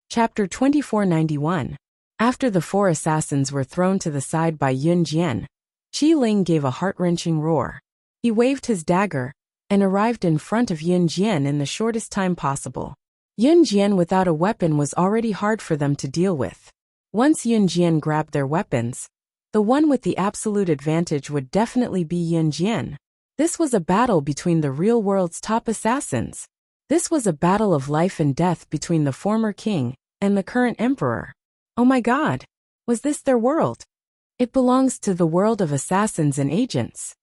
Chapter 2491. After the four assassins were thrown to the side by Yun Jian, Qi Ling gave a heart-wrenching roar. He waved his dagger and arrived in front of Yun Jian in the shortest time possible. Yun Jian without a weapon was already hard for them to deal with. Once Yun Jian grabbed their weapons, the one with the absolute advantage would definitely be Yun Jian. This was a battle between the real world's top assassins. This was a battle of life and death between the former king and the current emperor. Oh my god! Was this their world? It belongs to the world of assassins and agents.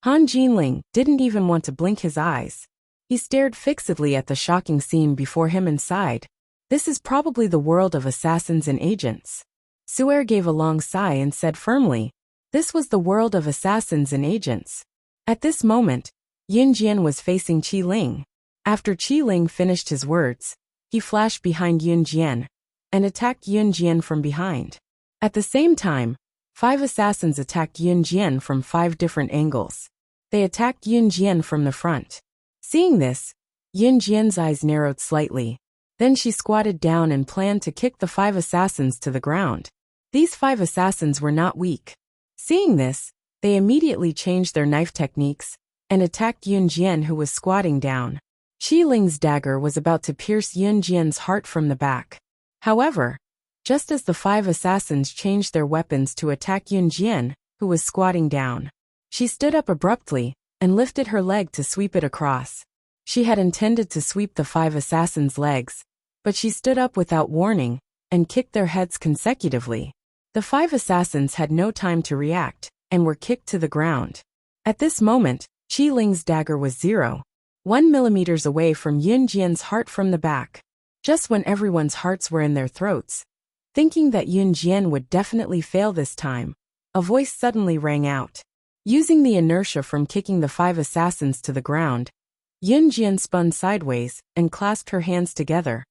Han Jinling didn't even want to blink his eyes. He stared fixedly at the shocking scene before him and sighed. This is probably the world of assassins and agents. Su'er gave a long sigh and said firmly, this was the world of assassins and agents. At this moment, Yun Jian was facing Qi Ling. After Qi Ling finished his words, he flashed behind Yun Jian and attacked Yun Jian from behind. At the same time, 5 assassins attacked Yun Jian from 5 different angles. They attacked Yun Jian from the front. Seeing this, Yun Jian's eyes narrowed slightly. Then she squatted down and planned to kick the 5 assassins to the ground. These 5 assassins were not weak. Seeing this, they immediately changed their knife techniques and attacked Yun Jian, who was squatting down. Qi Ling's dagger was about to pierce Yun Jian's heart from the back. However, just as the 5 assassins changed their weapons to attack Yun Jian, who was squatting down, she stood up abruptly and lifted her leg to sweep it across. She had intended to sweep the 5 assassins' legs, but she stood up without warning and kicked their heads consecutively. The 5 assassins had no time to react and were kicked to the ground. At this moment, Qi Ling's dagger was 0.1 millimeters away from Yun Jian's heart from the back. Just when everyone's hearts were in their throats, thinking that Yun Jian would definitely fail this time, a voice suddenly rang out. Using the inertia from kicking the 5 assassins to the ground, Yun Jian spun sideways and clasped her hands together,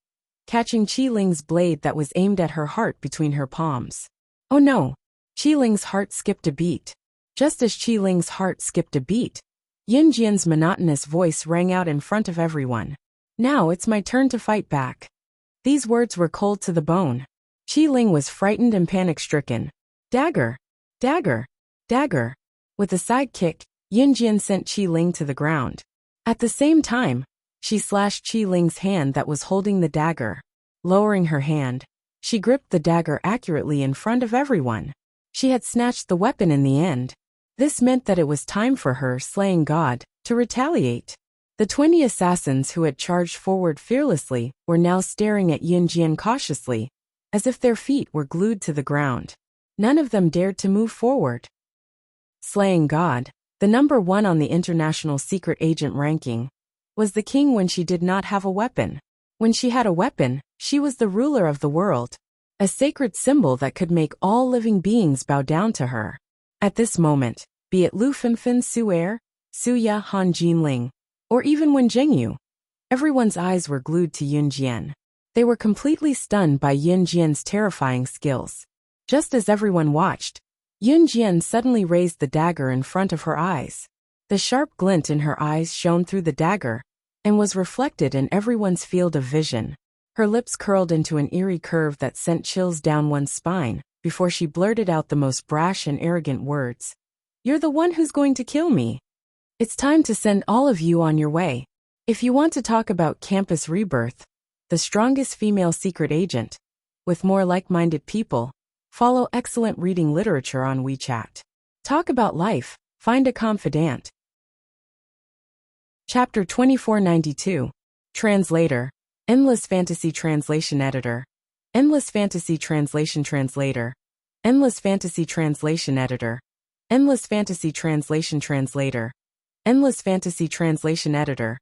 catching Qi Ling's blade that was aimed at her heart between her palms. Oh no! Qi Ling's heart skipped a beat. Just as Qi Ling's heart skipped a beat, Yun Jian's monotonous voice rang out in front of everyone. Now it's my turn to fight back. These words were cold to the bone. Qi Ling was frightened and panic-stricken. Dagger! Dagger! Dagger! With a side kick, Yun Jian sent Qi Ling to the ground. At the same time, she slashed Qi Ling's hand that was holding the dagger. Lowering her hand, she gripped the dagger accurately in front of everyone. She had snatched the weapon in the end. This meant that it was time for her, slaying God, to retaliate. The 20 assassins who had charged forward fearlessly were now staring at Yun Jian cautiously, as if their feet were glued to the ground. None of them dared to move forward. Slaying God, the number 1 on the international secret agent ranking, was the king when she did not have a weapon. When she had a weapon, she was the ruler of the world, a sacred symbol that could make all living beings bow down to her. At this moment, be it Lu Fengfen, Su'er, Suya, Han Jinling, or even Wen Zhengyu, everyone's eyes were glued to Yun Jian. They were completely stunned by Yun Jian's terrifying skills. Just as everyone watched, Yun Jian suddenly raised the dagger in front of her eyes. The sharp glint in her eyes shone through the dagger and was reflected in everyone's field of vision. Her lips curled into an eerie curve that sent chills down one's spine before she blurted out the most brash and arrogant words. You're the one who's going to kill me. It's time to send all of you on your way. If you want to talk about campus rebirth, the strongest female secret agent, with more like-minded people, follow excellent reading literature on WeChat. Talk about life, find a confidant. Chapter 2492. Translator. Endless Fantasy Translation Editor. Endless Fantasy Translation Translator. Endless Fantasy Translation Editor. Endless Fantasy Translation Translator. Endless Fantasy Translation Editor.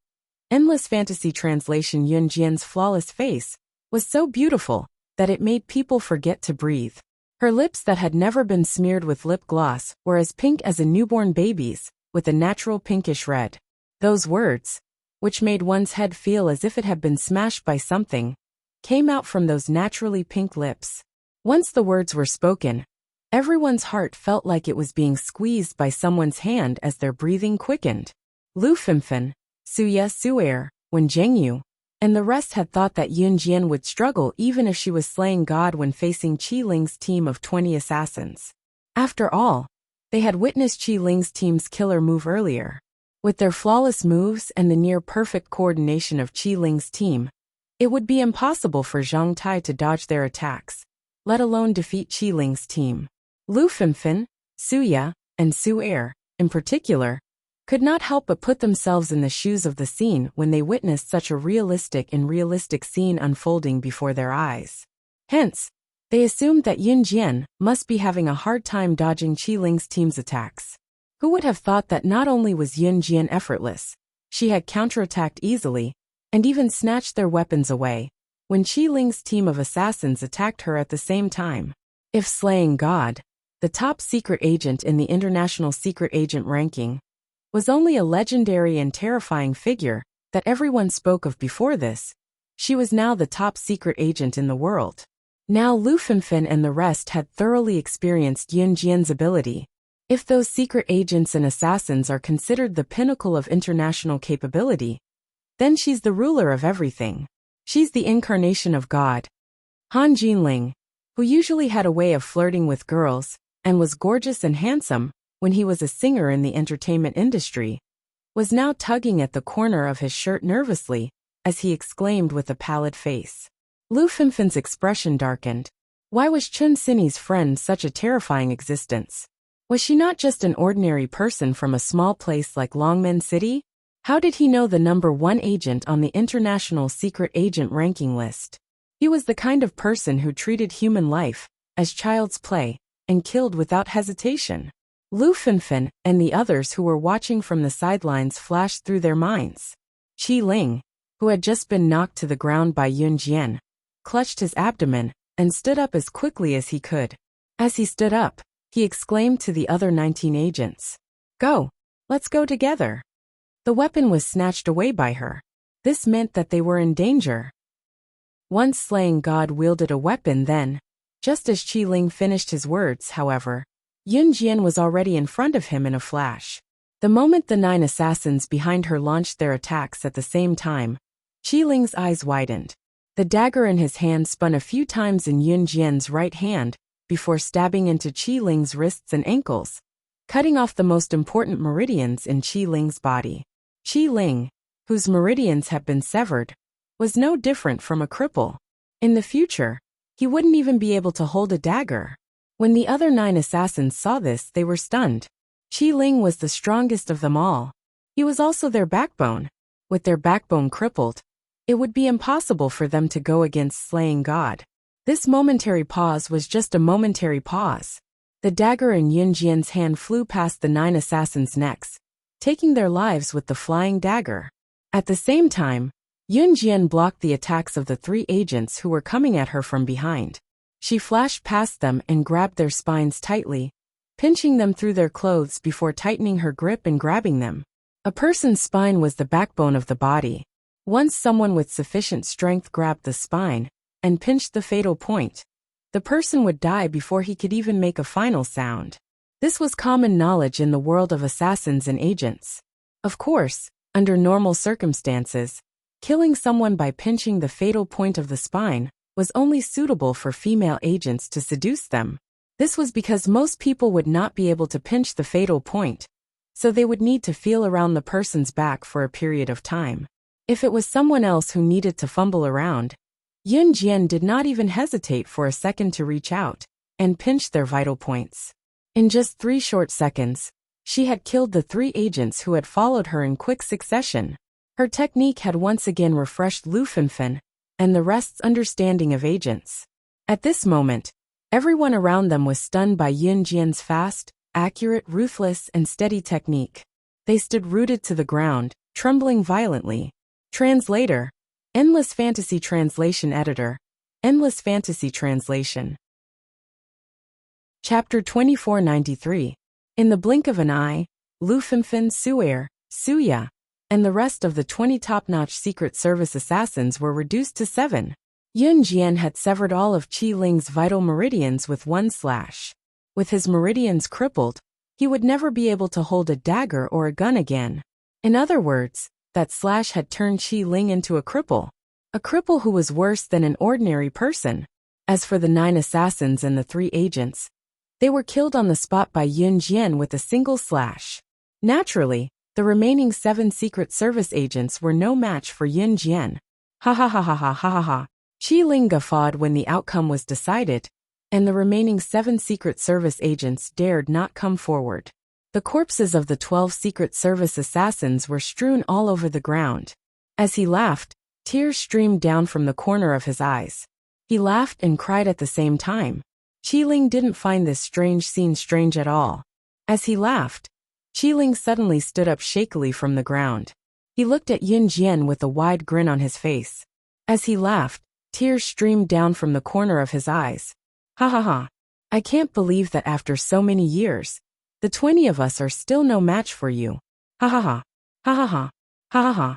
Endless Fantasy Translation. Yun Jian's flawless face was so beautiful that it made people forget to breathe. Her lips that had never been smeared with lip gloss were as pink as a newborn baby's, with a natural pinkish red. Those words, which made one's head feel as if it had been smashed by something, came out from those naturally pink lips. Once the words were spoken, everyone's heart felt like it was being squeezed by someone's hand as their breathing quickened. Lu Fengfen, Suya, Su'er, Wen Zhengyu, and the rest had thought that Yun Jian would struggle even if she was slaying God when facing Qi Ling's team of 20 assassins. After all, they had witnessed Qi Ling's team's killer move earlier. With their flawless moves and the near-perfect coordination of Qi Ling's team, it would be impossible for Zhang Tai to dodge their attacks, let alone defeat Qi Ling's team. Lu Fengfen, Su Ya, and Su Er, in particular, could not help but put themselves in the shoes of the scene when they witnessed such a realistic scene unfolding before their eyes. Hence, they assumed that Yun Jian must be having a hard time dodging Qi Ling's team's attacks. Who would have thought that not only was Yun Jian effortless, she had counterattacked easily, and even snatched their weapons away, when Qi Ling's team of assassins attacked her at the same time. If slaying God, the top secret agent in the international secret agent ranking, was only a legendary and terrifying figure that everyone spoke of before this, she was now the top secret agent in the world. Now Lu Fengfen and the rest had thoroughly experienced Yun Jian's ability. If those secret agents and assassins are considered the pinnacle of international capability, then she's the ruler of everything. She's the incarnation of God. Han Jinling, who usually had a way of flirting with girls, and was gorgeous and handsome when he was a singer in the entertainment industry, was now tugging at the corner of his shirt nervously, as he exclaimed with a pallid face. Lu Fengfen's expression darkened. Why was Chun Sini's friend such a terrifying existence? Was she not just an ordinary person from a small place like Longmen City? How did he know the #1 agent on the international secret agent ranking list? He was the kind of person who treated human life as child's play and killed without hesitation. Lu Fengfen and the others who were watching from the sidelines flashed through their minds. Qi Ling, who had just been knocked to the ground by Yun Jian, clutched his abdomen and stood up as quickly as he could. As he stood up, he exclaimed to the other 19 agents, "Go! Let's go together!" The weapon was snatched away by her. This meant that they were in danger. Once slaying God wielded a weapon then, just as Qi Ling finished his words, however, Yun Jian was already in front of him in a flash. The moment the 9 assassins behind her launched their attacks at the same time, Qi Ling's eyes widened. The dagger in his hand spun a few times in Yun Jian's right hand before stabbing into Qi Ling's wrists and ankles, cutting off the most important meridians in Qi Ling's body. Qi Ling, whose meridians had been severed, was no different from a cripple. In the future, he wouldn't even be able to hold a dagger. When the other 9 assassins saw this, they were stunned. Qi Ling was the strongest of them all. He was also their backbone. With their backbone crippled, it would be impossible for them to go against slaying God. This momentary pause was just a momentary pause. The dagger in Yun Jian's hand flew past the 9 assassins' necks, taking their lives with the flying dagger. At the same time, Yun Jian blocked the attacks of the 3 agents who were coming at her from behind. She flashed past them and grabbed their spines tightly, pinching them through their clothes before tightening her grip and grabbing them. A person's spine was the backbone of the body. Once someone with sufficient strength grabbed the spine and pinched the fatal point, the person would die before he could even make a final sound. This was common knowledge in the world of assassins and agents. Of course, under normal circumstances, killing someone by pinching the fatal point of the spine was only suitable for female agents to seduce them. This was because most people would not be able to pinch the fatal point, so they would need to feel around the person's back for a period of time. If it was someone else who needed to fumble around, Yun Jian did not even hesitate for a second to reach out and pinch their vital points. In just 3 short seconds, she had killed the 3 agents who had followed her in quick succession. Her technique had once again refreshed Lu Fengfen and the rest's understanding of agents. At this moment, everyone around them was stunned by Yun Jian's fast, accurate, ruthless, and steady technique. They stood rooted to the ground, trembling violently. Translator, Endless Fantasy Translation Editor, Endless Fantasy Translation. Chapter 2493. In the blink of an eye, Lu Fengfen, Su Er, Su Ya, and the rest of the 20 top-notch Secret Service assassins were reduced to 7. Yun Jian had severed all of Qi Ling's vital meridians with one slash. With his meridians crippled, he would never be able to hold a dagger or a gun again. In other words, that slash had turned Qi Ling into a cripple. A cripple who was worse than an ordinary person. As for the 9 assassins and the 3 agents, they were killed on the spot by Yun Jian with a single slash. Naturally, the remaining 7 Secret Service agents were no match for Yun Jian. Ha ha ha ha ha ha ha ha. Qi Ling guffawed when the outcome was decided, and the remaining 7 Secret Service agents dared not come forward. The corpses of the 12 Secret Service assassins were strewn all over the ground. As he laughed, tears streamed down from the corner of his eyes. He laughed and cried at the same time. Qi Ling didn't find this strange scene strange at all. As he laughed, Qi Ling suddenly stood up shakily from the ground. He looked at Yun Jian with a wide grin on his face. As he laughed, tears streamed down from the corner of his eyes. Ha ha ha. I can't believe that after so many years, the 20 of us are still no match for you. Ha ha ha. Ha ha ha. Ha ha ha.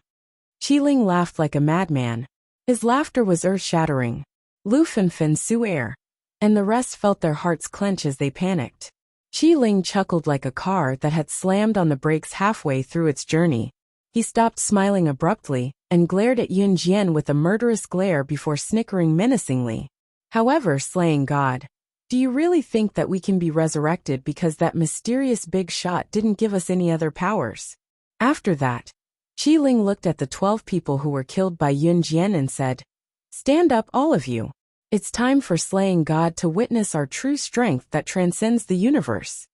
Qi Ling laughed like a madman. His laughter was earth-shattering. Lu Fenfen, Su Er, and the rest felt their hearts clench as they panicked. Qi Ling chuckled like a car that had slammed on the brakes halfway through its journey. He stopped smiling abruptly and glared at Yun Jian with a murderous glare before snickering menacingly. However, slaying God, do you really think that we can be resurrected because that mysterious big shot didn't give us any other powers? After that, Qi Ling looked at the 12 people who were killed by Yun Jian and said, "Stand up, all of you. It's time for slaying God to witness our true strength that transcends the universe."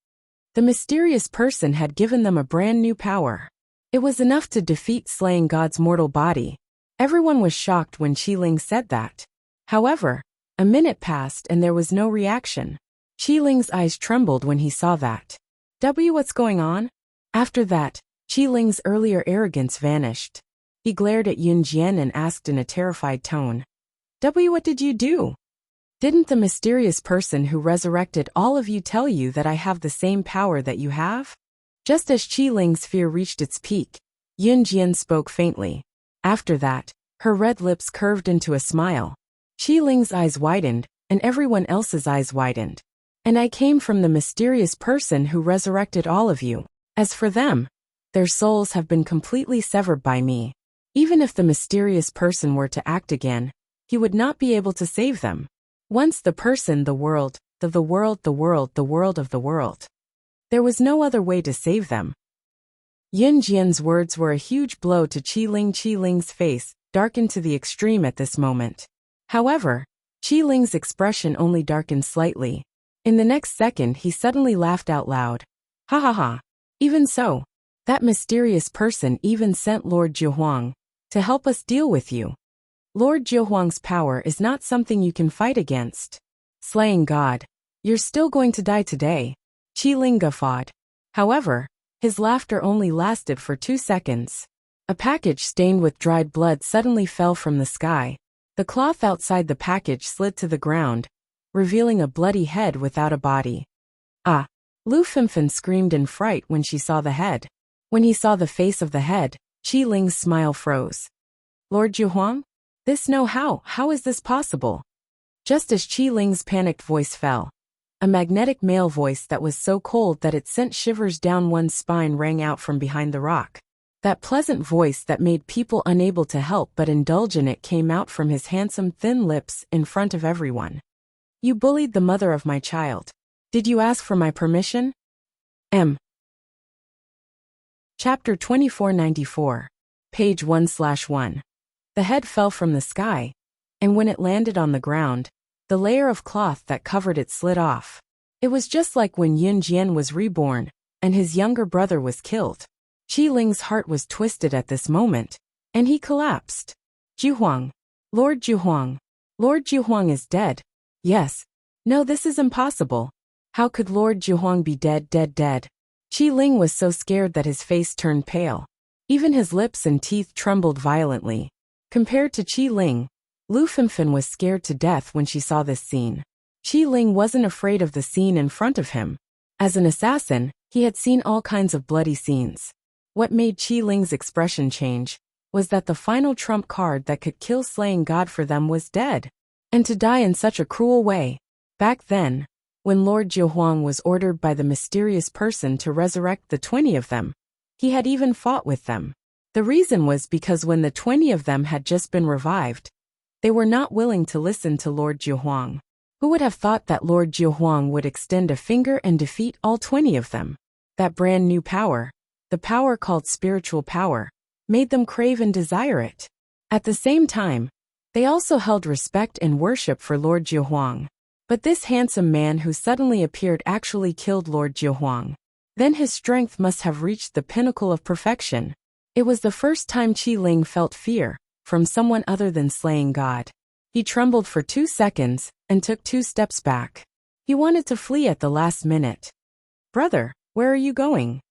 The mysterious person had given them a brand new power. It was enough to defeat slaying God's mortal body. Everyone was shocked when Qi Ling said that. However, a minute passed and there was no reaction. Qi Ling's eyes trembled when he saw that. What's going on? After that, Qi Ling's earlier arrogance vanished. He glared at Yun Jian and asked in a terrified tone, What did you do? Didn't the mysterious person who resurrected all of you tell you that I have the same power that you have? Just as Qi Ling's fear reached its peak, Yun Jian spoke faintly. After that, her red lips curved into a smile. Qi Ling's eyes widened, and everyone else's eyes widened. And I came from the mysterious person who resurrected all of you. As for them, their souls have been completely severed by me. Even if the mysterious person were to act again, he would not be able to save them. Once the person, the world, the world, the world, the world of the world. There was no other way to save them. Yun Jian's words were a huge blow to Qi Ling. Qi Ling's face darkened to the extreme at this moment. However, Qi Ling's expression only darkened slightly. In the next second he suddenly laughed out loud. Ha ha ha. Even so, that mysterious person even sent Lord Zhihuang to help us deal with you. Lord Zhihuang's power is not something you can fight against. Slaying God, you're still going to die today. Qi Ling guffawed. However, his laughter only lasted for 2 seconds. A package stained with dried blood suddenly fell from the sky. The cloth outside the package slid to the ground, revealing a bloody head without a body. Ah! Lu Fenfen screamed in fright when she saw the head. When he saw the face of the head, Qi Ling's smile froze. Lord Zhihuang? How is this possible? Just as Qi Ling's panicked voice fell, a magnetic male voice that was so cold that it sent shivers down one's spine rang out from behind the rock. That pleasant voice that made people unable to help but indulge in it came out from his handsome thin lips in front of everyone. You bullied the mother of my child. Did you ask for my permission? Chapter 2494. Page 1/1. The head fell from the sky, and when it landed on the ground, the layer of cloth that covered it slid off. It was just like when Yun Jian was reborn, and his younger brother was killed. Qi Ling's heart was twisted at this moment, and he collapsed. Zhihuang. Lord Zhihuang. Lord Zhihuang is dead. Yes. No, this is impossible. How could Lord Zhihuang be dead? Qi Ling was so scared that his face turned pale. Even his lips and teeth trembled violently. Compared to Qi Ling, Lu Fenfen was scared to death when she saw this scene. Qi Ling wasn't afraid of the scene in front of him. As an assassin, he had seen all kinds of bloody scenes. What made Qi Ling's expression change was that the final trump card that could kill slaying God for them was dead. And to die in such a cruel way. Back then, when Lord Zhihuang was ordered by the mysterious person to resurrect the 20 of them, he had even fought with them. The reason was because when the 20 of them had just been revived, they were not willing to listen to Lord Jiuhuang. Who would have thought that Lord Jiuhuang would extend a finger and defeat all 20 of them? That brand new power, the power called spiritual power, made them crave and desire it. At the same time, they also held respect and worship for Lord Jiuhuang. But this handsome man who suddenly appeared actually killed Lord Jiuhuang. Then his strength must have reached the pinnacle of perfection. It was the first time Qi Ling felt fear from someone other than slaying God. He trembled for 2 seconds and took 2 steps back. He wanted to flee at the last minute. "Brother, where are you going?"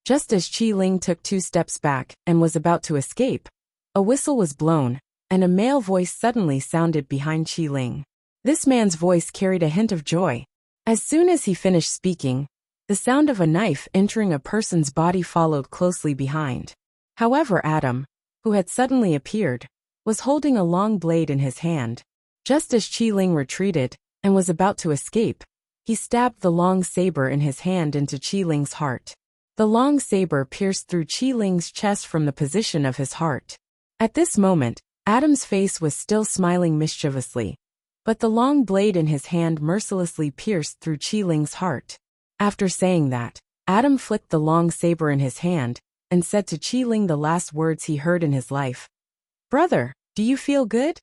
Just as Qi Ling took 2 steps back and was about to escape, a whistle was blown, and a male voice suddenly sounded behind Qi Ling. This man's voice carried a hint of joy. As soon as he finished speaking, the sound of a knife entering a person's body followed closely behind. However, Adam, who had suddenly appeared, was holding a long blade in his hand. Just as Qi Ling retreated and was about to escape, he stabbed the long saber in his hand into Qi Ling's heart. The long saber pierced through Qi Ling's chest from the position of his heart. At this moment, Adam's face was still smiling mischievously, but the long blade in his hand mercilessly pierced through Qi Ling's heart. After saying that, Adam flicked the long saber in his hand and said to Qi Ling the last words he heard in his life. "Brother, do you feel good?"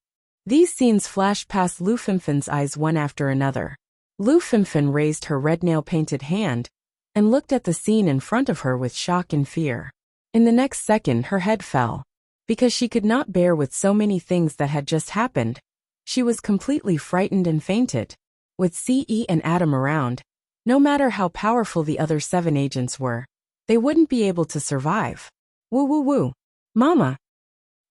These scenes flashed past Lu Fengfen's eyes one after another. Lu Fengfen raised her red nail-painted hand and looked at the scene in front of her with shock and fear. In the next second her head fell. Because she could not bear with so many things that had just happened, she was completely frightened and fainted. With Ce and Adam around, no matter how powerful the other 7 agents were, they wouldn't be able to survive. "Woo woo woo. Mama."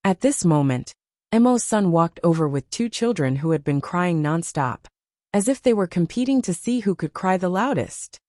At this moment, Emo's son walked over with 2 children who had been crying nonstop, as if they were competing to see who could cry the loudest.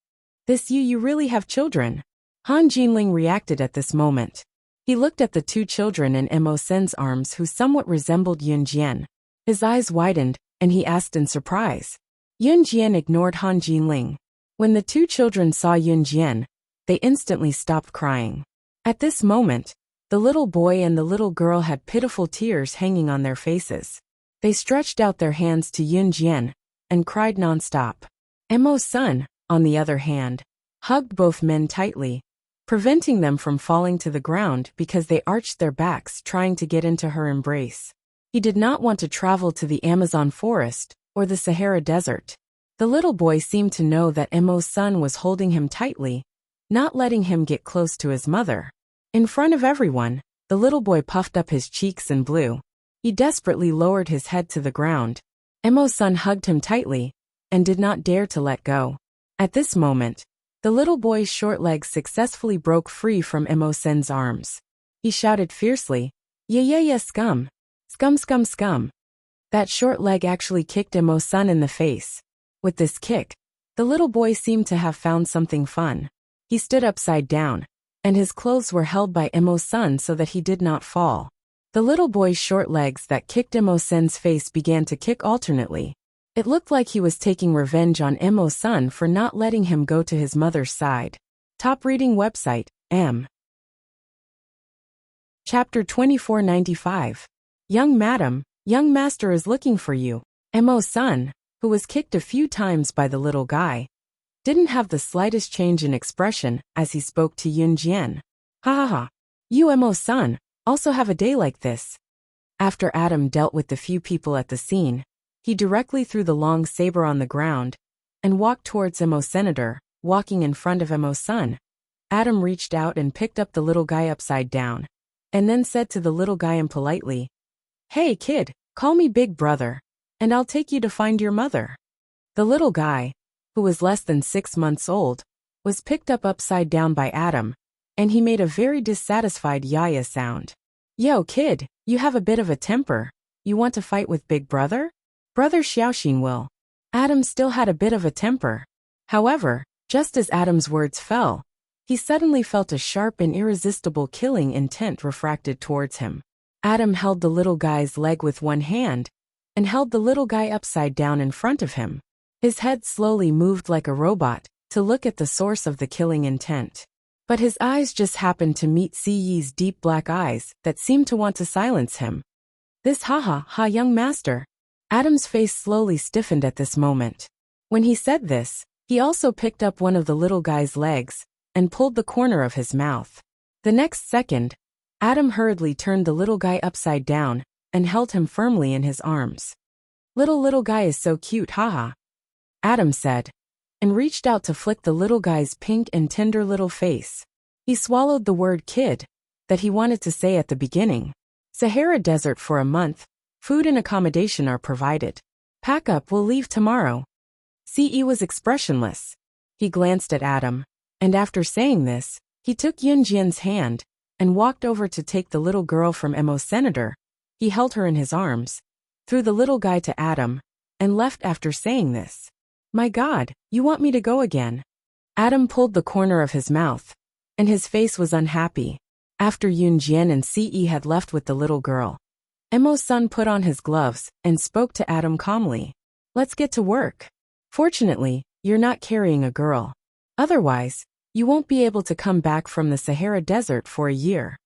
"This you really have children?" Han Jinling reacted at this moment. He looked at the 2 children in Emo Sen's arms who somewhat resembled Yun Jian. His eyes widened, and he asked in surprise. Yun Jian ignored Han Jinling. When the 2 children saw Yun Jian, they instantly stopped crying. At this moment, the little boy and the little girl had pitiful tears hanging on their faces. They stretched out their hands to Yun Jian and cried nonstop. Emo's son, on the other hand, hugged both men tightly, preventing them from falling to the ground because they arched their backs trying to get into her embrace. He did not want to travel to the Amazon forest or the Sahara Desert. The little boy seemed to know that Emo's son was holding him tightly, not letting him get close to his mother. In front of everyone, the little boy puffed up his cheeks and blew. He desperately lowered his head to the ground. Emo's son hugged him tightly and did not dare to let go. At this moment, the little boy's short legs successfully broke free from Emo Sen's arms. He shouted fiercely, Yeah, scum! Scum, scum, scum! That short leg actually kicked Emo's son in the face. With this kick, the little boy seemed to have found something fun. He stood upside down, and his clothes were held by Emo's son so that he did not fall. The little boy's short legs that kicked Emo Sen's face began to kick alternately. It looked like he was taking revenge on Emo's son for not letting him go to his mother's side. Top reading website, M. Chapter 2495. Young madam, young master is looking for you. Emo's son, who was kicked a few times by the little guy, didn't have the slightest change in expression as he spoke to Yun Jian. Ha ha ha. You Emo's son, also have a day like this. After Adam dealt with the few people at the scene, he directly threw the long saber on the ground and walked towards Emo's senator, walking in front of Emo's son. Adam reached out and picked up the little guy upside down, and then said to the little guy impolitely, Hey kid, call me big brother, and I'll take you to find your mother. The little guy, who was less than 6 months old, was picked up upside down by Adam, and he made a very dissatisfied yaya sound. Yo kid, you have a bit of a temper. You want to fight with big brother? Brother Xiaoxin will. Adam still had a bit of a temper. However, just as Adam's words fell, he suddenly felt a sharp and irresistible killing intent refracted towards him. Adam held the little guy's leg with one hand and held the little guy upside down in front of him. His head slowly moved like a robot to look at the source of the killing intent. But his eyes just happened to meet Si Yi's deep black eyes that seemed to want to silence him. This ha, young master. Adam's face slowly stiffened at this moment. When he said this, he also picked up one of the little guy's legs and pulled the corner of his mouth. The next second, Adam hurriedly turned the little guy upside down and held him firmly in his arms. Little guy is so cute, haha, Adam said, and reached out to flick the little guy's pink and tender little face. He swallowed the word kid that he wanted to say at the beginning. Sahara Desert for a month, food and accommodation are provided. Pack up, we'll leave tomorrow. Ce was expressionless. He glanced at Adam, and after saying this, he took Yunjian's hand and walked over to take the little girl from Emo's senator. He held her in his arms, threw the little guy to Adam, and left after saying this. My God, you want me to go again? Adam pulled the corner of his mouth, and his face was unhappy. After Yunjian and Ce had left with the little girl, Emo's son put on his gloves and spoke to Adam calmly. Let's get to work. Fortunately, you're not carrying a girl. Otherwise, you won't be able to come back from the Sahara Desert for a year.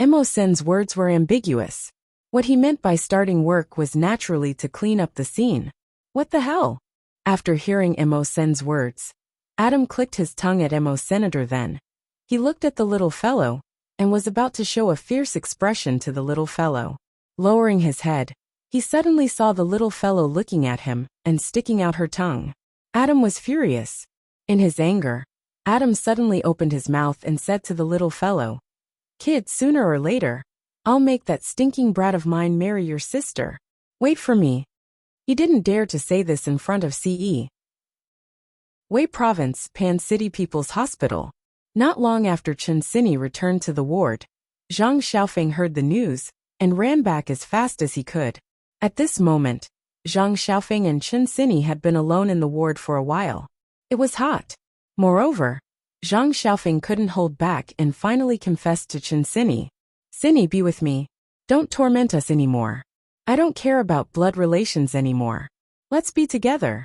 Emo-sen's words were ambiguous. What he meant by starting work was naturally to clean up the scene. What the hell? After hearing Emo-sen's words, Adam clicked his tongue at Emo's senator. Then he looked at the little fellow and was about to show a fierce expression to the little fellow. Lowering his head, he suddenly saw the little fellow looking at him and sticking out her tongue. Adam was furious. In his anger, Adam suddenly opened his mouth and said to the little fellow, Kid, sooner or later, I'll make that stinking brat of mine marry your sister. Wait for me. He didn't dare to say this in front of Ce. Wei Province, Pan City People's Hospital. Not long after Chen Sini returned to the ward, Zhang Xiaofeng heard the news and ran back as fast as he could. At this moment, Zhang Xiaofeng and Chen Sini had been alone in the ward for a while. It was hot. Moreover, Zhang Xiaofeng couldn't hold back and finally confessed to Chen Sini. Sini, be with me. Don't torment us anymore. I don't care about blood relations anymore. Let's be together.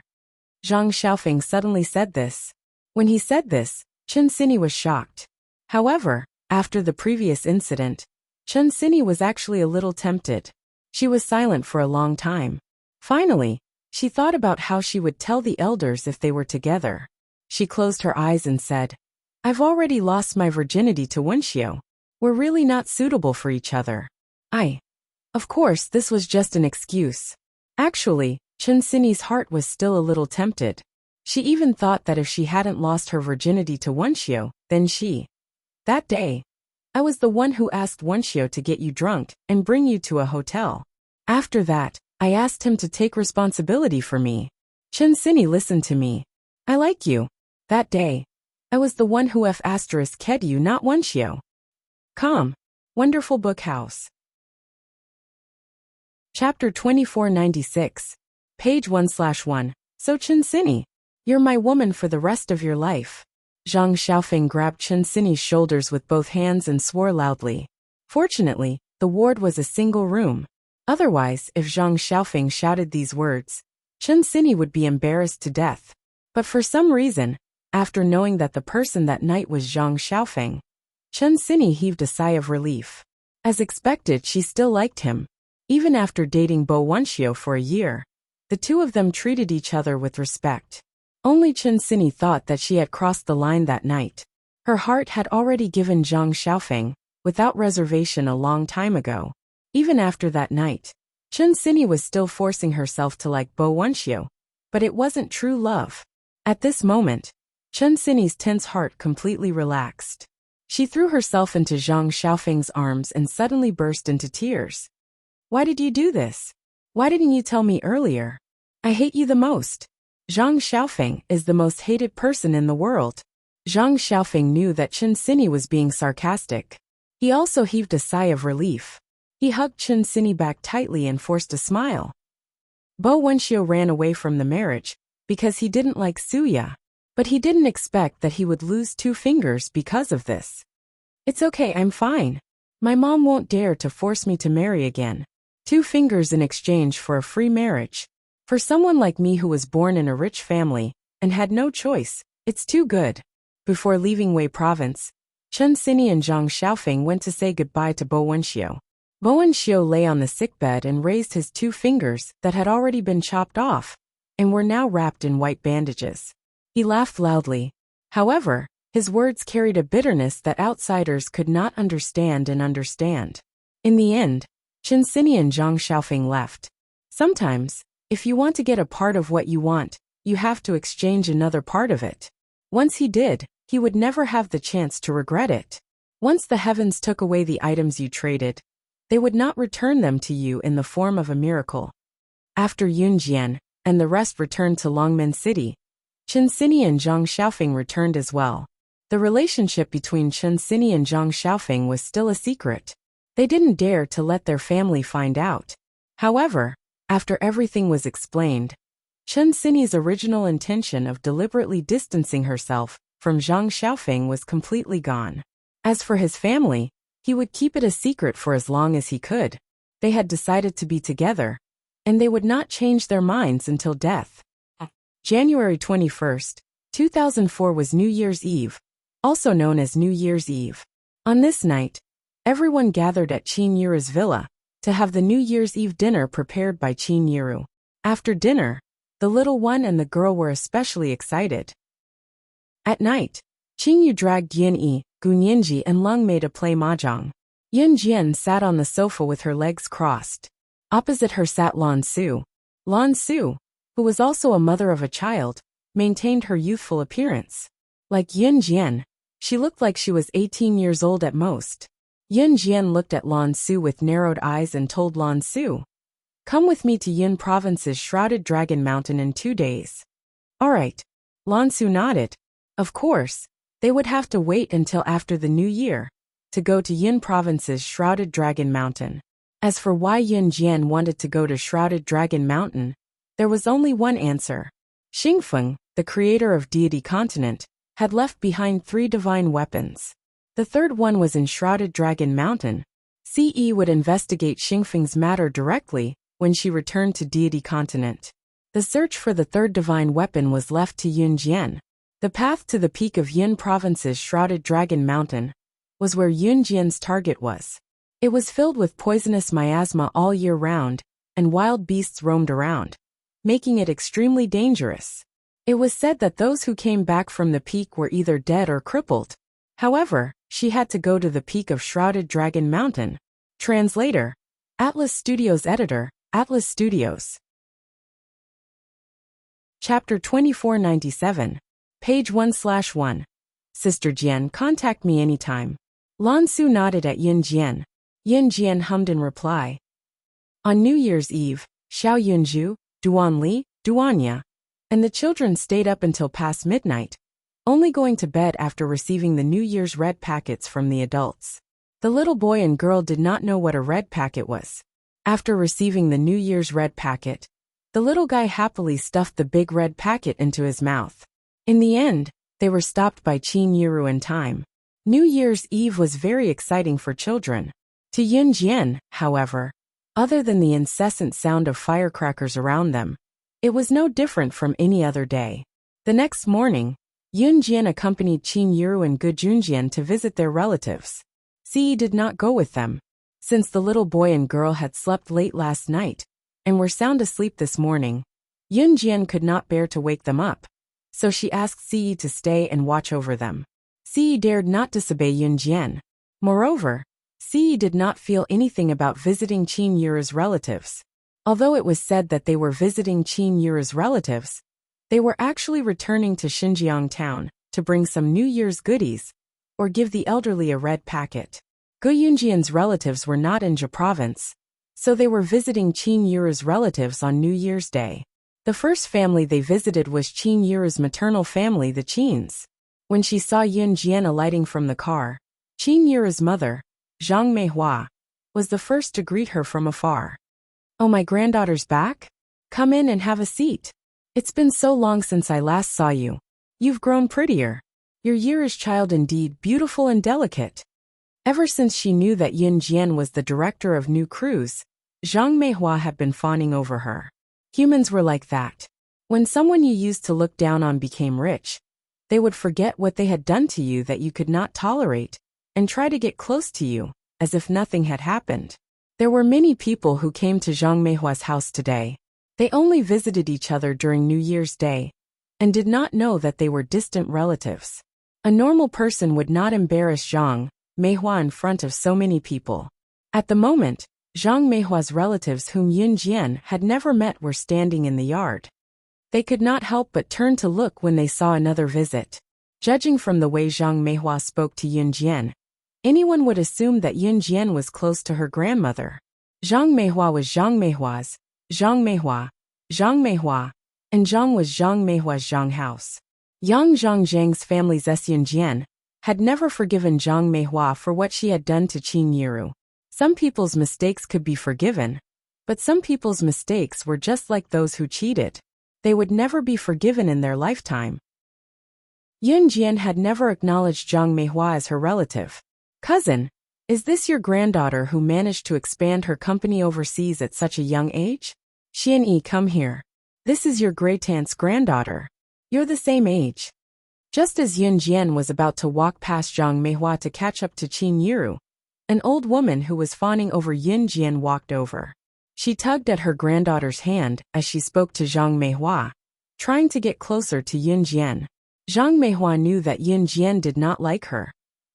Zhang Xiaofeng suddenly said this. When he said this, Chen Sini was shocked. However, after the previous incident, Chen Sini was actually a little tempted. She was silent for a long time. Finally, she thought about how she would tell the elders if they were together. She closed her eyes and said, I've already lost my virginity to Wenxiu. We're really not suitable for each other. Of course, this was just an excuse. Actually, Chen Sini's heart was still a little tempted. She even thought that if she hadn't lost her virginity to Wenxiu, then that day, I was the one who asked Wenxiu to get you drunk and bring you to a hotel. After that, I asked him to take responsibility for me. Chen Sini listened to me. I like you. That day, I was the one who ked you, not Wenxiu. Calm. Wonderful Book House. Chapter 2496. Page 1/1. So Chen Sini, you're my woman for the rest of your life. Zhang Xiaofeng grabbed Chen Sini's shoulders with both hands and swore loudly. Fortunately, the ward was a single room. Otherwise, if Zhang Xiaofeng shouted these words, Chen Sini would be embarrassed to death. But for some reason, after knowing that the person that night was Zhang Xiaofeng, Chen Sini heaved a sigh of relief. As expected, she still liked him. Even after dating Bo Wenxiu for a year, the two of them treated each other with respect. Only Chen Sini thought that she had crossed the line that night. Her heart had already given Zhang Xiaofeng, without reservation, a long time ago. Even after that night, Chen Sini was still forcing herself to like Bo Wenxiu, but it wasn't true love. At this moment, Chen Sini's tense heart completely relaxed. She threw herself into Zhang Xiaofeng's arms and suddenly burst into tears. Why did you do this? Why didn't you tell me earlier? I hate you the most. Zhang Xiaofeng is the most hated person in the world. Zhang Xiaofeng knew that Chen Sini was being sarcastic. He also heaved a sigh of relief. He hugged Chen Sini back tightly and forced a smile. Bo Wenxiu ran away from the marriage because he didn't like Suya, but he didn't expect that he would lose 2 fingers because of this. It's okay, I'm fine. My mom won't dare to force me to marry again. 2 fingers in exchange for a free marriage. For someone like me who was born in a rich family and had no choice, it's too good. Before leaving Wei Province, Chen Xini and Zhang Xiaofeng went to say goodbye to Bo Wenxiu. Bo Wenxiu lay on the sickbed and raised his 2 fingers that had already been chopped off and were now wrapped in white bandages. He laughed loudly. However, his words carried a bitterness that outsiders could not understand. In the end, Chen Xini and Zhang Xiaofeng left. Sometimes, if you want to get a part of what you want, you have to exchange another part of it. Once he did, he would never have the chance to regret it. Once the heavens took away the items you traded, they would not return them to you in the form of a miracle. After Yunjian and the rest returned to Longmen City, Chen Xini and Zhang Xiaofeng returned as well. The relationship between Chen Xini and Zhang Xiaofeng was still a secret. They didn't dare to let their family find out. However, after everything was explained, Chen Xini's original intention of deliberately distancing herself from Zhang Xiaofeng was completely gone. As for his family, he would keep it a secret for as long as he could. They had decided to be together, and they would not change their minds until death. January 21st, 2004 was New Year's Eve, also known as New Year's Eve. On this night, everyone gathered at Qin Yuru's villa to have the New Year's Eve dinner prepared by Qin Yuru. After dinner, the little one and the girl were especially excited. At night, Qin Yu dragged Yin Yi, Gun Yinji and Lung Mei to play mahjong. Yin Jian sat on the sofa with her legs crossed. Opposite her sat Lan Su. Lan Su, who was also a mother of a child, maintained her youthful appearance. Like Yin Jian, she looked like she was 18 years old at most. Yin Jian looked at Lan Su with narrowed eyes and told Lan Su, "Come with me to Yin Province's Shrouded Dragon Mountain in 2 days." All right. Lan Su nodded. Of course, they would have to wait until after the new year to go to Yin Province's Shrouded Dragon Mountain. As for why Yin Jian wanted to go to Shrouded Dragon Mountain, there was only one answer. Xingfeng, the creator of Deity Continent, had left behind 3 divine weapons. The third one was in Shrouded Dragon Mountain. CE would investigate Xingfeng's matter directly when she returned to Deity Continent. The search for the third divine weapon was left to Yun Jian. The path to the peak of Yin Province's Shrouded Dragon Mountain was where Yun Jian's target was. It was filled with poisonous miasma all year round, and wild beasts roamed around, making it extremely dangerous. It was said that those who came back from the peak were either dead or crippled. However, she had to go to the peak of Shrouded Dragon Mountain. Translator, Atlas Studios Editor, Atlas Studios. Chapter 2497. Page 1/1. Sister Jian, contact me anytime. Lan Su nodded at Yin Jian. Yin Jian hummed in reply. On New Year's Eve, Xiao Yunju, Duan Li, Duanya, and the children stayed up until past midnight, only going to bed after receiving the New Year's red packets from the adults. The little boy and girl did not know what a red packet was. After receiving the New Year's red packet, the little guy happily stuffed the big red packet into his mouth. In the end, they were stopped by Qin Yuru in time. New Year's Eve was very exciting for children. To Yun Jian, however, other than the incessant sound of firecrackers around them, it was no different from any other day. The next morning, Yun Jian accompanied Qin Yuru and Gu Junjian to visit their relatives. Ce did not go with them, since the little boy and girl had slept late last night and were sound asleep this morning. Yun Jian could not bear to wake them up, so she asked Ce to stay and watch over them. Ce dared not disobey Yun Jian. Moreover, Ce did not feel anything about visiting Qin Yuru's relatives. Although it was said that they were visiting Qin Yuru's relatives, they were actually returning to Xinjiang town to bring some New Year's goodies or give the elderly a red packet. Gu Yunjian's relatives were not in Jia province, so they were visiting Qin Yuru's relatives on New Year's Day. The first family they visited was Qin Yuru's maternal family, the Qins. When she saw Yun Jian alighting from the car, Qin Yuru's mother, Zhang Meihua, was the first to greet her from afar. "Oh, my granddaughter's back? Come in and have a seat. It's been so long since I last saw you. You've grown prettier. Your yearish child indeed, beautiful and delicate." Ever since she knew that Yun Jian was the director of New Cruise, Zhang Meihua had been fawning over her. Humans were like that. When someone you used to look down on became rich, They would forget what they had done to you that you could not tolerate, and try to get close to you, as if nothing had happened. There were many people who came to Zhang Meihua's house today. They only visited each other during New Year's Day, and did not know that they were distant relatives. A normal person would not embarrass Zhang Meihua in front of so many people. At the moment, Zhang Meihua's relatives whom Yun Jian had never met were standing in the yard. They could not help but turn to look when they saw another visit. Judging from the way Zhang Meihua spoke to Yun Jian, anyone would assume that Yun Jian was close to her grandmother. Zhang Meihua was Zhang Meihua's, Zhang Meihua, and Zhang was Zhang Meihua's Zhang house. Yang Zhang's family's Yun Jian had never forgiven Zhang Meihua for what she had done to Qin Yiru. Some people's mistakes could be forgiven, but some people's mistakes were just like those who cheated. They would never be forgiven in their lifetime. Yun Jian had never acknowledged Zhang Meihua as her relative. Cousin, is this your granddaughter who managed to expand her company overseas at such a young age? Xian Yi, come here. This is your great-aunt's granddaughter. You're the same age. Just as Yun Jian was about to walk past Zhang Meihua to catch up to Qin Yiru, an old woman who was fawning over Yun Jian walked over. She tugged at her granddaughter's hand as she spoke to Zhang Meihua, trying to get closer to Yun Jian. Zhang Meihua knew that Yun Jian did not like her,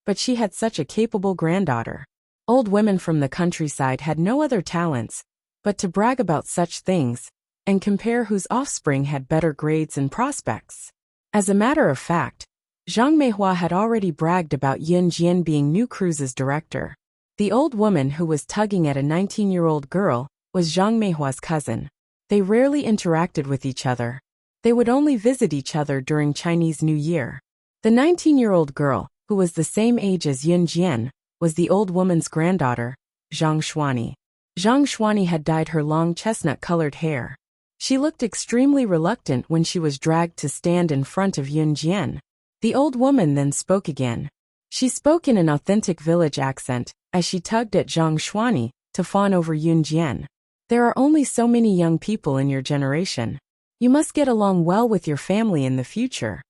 but she had such a capable granddaughter. Old women from the countryside had no other talents but to brag about such things and compare whose offspring had better grades and prospects. As a matter of fact, Zhang Meihua had already bragged about Yun Jian being New Cruise's director. The old woman who was tugging at a 19-year-old girl was Zhang Meihua's cousin. They rarely interacted with each other. They would only visit each other during Chinese New Year. The 19-year-old girl, who was the same age as Yun Jian, was the old woman's granddaughter, Zhang Xuani. Zhang Xuani had dyed her long chestnut-colored hair. She looked extremely reluctant when she was dragged to stand in front of Yun Jian. The old woman then spoke again. She spoke in an authentic village accent as she tugged at Zhang Xuani to fawn over Yun Jian. There are only so many young people in your generation. You must get along well with your family in the future.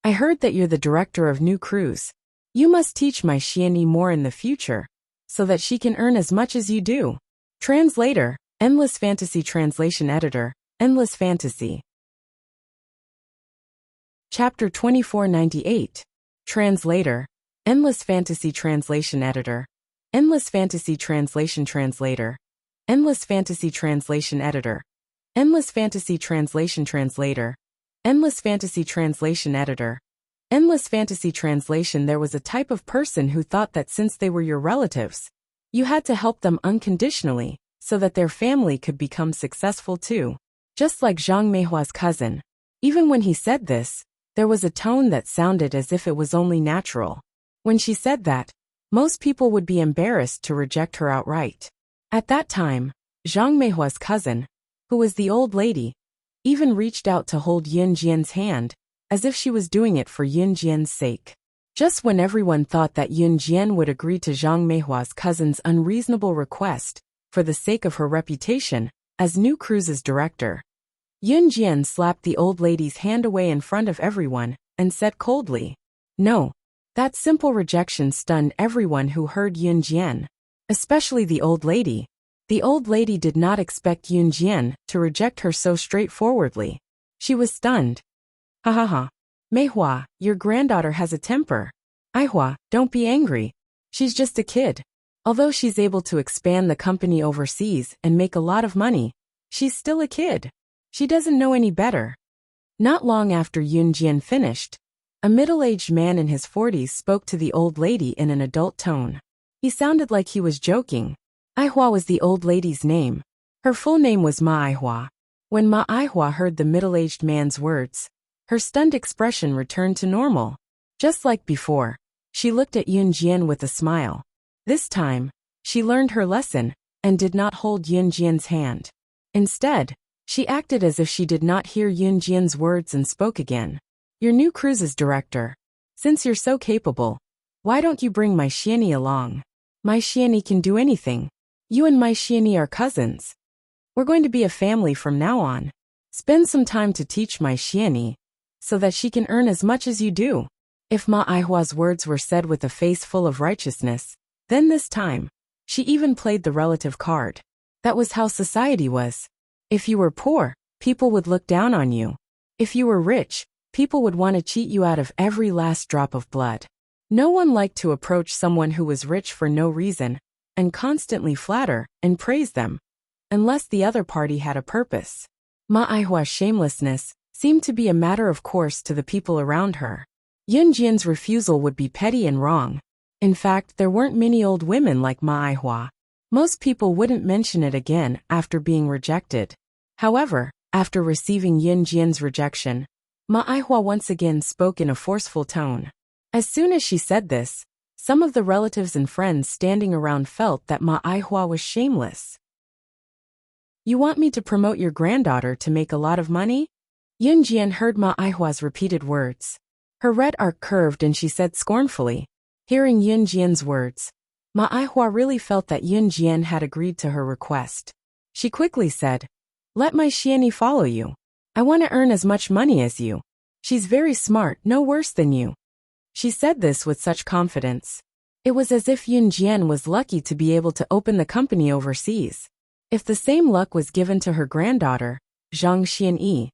I heard that you're the director of New Cruise. You must teach my Xianyi more in the future, so that she can earn as much as you do. Translator, Endless Fantasy Translation Editor, Endless Fantasy. Chapter 2498. Translator, Endless Fantasy Translation Editor, Endless Fantasy Translation Translator, Endless Fantasy Translation Editor, Endless Fantasy Translation Translator, Endless Fantasy Translation Editor, Endless Fantasy Translation. There was a type of person who thought that since they were your relatives, you had to help them unconditionally, so that their family could become successful too. Just like Zhang Meihua's cousin. Even when he said this, there was a tone that sounded as if it was only natural. When she said that, most people would be embarrassed to reject her outright. At that time, Zhang Meihua's cousin, who was the old lady, even reached out to hold Yun Jian's hand, as if she was doing it for Yun Jian's sake. Just when everyone thought that Yun Jian would agree to Zhang Meihua's cousin's unreasonable request, for the sake of her reputation as New Cruise's director, Yun Jian slapped the old lady's hand away in front of everyone and said coldly, "No." That simple rejection stunned everyone who heard Yun Jian, especially the old lady. The old lady did not expect Yun Jian to reject her so straightforwardly. She was stunned. "Ha ha ha. Meihua, your granddaughter has a temper. Aihua, don't be angry. She's just a kid. Although she's able to expand the company overseas and make a lot of money, she's still a kid. She doesn't know any better." Not long after Yun Jian finished, a middle-aged man in his 40s spoke to the old lady in an adult tone. He sounded like he was joking. Aihua was the old lady's name. Her full name was Ma Aihua. When Ma Aihua heard the middle-aged man's words, her stunned expression returned to normal. Just like before, she looked at Yun Jian with a smile. This time, she learned her lesson and did not hold Yun Jian's hand. Instead, she acted as if she did not hear Yun Jian's words and spoke again. "Your New Cruise's director. Since you're so capable, why don't you bring my Xianyi along? My Xianyi can do anything. You and my Xianyi are cousins. We're going to be a family from now on. Spend some time to teach my Xianyi, so that she can earn as much as you do. If Ma Aihua's words were said with a face full of righteousness, then this time, she even played the relative card. That was how society was. If you were poor, people would look down on you. If you were rich, people would want to cheat you out of every last drop of blood. No one liked to approach someone who was rich for no reason, and constantly flatter and praise them, unless the other party had a purpose. Ma Aihua's shamelessness seemed to be a matter of course to the people around her. Yunjian's refusal would be petty and wrong. In fact, there weren't many old women like Ma Aihua. Most people wouldn't mention it again after being rejected. However, after receiving Yunjian's rejection, Ma Aihua once again spoke in a forceful tone. As soon as she said this, some of the relatives and friends standing around felt that Ma Aihua was shameless. You want me to promote your granddaughter to make a lot of money? Yunjian heard Ma Aihua's repeated words. Her red arc curved and she said scornfully. Hearing Yunjian's words, Ma Aihua really felt that Yunjian had agreed to her request. She quickly said, "Let my Xiani follow you. I want to earn as much money as you. She's very smart, no worse than you." She said this with such confidence. It was as if Yunjian was lucky to be able to open the company overseas. If the same luck was given to her granddaughter, Zhang Xianyi,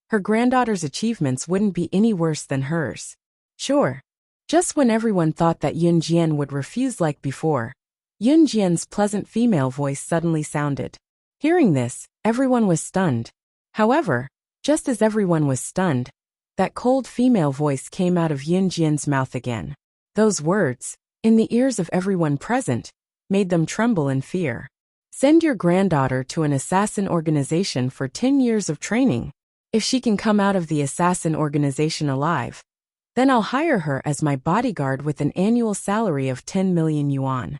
her granddaughter's achievements wouldn't be any worse than hers. Sure. Just when everyone thought that Yunjian would refuse like before, Yunjian's pleasant female voice suddenly sounded. Hearing this, everyone was stunned. However, just as everyone was stunned, that cold female voice came out of Yunjian's mouth again. Those words, in the ears of everyone present, made them tremble in fear. Send your granddaughter to an assassin organization for 10 years of training. If she can come out of the assassin organization alive, then I'll hire her as my bodyguard with an annual salary of 10 million yuan.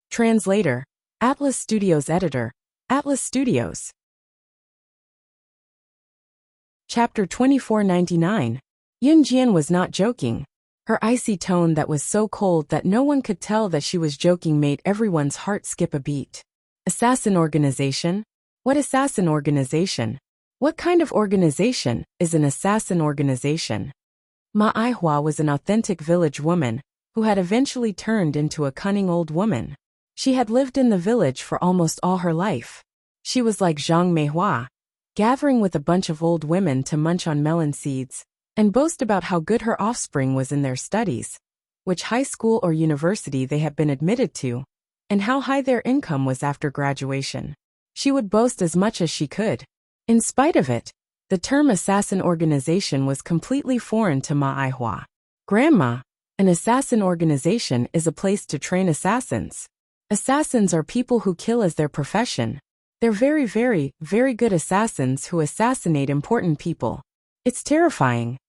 Translator, Atlas Studios Editor, Atlas Studios. Chapter 2499. Yunjian was not joking. Her icy tone that was so cold that no one could tell that she was joking made everyone's heart skip a beat. Assassin organization? What assassin organization? What kind of organization is an assassin organization? Ma Aihua was an authentic village woman who had eventually turned into a cunning old woman. She had lived in the village for almost all her life. She was like Zhang Meihua, gathering with a bunch of old women to munch on melon seeds and boast about how good her offspring was in their studies, which high school or university they had been admitted to, and how high their income was after graduation. She would boast as much as she could. In spite of it, the term assassin organization was completely foreign to Ma Aihua. Grandma, an assassin organization is a place to train assassins. Assassins are people who kill as their profession. They're very, very, very good assassins who assassinate important people. It's terrifying.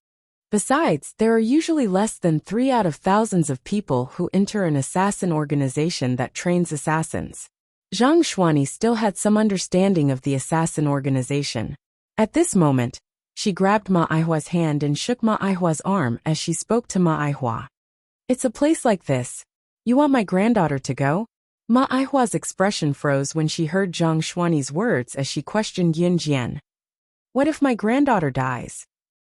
Besides, there are usually less than 3 out of thousands of people who enter an assassin organization that trains assassins. Zhang Xuani still had some understanding of the assassin organization. At this moment, she grabbed Ma Aihua's hand and shook Ma Aihua's arm as she spoke to Ma Aihua. It's a place like this. You want my granddaughter to go? Ma Aihua's expression froze when she heard Zhang Xuani's words as she questioned Yunjian. What if my granddaughter dies?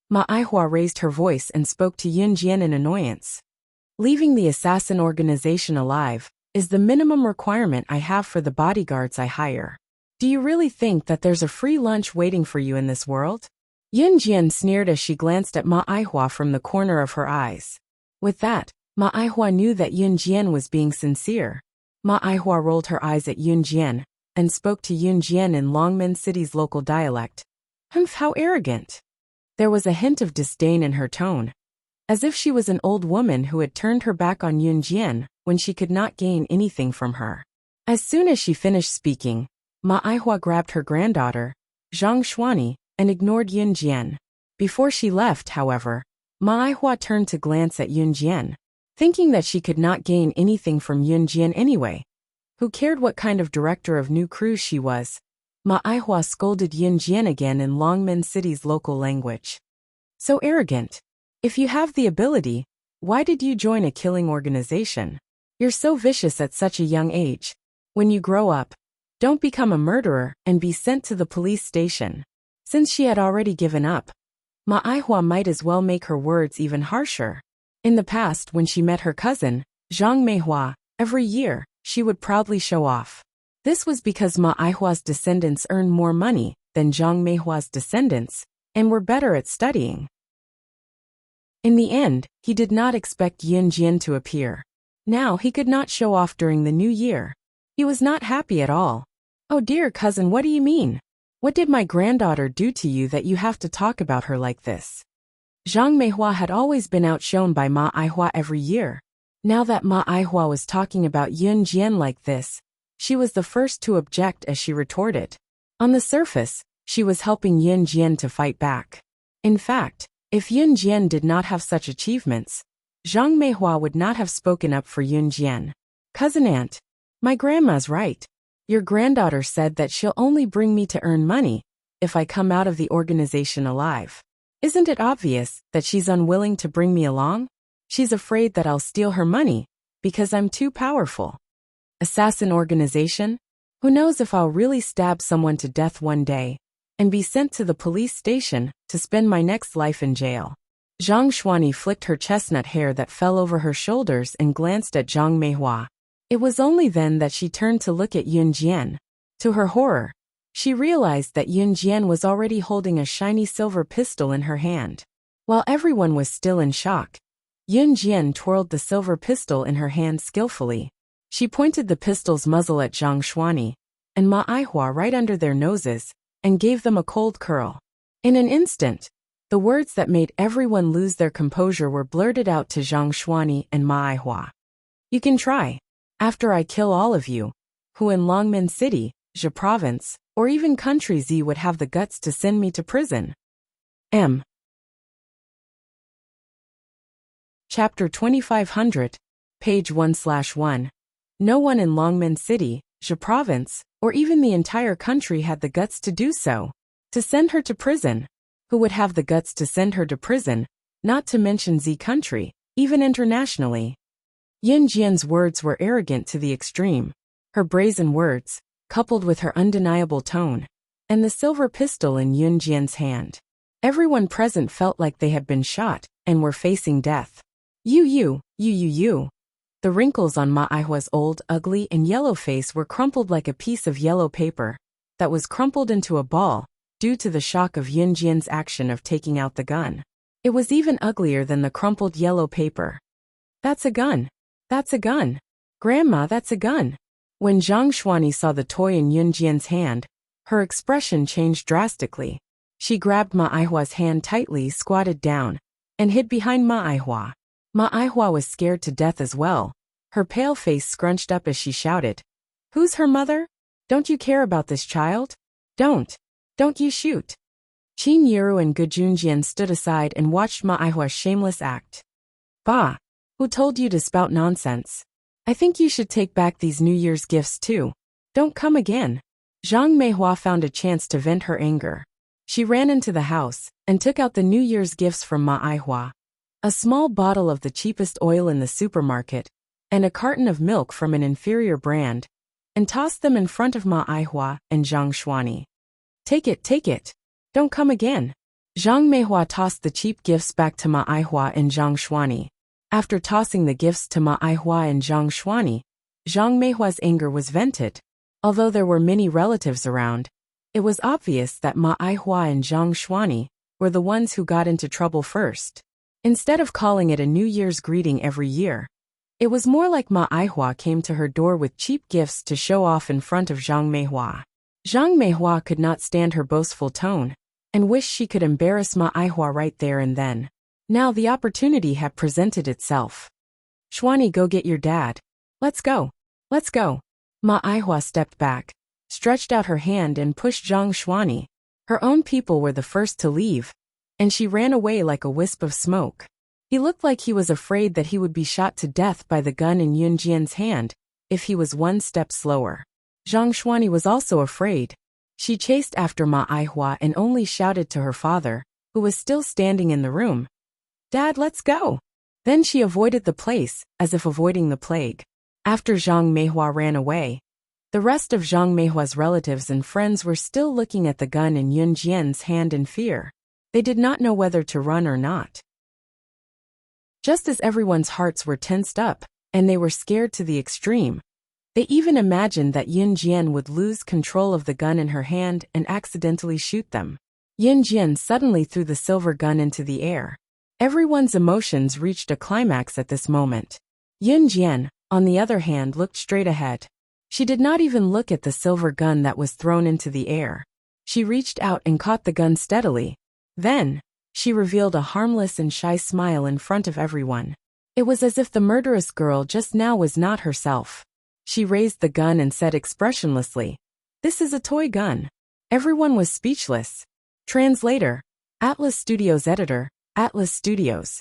Ma Aihua raised her voice and spoke to Yunjian in annoyance. Leaving the assassin organization alive is the minimum requirement I have for the bodyguards I hire. Do you really think that there's a free lunch waiting for you in this world? Yunjian sneered as she glanced at Ma Aihua from the corner of her eyes. With that, Ma Aihua knew that Yunjian was being sincere. Ma Aihua rolled her eyes at Yunjian and spoke to Yunjian in Longmen City's local dialect. Humph, how arrogant! There was a hint of disdain in her tone, as if she was an old woman who had turned her back on Yunjian when she could not gain anything from her. As soon as she finished speaking, Ma Aihua grabbed her granddaughter, Zhang Xuani, and ignored Yunjian. Before she left, however, Ma Aihua turned to glance at Yunjian, thinking that she could not gain anything from Yunjian anyway. Who cared what kind of director of new crews she was? Ma Aihua scolded Yunjian again in Longmen City's local language. So arrogant. If you have the ability, why did you join a killing organization? You're so vicious at such a young age. When you grow up, don't become a murderer and be sent to the police station. Since she had already given up, Ma Aihua might as well make her words even harsher. In the past, when she met her cousin, Zhang Meihua, every year, she would proudly show off. This was because Ma Aihua's descendants earned more money than Zhang Meihua's descendants, and were better at studying. In the end, he did not expect Yun Jian to appear. Now he could not show off during the new year. He was not happy at all. "Oh dear cousin, what do you mean? What did my granddaughter do to you that you have to talk about her like this?" Zhang Meihua had always been outshone by Ma Aihua every year. Now that Ma Aihua was talking about Yun Jian like this, she was the first to object as she retorted. On the surface, she was helping Yun Jian to fight back. In fact, if Yun Jian did not have such achievements, Zhang Meihua would not have spoken up for Yun Jian. "Cousin aunt, my grandma's right. Your granddaughter said that she'll only bring me to earn money if I come out of the organization alive. Isn't it obvious that she's unwilling to bring me along? She's afraid that I'll steal her money because I'm too powerful. Assassin organization? Who knows if I'll really stab someone to death one day and be sent to the police station to spend my next life in jail." Zhang Xuani flicked her chestnut hair that fell over her shoulders and glanced at Zhang Meihua. It was only then that she turned to look at Yun Jian. To her horror, she realized that Yun Jian was already holding a shiny silver pistol in her hand. While everyone was still in shock, Yun Jian twirled the silver pistol in her hand skillfully. She pointed the pistol's muzzle at Zhang Xuani and Ma Aihua right under their noses and gave them a cold curl. In an instant, the words that made everyone lose their composure were blurted out to Zhang Xuani and Ma Aihua. "You can try. After I kill all of you, who in Longmen City, Zhe Province, or even Country Z would have the guts to send me to prison." Chapter 2500, page 1/1. No one in Longmen City, Zhe Province, or even the entire country had the guts to do so. To send her to prison. Who would have the guts to send her to prison, not to mention Z country, even internationally? Yun Jian's words were arrogant to the extreme. Her brazen words, coupled with her undeniable tone, and the silver pistol in Yun Jian's hand. Everyone present felt like they had been shot and were facing death. You. The wrinkles on Ma Aihua's old, ugly, and yellow face were crumpled like a piece of yellow paper that was crumpled into a ball due to the shock of Yun Jian's action of taking out the gun. It was even uglier than the crumpled yellow paper. "That's a gun. That's a gun. Grandma, that's a gun." When Zhang Xuani saw the toy in Yun Jian's hand, her expression changed drastically. She grabbed Ma Aihua's hand tightly, squatted down, and hid behind Ma Aihua. Ma Aihua was scared to death as well. Her pale face scrunched up as she shouted, "Who's her mother? Don't you care about this child? Don't you shoot." Qin Yiru and Ge Junjian stood aside and watched Ma Aihua's shameless act. "Bah! Who told you to spout nonsense? I think you should take back these New Year's gifts too. Don't come again." Zhang Meihua found a chance to vent her anger. She ran into the house and took out the New Year's gifts from Ma Aihua. A small bottle of the cheapest oil in the supermarket, and a carton of milk from an inferior brand, and tossed them in front of Ma Aihua and Zhang Xuani. Take it. Don't come again." Zhang Meihua tossed the cheap gifts back to Ma Aihua and Zhang Xuani. After tossing the gifts to Ma Aihua and Zhang Xuani, Zhang Meihua's anger was vented. Although there were many relatives around, it was obvious that Ma Aihua and Zhang Xuani were the ones who got into trouble first. Instead of calling it a New Year's greeting every year, it was more like Ma Aihua came to her door with cheap gifts to show off in front of Zhang Meihua. Zhang Meihua could not stand her boastful tone, and wished she could embarrass Ma Aihua right there and then. Now the opportunity had presented itself. "Xuani, go get your dad. Let's go. Ma Aihua stepped back, stretched out her hand and pushed Zhang Xuani. Her own people were the first to leave, and she ran away like a wisp of smoke. He looked like he was afraid that he would be shot to death by the gun in Yun Jian's hand if he was one step slower. Zhang Xuani was also afraid. She chased after Ma Aihua and only shouted to her father, who was still standing in the room, "Dad, let's go." Then she avoided the place, as if avoiding the plague. After Zhang Meihua ran away, the rest of Zhang Meihua's relatives and friends were still looking at the gun in Yun Jian's hand in fear. They did not know whether to run or not. Just as everyone's hearts were tensed up, and they were scared to the extreme, they even imagined that Yun Jian would lose control of the gun in her hand and accidentally shoot them. Yun Jian suddenly threw the silver gun into the air. Everyone's emotions reached a climax at this moment. Yun Jian, on the other hand, looked straight ahead. She did not even look at the silver gun that was thrown into the air. She reached out and caught the gun steadily. Then, she revealed a harmless and shy smile in front of everyone. It was as if the murderous girl just now was not herself. She raised the gun and said expressionlessly, "This is a toy gun." Everyone was speechless. Translator, Atlas Studios Editor, Atlas Studios.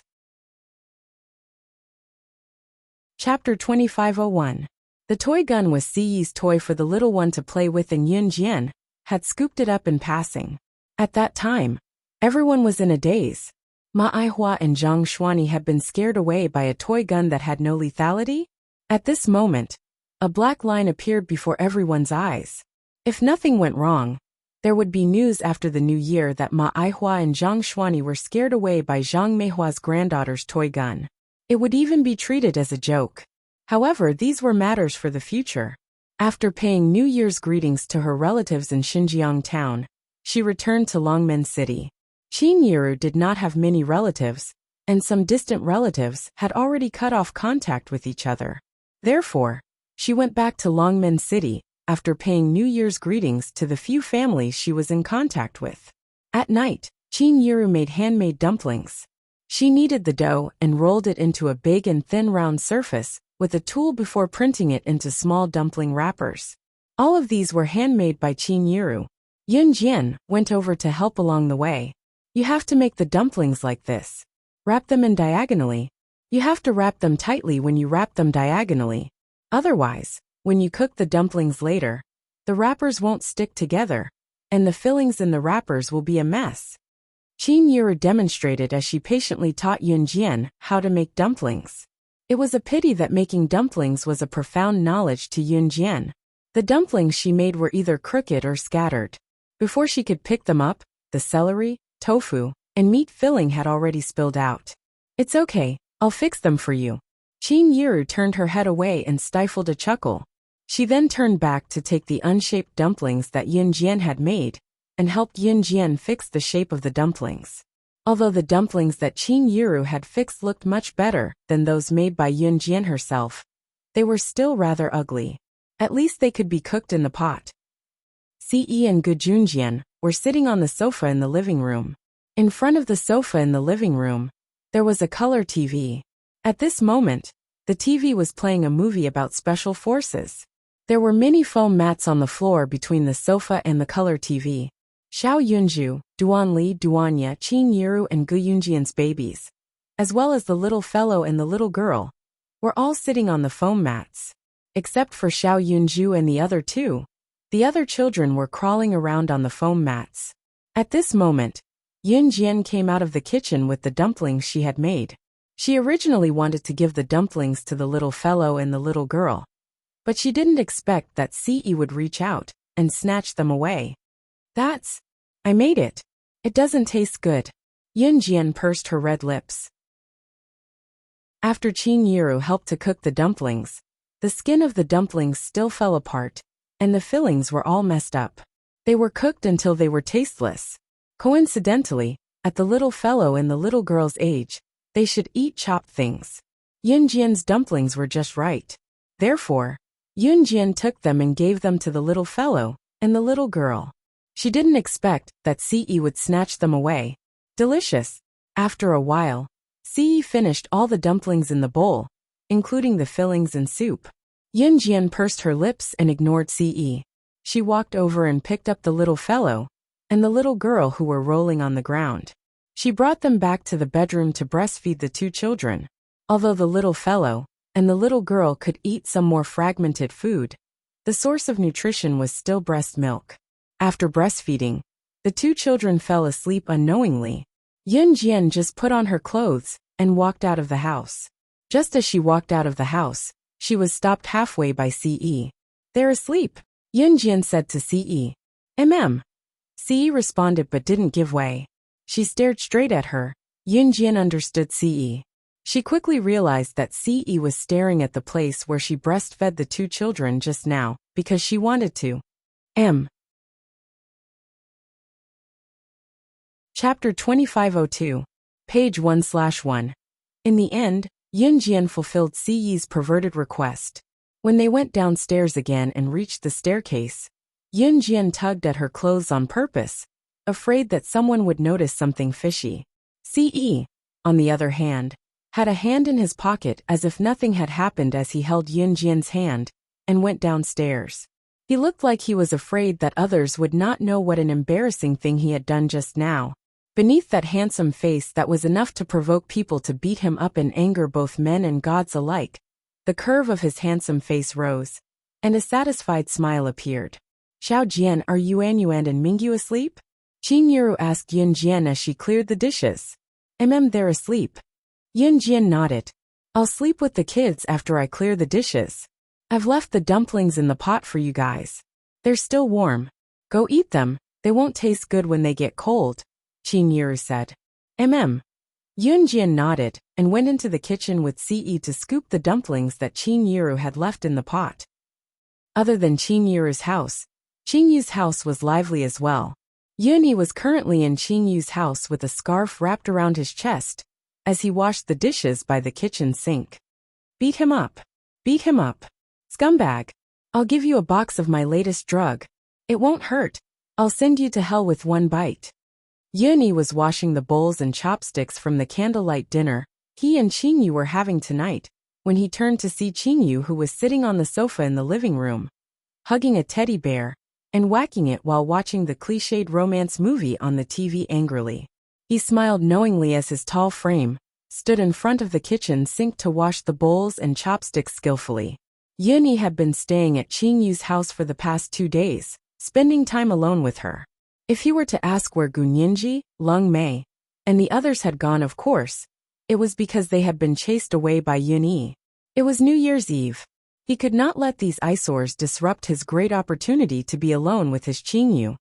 Chapter 2501. The toy gun was Siyi's toy for the little one to play with, and Yun Jian had scooped it up in passing. At that time, everyone was in a daze. Ma Aihua and Zhang Xuani had been scared away by a toy gun that had no lethality. At this moment, a black line appeared before everyone's eyes. If nothing went wrong, there would be news after the new year that Ma Aihua and Zhang Xuani were scared away by Zhang Meihua's granddaughter's toy gun. It would even be treated as a joke. However, these were matters for the future. After paying New Year's greetings to her relatives in Xinjiang town, she returned to Longmen City. Qin Yiru did not have many relatives, and some distant relatives had already cut off contact with each other. Therefore, she went back to Longmen City after paying New Year's greetings to the few families she was in contact with. At night, Qin Yiru made handmade dumplings. She kneaded the dough and rolled it into a big and thin round surface with a tool before printing it into small dumpling wrappers. All of these were handmade by Qin Yiru. Yun Jian went over to help along the way. "You have to make the dumplings like this. Wrap them in diagonally. You have to wrap them tightly when you wrap them diagonally. Otherwise, when you cook the dumplings later, the wrappers won't stick together, and the fillings in the wrappers will be a mess." Qin Yiru demonstrated as she patiently taught Yun Jian how to make dumplings. It was a pity that making dumplings was a profound knowledge to Yun Jian. The dumplings she made were either crooked or scattered. Before she could pick them up, the celery, tofu, and meat filling had already spilled out. "It's okay, I'll fix them for you." Qin Yiru turned her head away and stifled a chuckle. She then turned back to take the unshaped dumplings that Yun Jian had made, and helped Yun Jian fix the shape of the dumplings. Although the dumplings that Qin Yiru had fixed looked much better than those made by Yun Jian herself, they were still rather ugly. At least they could be cooked in the pot. Ce and Gu Junjian were sitting on the sofa in the living room. In front of the sofa in the living room, there was a color TV. At this moment, the TV was playing a movie about special forces. There were many foam mats on the floor between the sofa and the color TV. Xiao Yunju, Duan Li, Duanya, Qin Yiru, and Gu Yunjian's babies, as well as the little fellow and the little girl, were all sitting on the foam mats. Except for Xiao Yunju and the other two, the other children were crawling around on the foam mats. At this moment, Yun Jian came out of the kitchen with the dumplings she had made. She originally wanted to give the dumplings to the little fellow and the little girl, but she didn't expect that Ce would reach out and snatch them away. I made it. It doesn't taste good." Yun Jian pursed her red lips. After Qin Yiru helped to cook the dumplings, the skin of the dumplings still fell apart, and the fillings were all messed up. They were cooked until they were tasteless. Coincidentally, at the little fellow and the little girl's age, they should eat chopped things. Yun Jian's dumplings were just right. Therefore, Yun Jian took them and gave them to the little fellow and the little girl. She didn't expect that Ce would snatch them away. Delicious. After a while, Ce finished all the dumplings in the bowl, including the fillings and soup. Yun Jian pursed her lips and ignored Ce. She walked over and picked up the little fellow and the little girl who were rolling on the ground. She brought them back to the bedroom to breastfeed the two children. Although the little fellow and the little girl could eat some more fragmented food, the source of nutrition was still breast milk. After breastfeeding, the two children fell asleep unknowingly. Yun Jian just put on her clothes and walked out of the house. Just as she walked out of the house, she was stopped halfway by Ce. "They're asleep," Yun Jian said to Ce. Ce responded but didn't give way. She stared straight at her. Yunjian understood Ce. She quickly realized that Ce was staring at the place where she breastfed the two children just now, because she wanted to. Chapter 2502. Page 1/1. In the end, Yunjian fulfilled Ce's perverted request. When they went downstairs again and reached the staircase, Yunjian tugged at her clothes on purpose, afraid that someone would notice something fishy. Ce, on the other hand, had a hand in his pocket as if nothing had happened as he held Yunjian's hand and went downstairs. He looked like he was afraid that others would not know what an embarrassing thing he had done just now. Beneath that handsome face that was enough to provoke people to beat him up in anger, both men and gods alike, the curve of his handsome face rose, and a satisfied smile appeared. Xiao Jian, are Yuan and Mingyu asleep? Qin Yuru asked Yunjian as she cleared the dishes. They're asleep. Yunjian nodded. I'll sleep with the kids after I clear the dishes. I've left the dumplings in the pot for you guys. They're still warm. Go eat them, they won't taste good when they get cold, Qin Yuru said. Yunjian nodded and went into the kitchen with Ce to scoop the dumplings that Qin Yuru had left in the pot. Other than Qin Yuru's house, Qin Yu's house was lively as well. Yunyi was currently in Qin Yu's house with a scarf wrapped around his chest, as he washed the dishes by the kitchen sink. Beat him up. Beat him up. Scumbag. I'll give you a box of my latest drug. It won't hurt. I'll send you to hell with one bite. Yunyi was washing the bowls and chopsticks from the candlelight dinner he and Qin Yu were having tonight, when he turned to see Qin Yu, who was sitting on the sofa in the living room, hugging a teddy bear and whacking it while watching the cliched romance movie on the TV angrily. He smiled knowingly as his tall frame stood in front of the kitchen sink to wash the bowls and chopsticks skillfully. Yunyi had been staying at Qin Yu's house for the past 2 days, spending time alone with her. If he were to ask where Gunyinji, Lung Mei, and the others had gone, of course, it was because they had been chased away by Yunyi. It was New Year's Eve. He could not let these eyesores disrupt his great opportunity to be alone with his Qin Yu.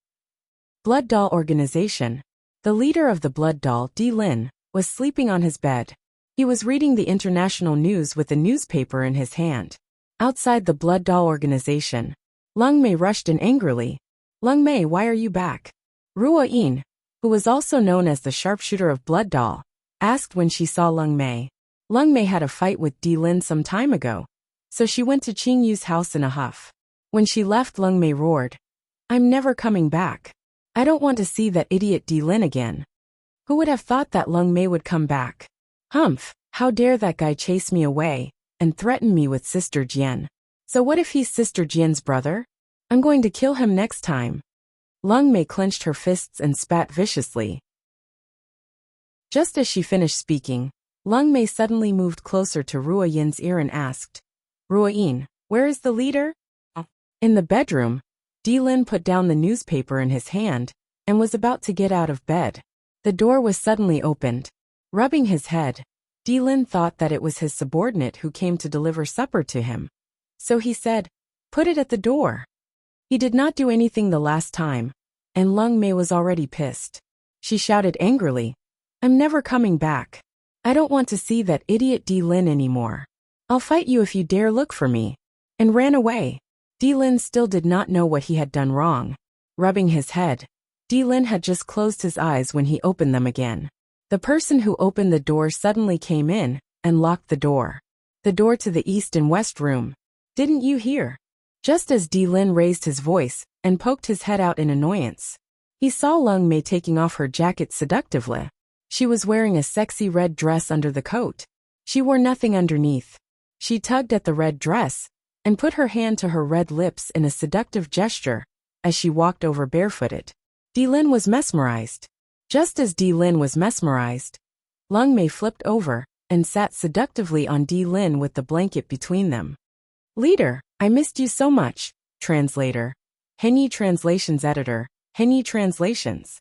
Blood Doll Organization. The leader of the Blood Doll, Di Lin, was sleeping on his bed. He was reading the international news with a newspaper in his hand. Outside the Blood Doll Organization, Lung Mei rushed in angrily. Lung Mei, why are you back? Ruo Yin, who was also known as the sharpshooter of Blood Doll, asked when she saw Lung Mei. Lung Mei had a fight with Di Lin some time ago, so she went to Qin Yu's house in a huff. When she left, Lung Mei roared, I'm never coming back. I don't want to see that idiot Di Lin again. Who would have thought that Lung Mei would come back? Humph, how dare that guy chase me away and threaten me with Sister Jian. So what if he's Sister Jian's brother? I'm going to kill him next time. Lung Mei clenched her fists and spat viciously. Just as she finished speaking, Lung Mei suddenly moved closer to Ruo Yin's ear and asked, Ruo Yin, where is the leader? In the bedroom. Di Lin put down the newspaper in his hand and was about to get out of bed. The door was suddenly opened. Rubbing his head, Di Lin thought that it was his subordinate who came to deliver supper to him. So he said, put it at the door. He did not do anything the last time, and Lung Mei was already pissed. She shouted angrily, I'm never coming back. I don't want to see that idiot Di Lin anymore. I'll fight you if you dare look for me. And ran away. Di Lin still did not know what he had done wrong. Rubbing his head, Di Lin had just closed his eyes when he opened them again. The person who opened the door suddenly came in and locked the door. The door to the east and west room. Didn't you hear? Just as Di Lin raised his voice and poked his head out in annoyance, he saw Lung Mei taking off her jacket seductively. She was wearing a sexy red dress under the coat. She wore nothing underneath. She tugged at the red dress and put her hand to her red lips in a seductive gesture as she walked over barefooted. Di Lin was mesmerized. Just as Di Lin was mesmerized, Lung Mei flipped over and sat seductively on Di Lin with the blanket between them. Leader, I missed you so much. Translator. Henyi Translations Editor. Henyi Translations.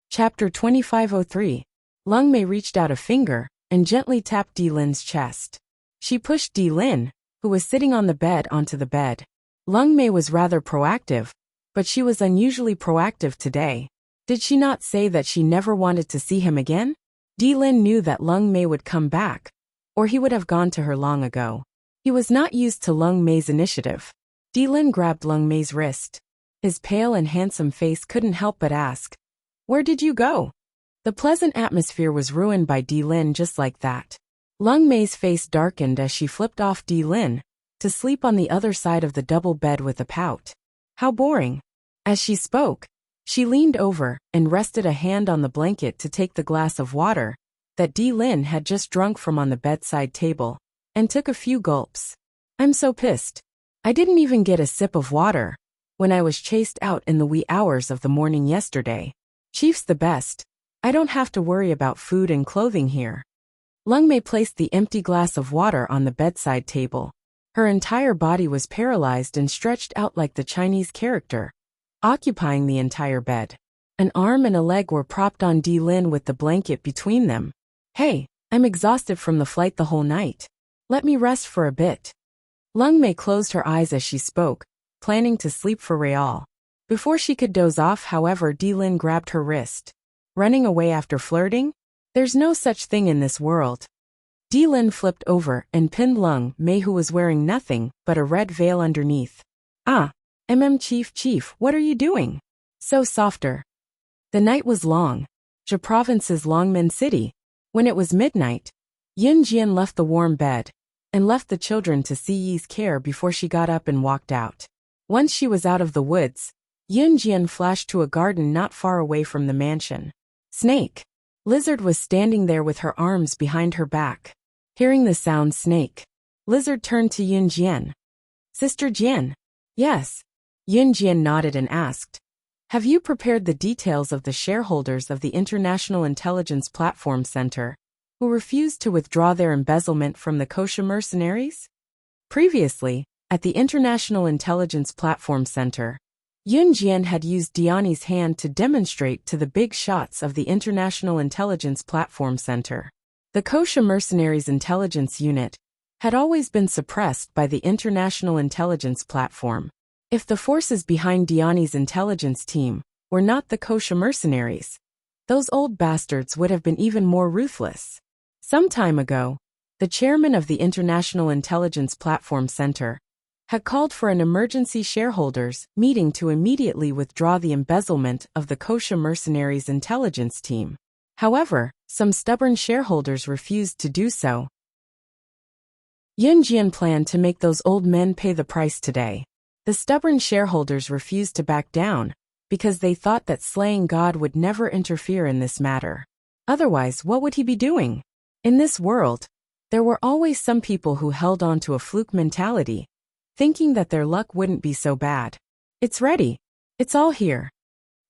Chapter 2503. Lung Mei reached out a finger and gently tapped Di Lin's chest. She pushed Di Lin, who was sitting on the bed, onto the bed. Lung Mei was rather proactive, but she was unusually proactive today. Did she not say that she never wanted to see him again? Lin knew that Lung Mei would come back, or he would have gone to her long ago. He was not used to Lung Mei's initiative. Lin grabbed Lung Mei's wrist. His pale and handsome face couldn't help but ask, "Where did you go?" The pleasant atmosphere was ruined by Lin just like that. Lung Mei's face darkened as she flipped off Lin to sleep on the other side of the double bed with a pout. How boring. As she spoke, she leaned over and rested a hand on the blanket to take the glass of water that Lin had just drunk from on the bedside table, and took a few gulps. "I'm so pissed. I didn't even get a sip of water when I was chased out in the wee hours of the morning yesterday. Chief's the best. I don't have to worry about food and clothing here." Lung Mei placed the empty glass of water on the bedside table. Her entire body was paralyzed and stretched out like the Chinese character, occupying the entire bed. An arm and a leg were propped on Lin with the blanket between them. "Hey, I'm exhausted from the flight the whole night. Let me rest for a bit." Lung Mei closed her eyes as she spoke, planning to sleep for real. Before she could doze off, however, Lin grabbed her wrist. "Running away after flirting? There's no such thing in this world." Lin flipped over and pinned Lung Mei, who was wearing nothing but a red veil underneath. "Ah, Chief, what are you doing? So softer." The night was long. The province's Longmen City. When it was midnight, Yun Jian left the warm bed and left the children to see Yi's care before she got up and walked out. Once she was out of the woods, Yun Jian flashed to a garden not far away from the mansion. Snake. Lizard was standing there with her arms behind her back. Hearing the sound Snake, Lizard turned to Yun Jian. "Sister Jian?" "Yes." Yun Jian nodded and asked, "Have you prepared the details of the shareholders of the International Intelligence Platform Center, who refused to withdraw their embezzlement from the Kosha mercenaries?" Previously, at the International Intelligence Platform Center, Yun Jian had used Diani's hand to demonstrate to the big shots of the International Intelligence Platform Center. The Kosha mercenaries' intelligence unit had always been suppressed by the International Intelligence Platform. If the forces behind Diani's intelligence team were not the Kosha mercenaries, those old bastards would have been even more ruthless. Some time ago, the chairman of the International Intelligence Platform Center had called for an emergency shareholders meeting to immediately withdraw the embezzlement of the Kosha mercenaries' intelligence team. However, some stubborn shareholders refused to do so. Yun Jian planned to make those old men pay the price today. The stubborn shareholders refused to back down because they thought that slaying God would never interfere in this matter. Otherwise, what would he be doing? In this world, there were always some people who held on to a fluke mentality, thinking that their luck wouldn't be so bad. "It's ready. It's all here."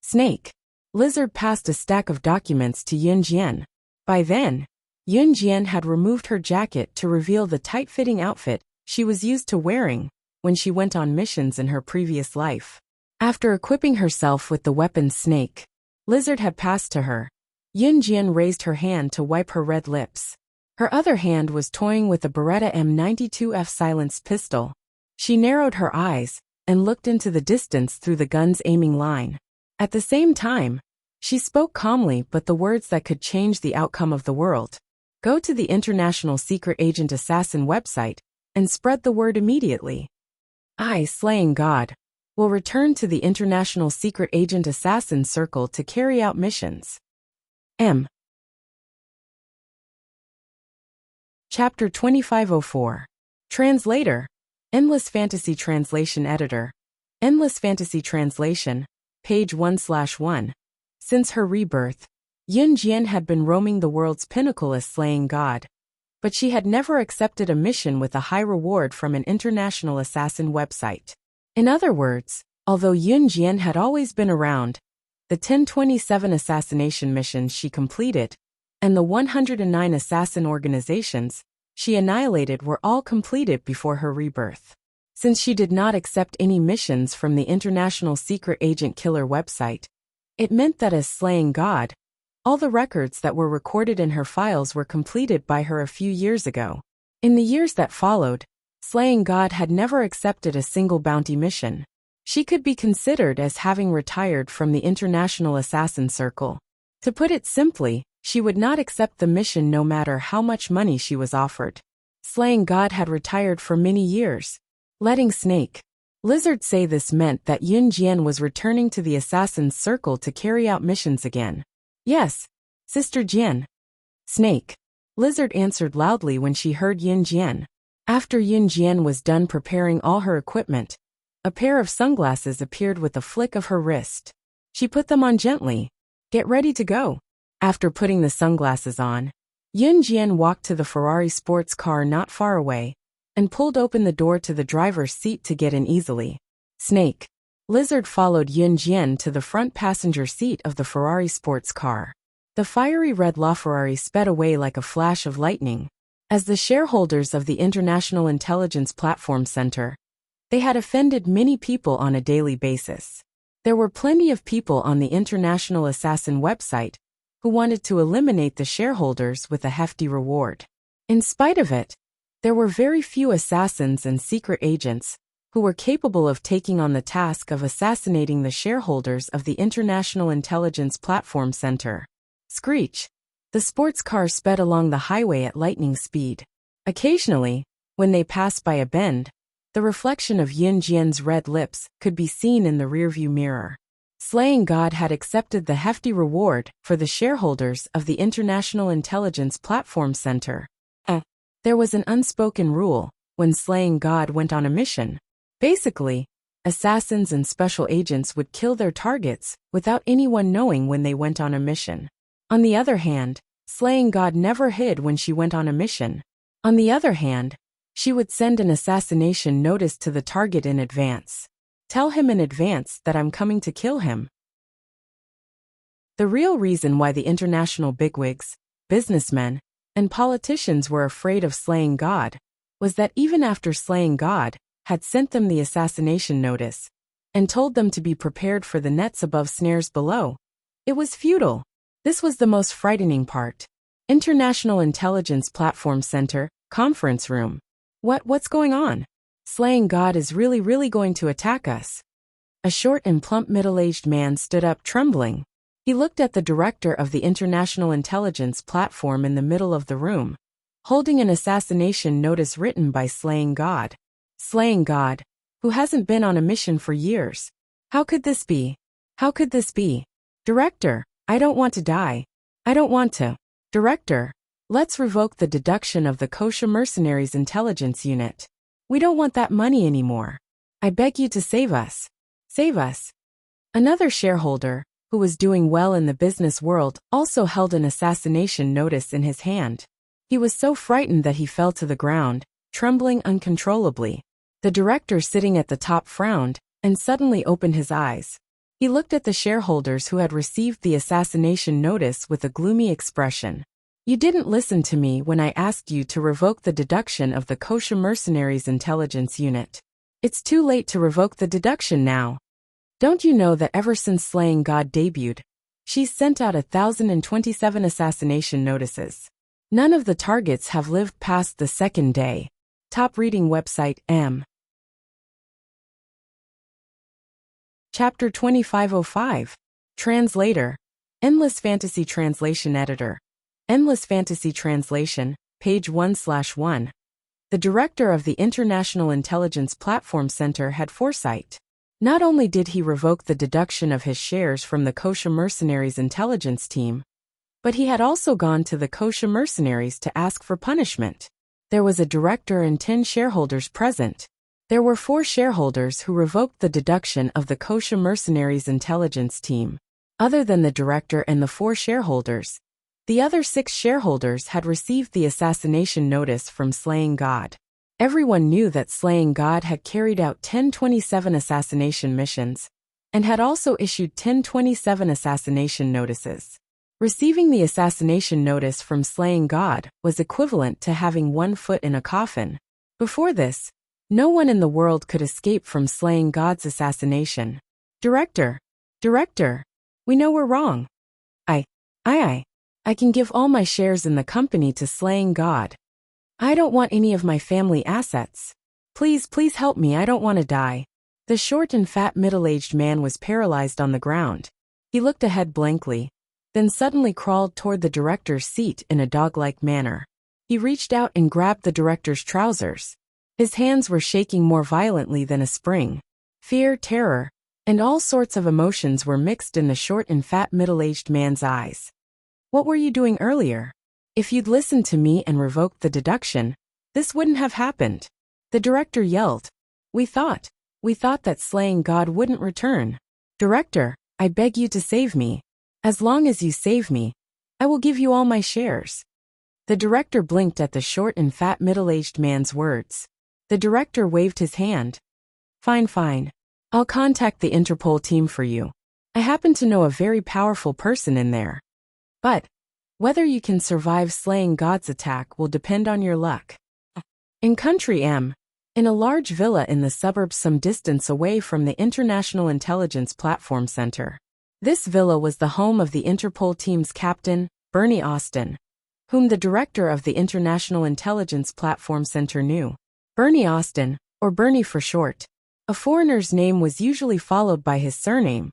Snake. Lizard passed a stack of documents to Yun Jian. By then, Yun Jian had removed her jacket to reveal the tight-fitting outfit she was used to wearing when she went on missions in her previous life. After equipping herself with the weapon Snake, Lizard had passed to her. Yun Jian raised her hand to wipe her red lips. Her other hand was toying with a Beretta M92F silenced pistol. She narrowed her eyes and looked into the distance through the gun's aiming line. At the same time, she spoke calmly but the words that could change the outcome of the world. "Go to the International Secret Agent Assassin website and spread the word immediately. I, Slaying God, will return to the International Secret Agent Assassin Circle to carry out missions." Chapter 2504. Translator. Endless Fantasy Translation Editor. Endless Fantasy Translation, page 1/1. Since her rebirth, Yun Jian had been roaming the world's pinnacle as Slaying God, but she had never accepted a mission with a high reward from an international assassin website. In other words, although Yun Jian had always been around, the 1027 assassination missions she completed, and the 109 assassin organizations she annihilated were all completed before her rebirth. Since she did not accept any missions from the International Secret Agent Killer website, it meant that as Slaying God, all the records that were recorded in her files were completed by her a few years ago. In the years that followed, Slaying God had never accepted a single bounty mission. She could be considered as having retired from the International Assassin Circle. To put it simply, she would not accept the mission no matter how much money she was offered. Slaying God had retired for many years. Letting Snake, Lizard say this meant that Yun Jian was returning to the Assassin's Circle to carry out missions again. Yes, Sister Jian. Snake, Lizard answered loudly when she heard Yun Jian. After Yun Jian was done preparing all her equipment, a pair of sunglasses appeared with a flick of her wrist. She put them on gently. Get ready to go. After putting the sunglasses on, Yun Jian walked to the Ferrari sports car not far away and pulled open the door to the driver's seat to get in easily. Snake, Lizard followed Yun Jian to the front passenger seat of the Ferrari sports car. The fiery red LaFerrari sped away like a flash of lightning. As the shareholders of the International Intelligence Platform Center, they had offended many people on a daily basis. There were plenty of people on the International Assassin website who wanted to eliminate the shareholders with a hefty reward. In spite of it, there were very few assassins and secret agents who were capable of taking on the task of assassinating the shareholders of the International Intelligence Platform Center. Screech! The sports car sped along the highway at lightning speed. Occasionally, when they passed by a bend, the reflection of Yun Jian's red lips could be seen in the rearview mirror. Slaying God had accepted the hefty reward for the shareholders of the International Intelligence Platform Center. There was an unspoken rule when Slaying God went on a mission. Basically, assassins and special agents would kill their targets without anyone knowing when they went on a mission. On the other hand, Slaying God never hid when she went on a mission. On the other hand, she would send an assassination notice to the target in advance. Tell him in advance that I'm coming to kill him. The real reason why the international bigwigs, businessmen, and politicians were afraid of Slaying God was that even after Slaying God had sent them the assassination notice and told them to be prepared for the nets above snares below, it was futile. This was the most frightening part. International Intelligence Platform Center, conference room. What's going on? Slaying God is really going to attack us. A short and plump middle-aged man stood up trembling. He looked at the director of the International Intelligence Platform in the middle of the room, holding an assassination notice written by Slaying God. Slaying God, who hasn't been on a mission for years. How could this be? How could this be? Director, I don't want to die. I don't want to. Director, let's revoke the deduction of the Kosha Mercenaries Intelligence Unit. We don't want that money anymore. I beg you to save us. Save us. Another shareholder, who was doing well in the business world, also held an assassination notice in his hand. He was so frightened that he fell to the ground, trembling uncontrollably. The director sitting at the top frowned and suddenly opened his eyes. He looked at the shareholders who had received the assassination notice with a gloomy expression. You didn't listen to me when I asked you to revoke the deduction of the Kosha Mercenaries Intelligence Unit. It's too late to revoke the deduction now. Don't you know that ever since Slaying God debuted, she's sent out 1,027 assassination notices. None of the targets have lived past the second day. Top reading website M. Chapter 2505. Translator. Endless Fantasy Translation Editor. Endless Fantasy Translation, page 1/1. The director of the International Intelligence Platform Center had foresight. Not only did he revoke the deduction of his shares from the Kosha Mercenaries intelligence team, but he had also gone to the Kosha Mercenaries to ask for punishment. There was a director and 10 shareholders present. There were 4 shareholders who revoked the deduction of the Kosha Mercenaries intelligence team. Other than the director and the 4 shareholders, the other 6 shareholders had received the assassination notice from Slaying God. Everyone knew that Slaying God had carried out 1027 assassination missions, and had also issued 1027 assassination notices. Receiving the assassination notice from Slaying God was equivalent to having 1 foot in a coffin. Before this, no one in the world could escape from Slaying God's assassination. Director, we know we're wrong. I can give all my shares in the company to Slaying God. I don't want any of my family assets. Please help me, I don't want to die. The short and fat middle-aged man was paralyzed on the ground. He looked ahead blankly, then suddenly crawled toward the director's seat in a dog-like manner. He reached out and grabbed the director's trousers. His hands were shaking more violently than a spring. Fear, terror, and all sorts of emotions were mixed in the short and fat middle-aged man's eyes. What were you doing earlier? If you'd listened to me and revoked the deduction, this wouldn't have happened. The director yelled. We thought that slaying God wouldn't return. Director, I beg you to save me. As long as you save me, I will give you all my shares. The director blinked at the short and fat middle-aged man's words. The director waved his hand. Fine. I'll contact the Interpol team for you. I happen to know a very powerful person in there. But whether you can survive slaying God's attack will depend on your luck. In Country M, in a large villa in the suburbs some distance away from the International Intelligence Platform Center. This villa was the home of the Interpol team's captain, Bernie Austin, whom the director of the International Intelligence Platform Center knew. Bernie Austin, or Bernie for short. A foreigner's name was usually followed by his surname,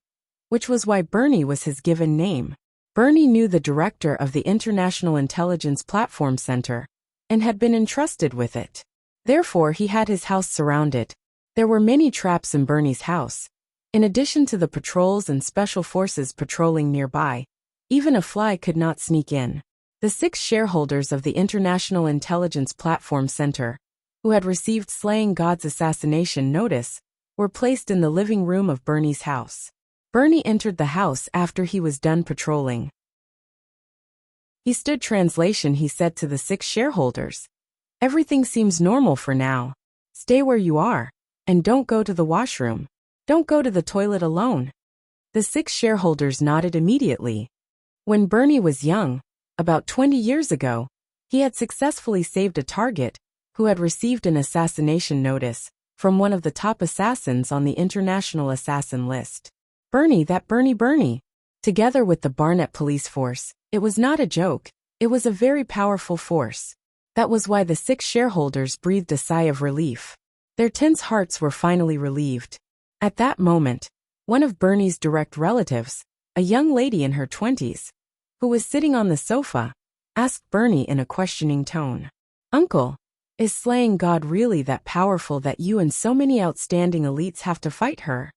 which was why Bernie was his given name. Bernie knew the director of the International Intelligence Platform Center and had been entrusted with it. Therefore, he had his house surrounded. There were many traps in Bernie's house. In addition to the patrols and special forces patrolling nearby, even a fly could not sneak in. The 6 shareholders of the International Intelligence Platform Center, who had received slaying God's assassination notice, were placed in the living room of Bernie's house. Bernie entered the house after he was done patrolling. He said to the 6 shareholders. Everything seems normal for now. Stay where you are, and don't go to the washroom. Don't go to the toilet alone. The 6 shareholders nodded immediately. When Bernie was young, about 20 years ago, he had successfully saved a target who had received an assassination notice from one of the top assassins on the international assassin list. Bernie. Together with the Barnett police force, it was not a joke, it was a very powerful force. That was why the 6 shareholders breathed a sigh of relief. Their tense hearts were finally relieved. At that moment, one of Bernie's direct relatives, a young lady in her 20s, who was sitting on the sofa, asked Bernie in a questioning tone. Uncle, is slaying God really that powerful that you and so many outstanding elites have to fight her?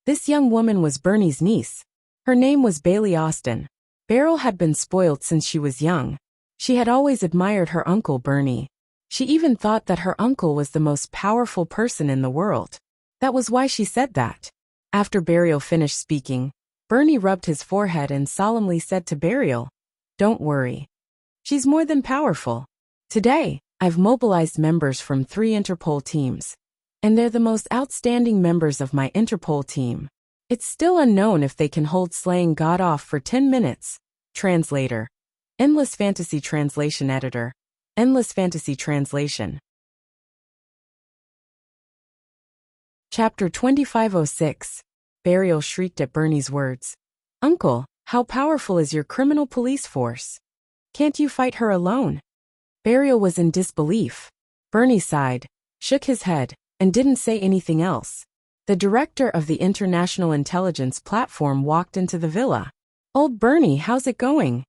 This young woman was Bernie's niece. Her name was Bailey Austin. Beryl had been spoiled since she was young. She had always admired her uncle Bernie. She even thought that her uncle was the most powerful person in the world. That was why she said that. After Beryl finished speaking, Bernie rubbed his forehead and solemnly said to Beryl, "Don't worry. She's more than powerful. Today, I've mobilized members from 3 Interpol teams, and they're the most outstanding members of my Interpol team. It's still unknown if they can hold slaying God off for 10 minutes. Translator. Endless Fantasy Translation Editor. Endless Fantasy Translation. Chapter 2506. Beryl shrieked at Bernie's words. Uncle, how powerful is your criminal police force? Can't you fight her alone? Beryl was in disbelief. Bernie sighed, shook his head, and didn't say anything else. The director of the International Intelligence Platform walked into the villa. Old Bernie, how's it going?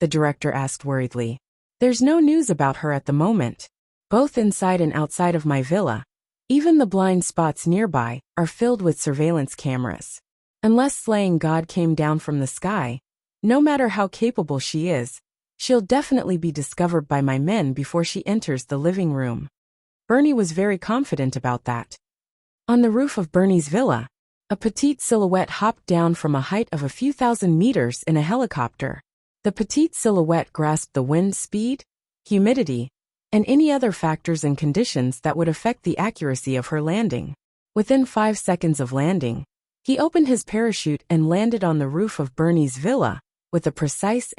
The director asked worriedly. There's no news about her at the moment. Both inside and outside of my villa, even the blind spots nearby, are filled with surveillance cameras. Unless slaying God came down from the sky, no matter how capable she is, she'll definitely be discovered by my men before she enters the living room. Bernie was very confident about that. On the roof of Bernie's villa, a petite silhouette hopped down from a height of a few thousand meters in a helicopter. The petite silhouette grasped the wind speed, humidity, and any other factors and conditions that would affect the accuracy of her landing. Within 5 seconds of landing, he opened his parachute and landed on the roof of Bernie's villa with a precise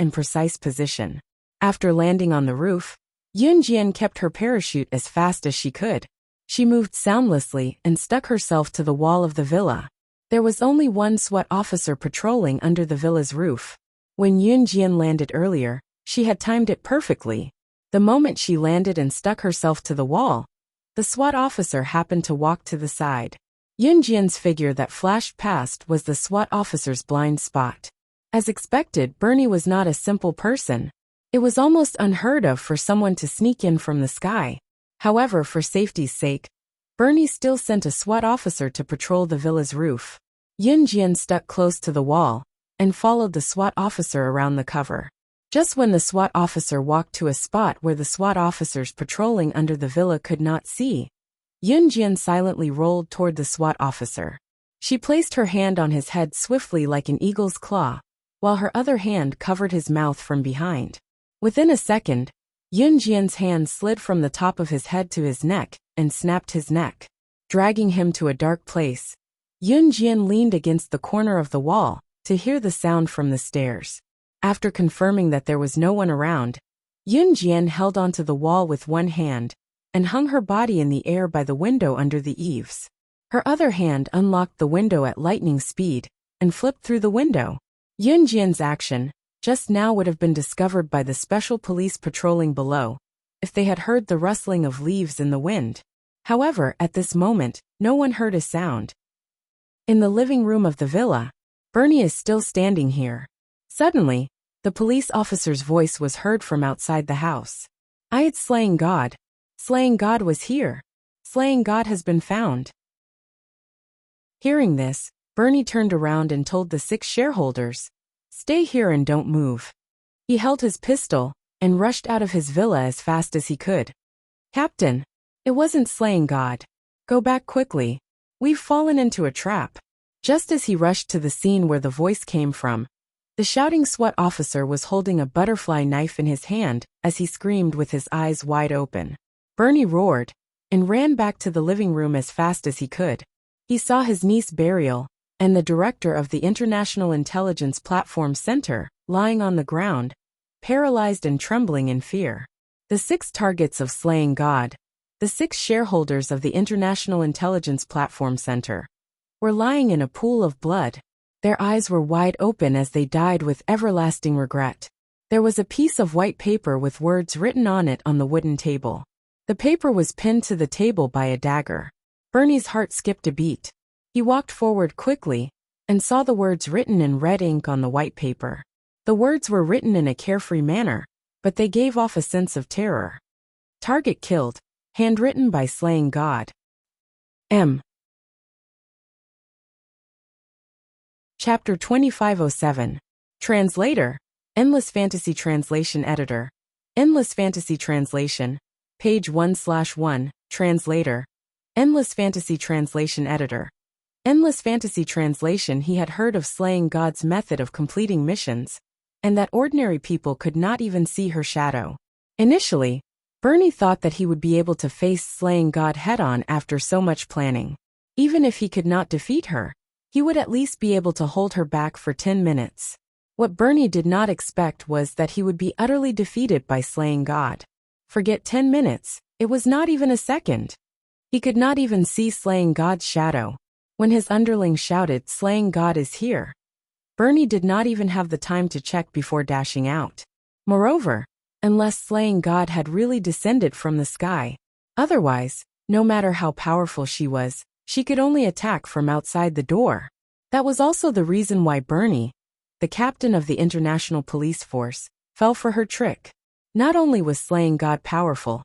position. After landing on the roof, Yun Jian kept her parachute as fast as she could. She moved soundlessly and stuck herself to the wall of the villa. There was only one SWAT officer patrolling under the villa's roof. When Yun Jian landed earlier, she had timed it perfectly. The moment she landed and stuck herself to the wall, the SWAT officer happened to walk to the side. Yunjian's figure that flashed past was the SWAT officer's blind spot. As expected, Bernie was not a simple person. It was almost unheard of for someone to sneak in from the sky. However, for safety's sake, Bernie still sent a SWAT officer to patrol the villa's roof. Yunjian stuck close to the wall and followed the SWAT officer around the cover. Just when the SWAT officer walked to a spot where the SWAT officers patrolling under the villa could not see, Yunjian silently rolled toward the SWAT officer. She placed her hand on his head swiftly like an eagle's claw, while her other hand covered his mouth from behind. Within a second, Yunjian's hand slid from the top of his head to his neck and snapped his neck, dragging him to a dark place. Yunjian leaned against the corner of the wall to hear the sound from the stairs. After confirming that there was no one around, Yunjian held onto the wall with one hand and hung her body in the air by the window under the eaves. Her other hand unlocked the window at lightning speed and flipped through the window. Yunjian's action just now would have been discovered by the special police patrolling below if they had heard the rustling of leaves in the wind. However, at this moment, no one heard a sound. In the living room of the villa, Bernie is still standing here. Suddenly, the police officer's voice was heard from outside the house. "It's Slaying God. Slaying God was here. Slaying God has been found." Hearing this, Bernie turned around and told the 6 shareholders, "Stay here and don't move." He held his pistol and rushed out of his villa as fast as he could. "Captain, it wasn't Slaying God. Go back quickly. We've fallen into a trap." Just as he rushed to the scene where the voice came from, the shouting SWAT officer was holding a butterfly knife in his hand as he screamed with his eyes wide open. Bernie roared and ran back to the living room as fast as he could. He saw his niece Beryl and the director of the International Intelligence Platform Center lying on the ground, paralyzed and trembling in fear. The 6 targets of Slaying God, the 6 shareholders of the International Intelligence Platform Center, were lying in a pool of blood. Their eyes were wide open as they died with everlasting regret. There was a piece of white paper with words written on it on the wooden table. The paper was pinned to the table by a dagger. Bernie's heart skipped a beat. He walked forward quickly and saw the words written in red ink on the white paper. The words were written in a carefree manner, but they gave off a sense of terror. "Target killed. Handwritten by Slaying God. M." Chapter 2507. Translator. Endless Fantasy Translation Editor. Endless Fantasy Translation. Page 1/1. Translator. Endless Fantasy Translation Editor. Endless Fantasy Translation. He had heard of Slaying God's method of completing missions, and that ordinary people could not even see her shadow. Initially, Bernie thought that he would be able to face Slaying God head-on after so much planning. Even if he could not defeat her, he would at least be able to hold her back for 10 minutes. What Bernie did not expect was that he would be utterly defeated by Slaying God. Forget 10 minutes, it was not even a second. He could not even see Slaying God's shadow. When his underling shouted, "Slaying God is here," Bernie did not even have the time to check before dashing out. Moreover, unless Slaying God had really descended from the sky, otherwise, no matter how powerful she was, she could only attack from outside the door. That was also the reason why Bernie, the captain of the International Police Force, fell for her trick. Not only was Slaying God powerful,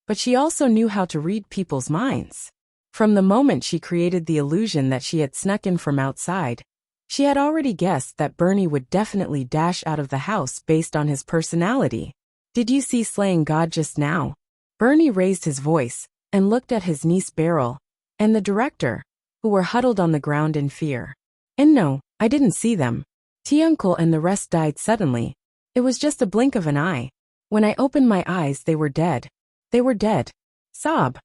but she also knew how to read people's minds. From the moment she created the illusion that she had snuck in from outside, she had already guessed that Bernie would definitely dash out of the house based on his personality. "Did you see Slaying God just now?" Bernie raised his voice and looked at his niece Beryl and the director, who were huddled on the ground in fear. "And no, I didn't see them. T-Uncle and the rest died suddenly. It was just a blink of an eye. When I opened my eyes, they were dead. They were dead." Sob.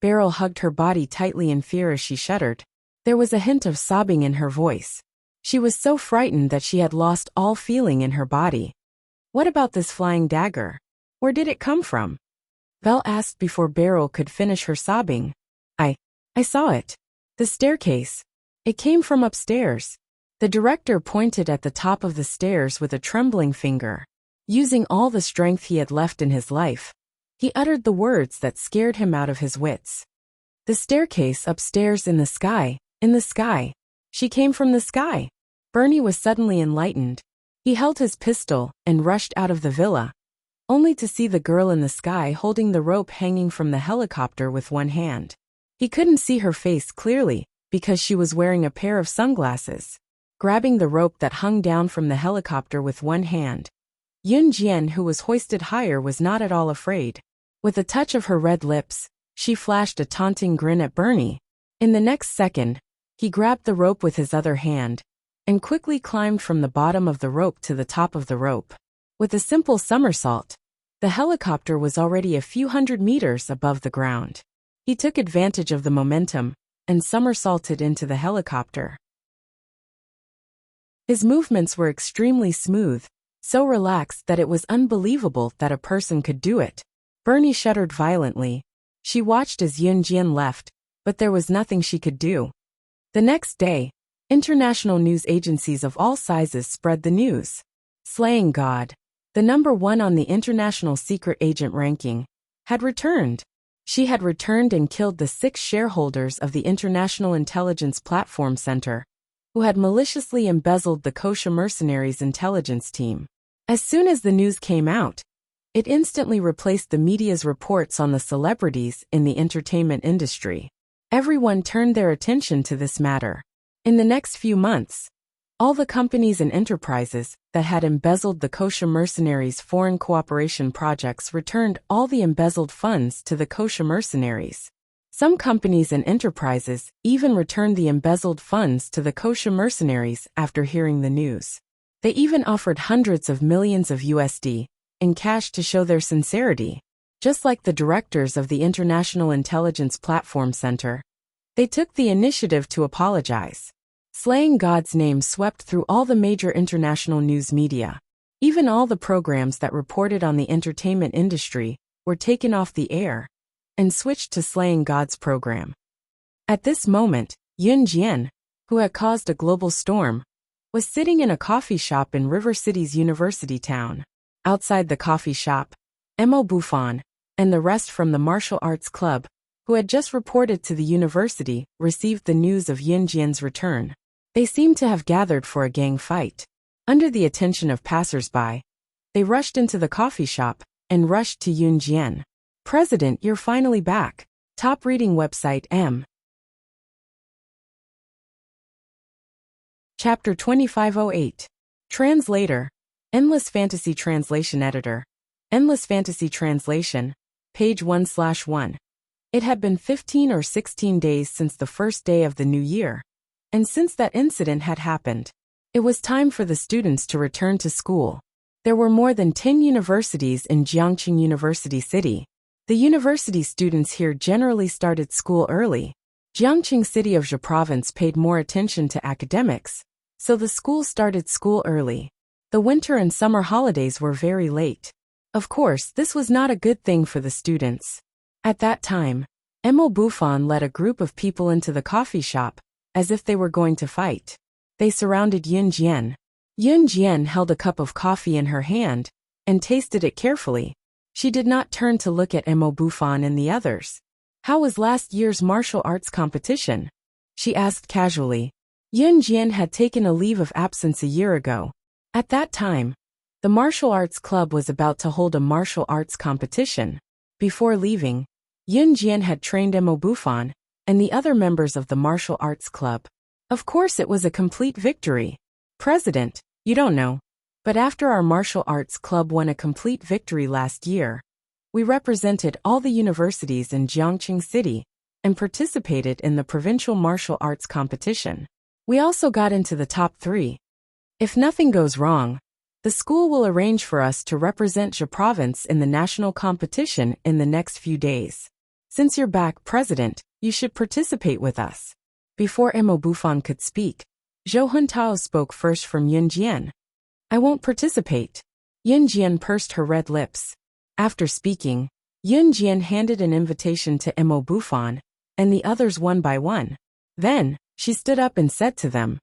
Beryl hugged her body tightly in fear as she shuddered. There was a hint of sobbing in her voice. She was so frightened that she had lost all feeling in her body. "What about this flying dagger? Where did it come from?" Vel asked before Beryl could finish her sobbing. I saw it. The staircase. It came from upstairs." The director pointed at the top of the stairs with a trembling finger. Using all the strength he had left in his life, he uttered the words that scared him out of his wits. The staircase upstairs in the sky, in the sky. She came from the sky. Bernie was suddenly enlightened. He held his pistol and rushed out of the villa, only to see the girl in the sky holding the rope hanging from the helicopter with one hand. He couldn't see her face clearly because she was wearing a pair of sunglasses. Grabbing the rope that hung down from the helicopter with one hand, Yun Jian, who was hoisted higher, was not at all afraid. With a touch of her red lips, she flashed a taunting grin at Bernie. In the next second, he grabbed the rope with his other hand and quickly climbed from the bottom of the rope to the top of the rope. With a simple somersault, the helicopter was already a few hundred meters above the ground. He took advantage of the momentum and somersaulted into the helicopter. His movements were extremely smooth, so relaxed that it was unbelievable that a person could do it. Bernie shuddered violently. She watched as Yun Jian left, but there was nothing she could do. The next day, international news agencies of all sizes spread the news. Slaying God, the #1 on the international secret agent ranking, had returned. She had returned and killed the 6 shareholders of the International Intelligence Platform Center, who had maliciously embezzled the Kosha mercenaries' intelligence team. As soon as the news came out, it instantly replaced the media's reports on the celebrities in the entertainment industry. Everyone turned their attention to this matter. In the next few months, all the companies and enterprises that had embezzled the Kosha mercenaries' foreign cooperation projects returned all the embezzled funds to the Kosha mercenaries. Some companies and enterprises even returned the embezzled funds to the Kosha mercenaries after hearing the news. They even offered hundreds of millions of USD in cash to show their sincerity. Just like the directors of the International Intelligence Platform Center, they took the initiative to apologize. Slaying God's name swept through all the major international news media. Even all the programs that reported on the entertainment industry were taken off the air and switched to Slaying God's program. At this moment, Yun Jian, who had caused a global storm, was sitting in a coffee shop in River City's university town. Outside the coffee shop, Mo Buffon and the rest from the martial arts club, who had just reported to the university, received the news of Yun Jian's return. They seemed to have gathered for a gang fight. Under the attention of passers-by, they rushed into the coffee shop and rushed to Yun Jian. "President, you're finally back." Top reading website M. Chapter 2508. Translator. Endless Fantasy Translation Editor. Endless Fantasy Translation. Page 1/1. It had been 15 or 16 days since the first day of the new year, and since that incident had happened, it was time for the students to return to school. There were more than 10 universities in Jiangqing University City. The university students here generally started school early. Jiangqing City of Zhe Province paid more attention to academics, so the school started school early. The winter and summer holidays were very late. Of course, this was not a good thing for the students. At that time, Mo Buffon led a group of people into the coffee shop, as if they were going to fight. They surrounded Yun Jian. Yun Jian held a cup of coffee in her hand and tasted it carefully. She did not turn to look at Mo Buffon and the others. "How was last year's martial arts competition?" she asked casually. Yun Jian had taken a leave of absence a year ago. At that time, the martial arts club was about to hold a martial arts competition. Before leaving, Yun Jian had trained Mo Buffon and the other members of the martial arts club. Of course it was a complete victory. "President, you don't know, but after our martial arts club won a complete victory last year, we represented all the universities in Jiangqing City and participated in the provincial martial arts competition. We also got into the top 3. If nothing goes wrong, the school will arrange for us to represent Zhe Province in the national competition in the next few days. Since you're back, President, you should participate with us." Before Mo Buffon could speak, Zhou Huntao spoke first from Yun Jian. "I won't participate." Yun Jian pursed her red lips. After speaking, Yun Jian handed an invitation to Mo Buffon and the others one by one. Then, she stood up and said to them,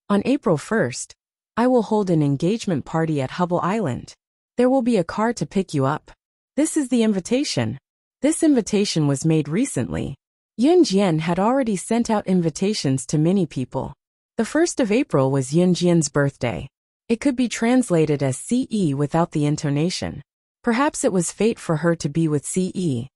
"On April 1st, I will hold an engagement party at Hubble Island. There will be a car to pick you up. This is the invitation." This invitation was made recently. Yun Jian had already sent out invitations to many people. The 1st of April was Yun Jian's birthday. It could be translated as CE without the intonation. Perhaps it was fate for her to be with CE.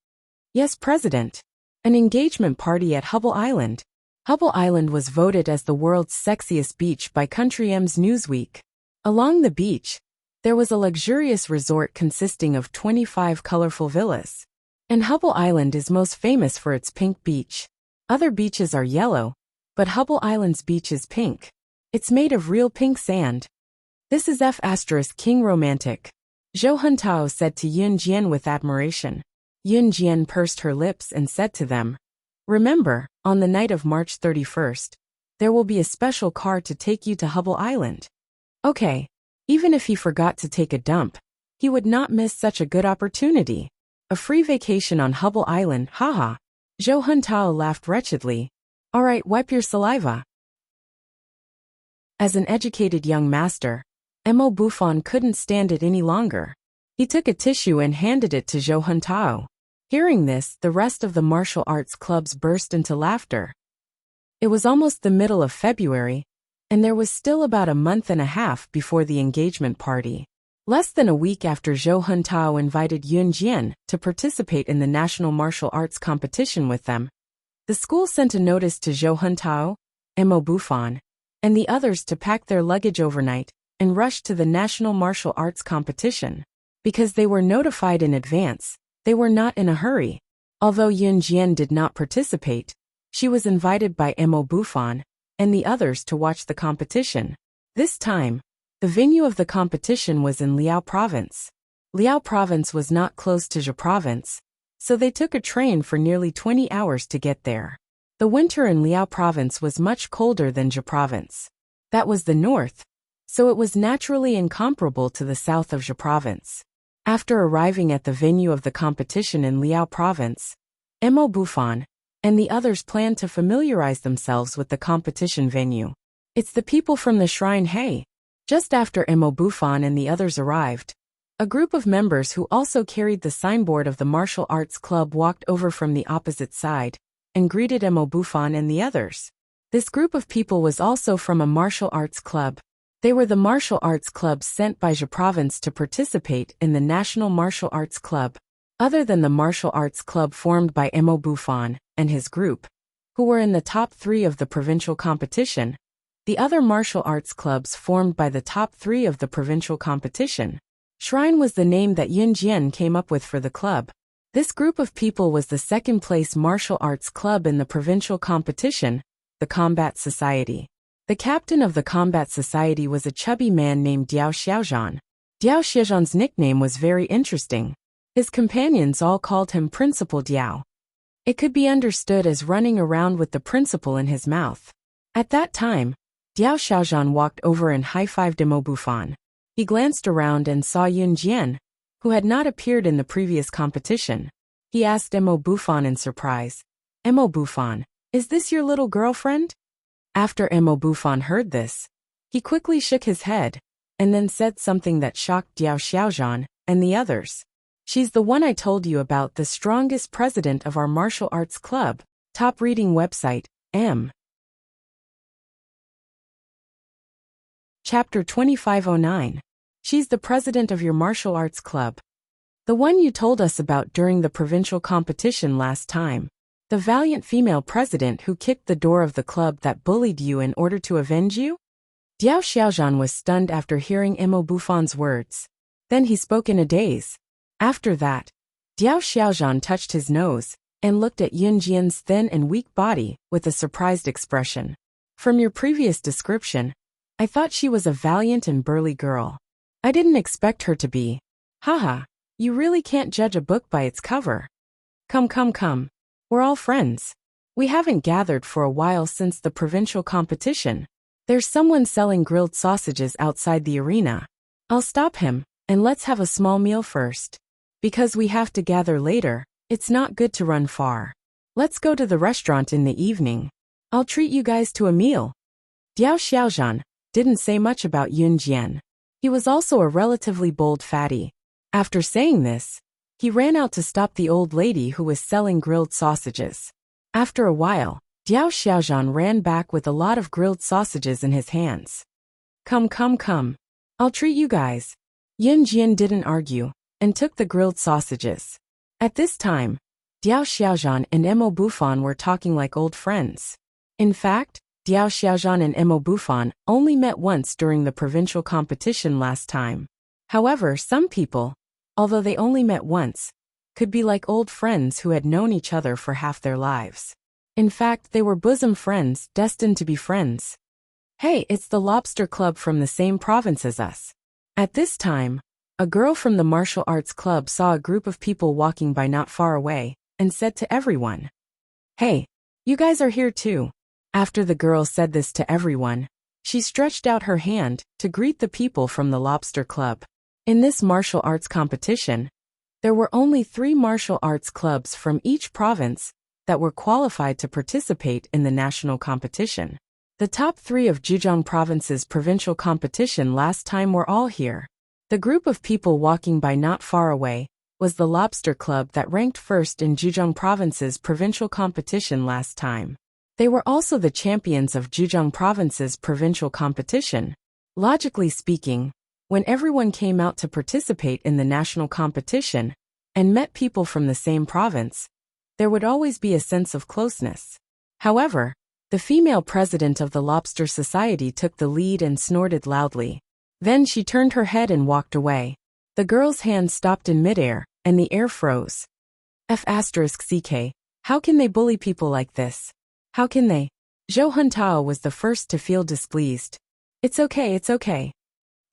Yes, President. An engagement party at Hubble Island. Hubble Island was voted as the world's sexiest beach by Country M's Newsweek. Along the beach, there was a luxurious resort consisting of 25 colorful villas. And Hubble Island is most famous for its pink beach. Other beaches are yellow, but Hubble Island's beach is pink. It's made of real pink sand. This is King romantic. Zhou Huntao said to Yun Jian with admiration. Yun Jian pursed her lips and said to them, "Remember, on the night of March 31st, there will be a special car to take you to Hubble Island." Okay, even if he forgot to take a dump, he would not miss such a good opportunity. A free vacation on Hubble Island, haha. Zhou Huntao laughed wretchedly. Alright, wipe your saliva. As an educated young master, Mo Buffon couldn't stand it any longer. He took a tissue and handed it to Zhou Huntao. Hearing this, the rest of the martial arts clubs burst into laughter. It was almost the middle of February, and there was still about a month and a half before the engagement party. Less than a week after Zhou Huntao invited Yun Jian to participate in the national martial arts competition with them, the school sent a notice to Zhou Huntao, Mo Buffon, and the others to pack their luggage overnight and rush to the national martial arts competition. Because they were notified in advance, they were not in a hurry. Although Yun Jian did not participate, she was invited by Mo Buffon and the others to watch the competition. This time, the venue of the competition was in Liao Province. Liao Province was not close to Zhe Province, so they took a train for nearly 20 hours to get there. The winter in Liao Province was much colder than Zhe Province. That was the north, so it was naturally incomparable to the south of Zhe Province. After arriving at the venue of the competition in Liao Province, Mo Buffon and the others planned to familiarize themselves with the competition venue. It's the people from the shrine, hey! Just after Mo Buffon and the others arrived, a group of members who also carried the signboard of the martial arts club walked over from the opposite side and greeted Mo Buffon and the others. This group of people was also from a martial arts club. They were the martial arts clubs sent by Zhe Province to participate in the National Martial Arts Club. Other than the martial arts club formed by Mo Buffon and his group, who were in the top 3 of the provincial competition, the other martial arts clubs formed by the top 3 of the provincial competition. Shrine was the name that Yun Jian came up with for the club. This group of people was the second-place martial arts club in the provincial competition, the Combat Society. The captain of the Combat Society was a chubby man named Diao Xiaozhan. Diao Xiaozhan's nickname was very interesting. His companions all called him Principal Diao. It could be understood as running around with the principal in his mouth. At that time, Diao Xiaozhan walked over and high-fived Mo Buffon. He glanced around and saw Yun Jian, who had not appeared in the previous competition. He asked Mo Buffon in surprise, "Mo Buffon, is this your little girlfriend?" After Mo Buffon heard this, he quickly shook his head, and then said something that shocked Diao Xiaozhan and the others. "She's the one I told you about, the strongest president of our martial arts club." Top reading website, M. Chapter 2509. She's the president of your martial arts club. The one you told us about during the provincial competition last time. The valiant female president who kicked the door of the club that bullied you in order to avenge you? Diao Xiaozhan was stunned after hearing Mo Buffon's words. Then he spoke in a daze. After that, Diao Xiaozhan touched his nose and looked at Yun Jian's thin and weak body with a surprised expression. From your previous description, I thought she was a valiant and burly girl. I didn't expect her to be. Haha, you really can't judge a book by its cover. Come. We're all friends. We haven't gathered for a while since the provincial competition. There's someone selling grilled sausages outside the arena. I'll stop him, and let's have a small meal first. Because we have to gather later, it's not good to run far. Let's go to the restaurant in the evening. I'll treat you guys to a meal. Diao Xiaozhan didn't say much about Yun Jian. He was also a relatively bold fatty. After saying this, he ran out to stop the old lady who was selling grilled sausages. After a while, Diao Xiaozhan ran back with a lot of grilled sausages in his hands. Come, come, come. I'll treat you guys. Yun Jian didn't argue, and took the grilled sausages. At this time, Diao Xiaozhan and Emo Bufan were talking like old friends. In fact, Diao Xiaozhan and Emo Bufan only met once during the provincial competition last time. However, some people, although they only met once, could be like old friends who had known each other for half their lives. In fact, they were bosom friends, destined to be friends. Hey, it's the Lobster Club from the same province as us. At this time, a girl from the martial arts club saw a group of people walking by not far away, and said to everyone, "Hey, you guys are here too." After the girl said this to everyone, she stretched out her hand to greet the people from the Lobster Club. In this martial arts competition, there were only 3 martial arts clubs from each province that were qualified to participate in the national competition. The top 3 of Zhejiang Province's provincial competition last time were all here. The group of people walking by not far away was the Lobster Club that ranked first in Zhejiang Province's provincial competition last time. They were also the champions of Zhejiang Province's provincial competition. Logically speaking, when everyone came out to participate in the national competition and met people from the same province, there would always be a sense of closeness. However, the female president of the Lobster Society took the lead and snorted loudly. Then she turned her head and walked away. The girl's hand stopped in midair, and the air froze. F***ck, how can they bully people like this? How can they? Zhou Huntao was the first to feel displeased. It's okay, it's okay.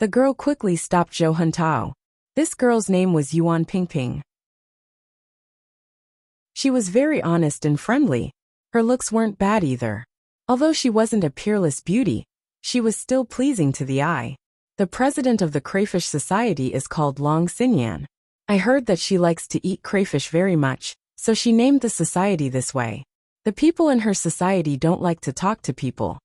The girl quickly stopped Zhou Huntao. This girl's name was Yuan Pingping. She was very honest and friendly. Her looks weren't bad either. Although she wasn't a peerless beauty, she was still pleasing to the eye. The president of the Crayfish Society is called Long Xinyan. I heard that she likes to eat crayfish very much, so she named the society this way. The people in her society don't like to talk to people.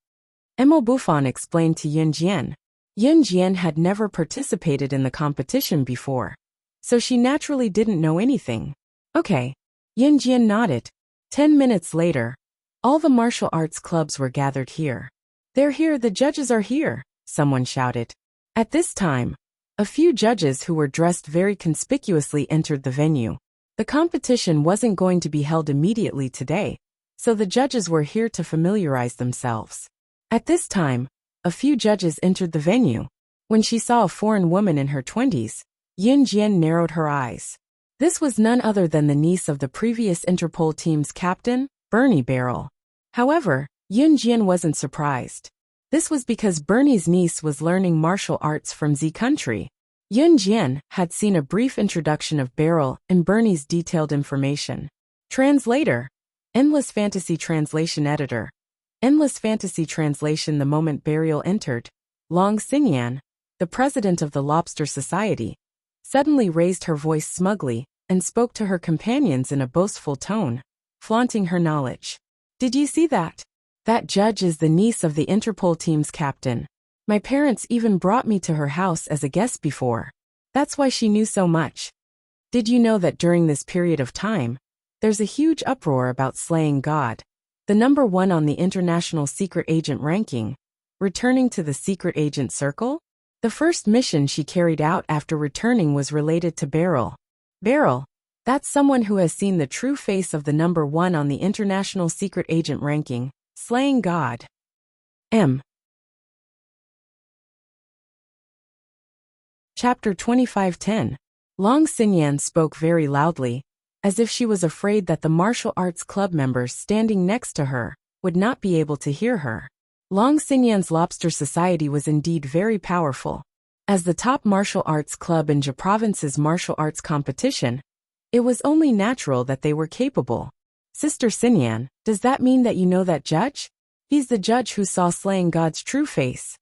Emo Bufan explained to Yun Jian. Yun Jian had never participated in the competition before, so she naturally didn't know anything. Okay. Yun Jian nodded. 10 minutes later, all the martial arts clubs were gathered here. They're here, the judges are here, someone shouted. At this time, a few judges who were dressed very conspicuously entered the venue. The competition wasn't going to be held immediately today, so the judges were here to familiarize themselves. At this time, a few judges entered the venue. When she saw a foreign woman in her 20s, Yun Jian narrowed her eyes. This was none other than the niece of the previous Interpol team's captain, Bernie Barrel. However, Yun Jian wasn't surprised. This was because Bernie's niece was learning martial arts from Z country. Yun Jian had seen a brief introduction of Barrel in Bernie's detailed information. Translator. Endless Fantasy Translation Editor. Endless Fantasy Translation. The moment Burial entered, Long Xinyan, the president of the Lobster Society, suddenly raised her voice smugly and spoke to her companions in a boastful tone, flaunting her knowledge. Did you see that? That judge is the niece of the Interpol team's captain. My parents even brought me to her house as a guest before. That's why she knew so much. Did you know that during this period of time, there's a huge uproar about slaying God, the number 1 on the international secret agent ranking, returning to the secret agent circle? The first mission she carried out after returning was related to Beryl. Beryl, that's someone who has seen the true face of the number 1 on the international secret agent ranking, slaying God. Chapter 25:10. Long Xinyan spoke very loudly, as if she was afraid that the martial arts club members standing next to her would not be able to hear her. Long Xinyan's Lobster Society was indeed very powerful. As the top martial arts club in Zhe Province's martial arts competition, it was only natural that they were capable. Sister Xinyan, does that mean that you know that judge? He's the judge who saw slaying God's true face.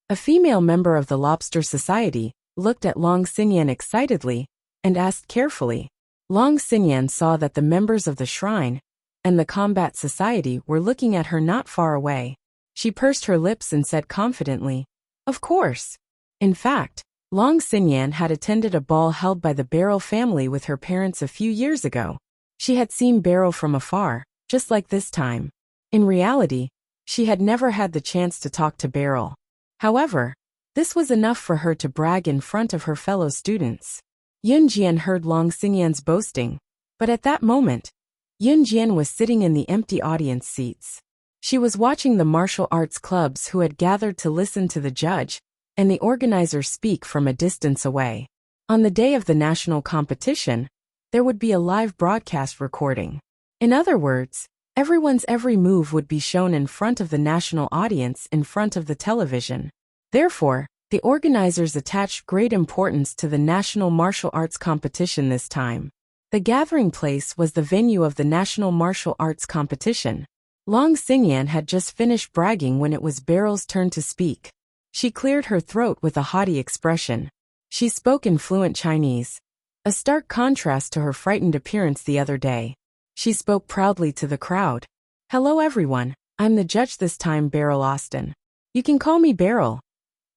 A female member of the Lobster Society looked at Long Xinyan excitedly and asked carefully. Long Xinyan saw that the members of the shrine and the combat society were looking at her not far away. She pursed her lips and said confidently, "Of course." In fact, Long Xinyan had attended a ball held by the Barrel family with her parents a few years ago. She had seen Barrel from afar, just like this time. In reality, she had never had the chance to talk to Beryl. However, this was enough for her to brag in front of her fellow students. Yun Jian heard Long Xingyan's boasting, but at that moment, Yun Jian was sitting in the empty audience seats. She was watching the martial arts clubs who had gathered to listen to the judge and the organizer speak from a distance away. On the day of the national competition, there would be a live broadcast recording. In other words, everyone's every move would be shown in front of the national audience in front of the television. Therefore, the organizers attached great importance to the national martial arts competition this time. The gathering place was the venue of the national martial arts competition. Long Xingyan had just finished bragging when it was Beryl's turn to speak. She cleared her throat with a haughty expression. She spoke in fluent Chinese, a stark contrast to her frightened appearance the other day. She spoke proudly to the crowd. "Hello everyone, I'm the judge this time, Beryl Austin. You can call me Beryl."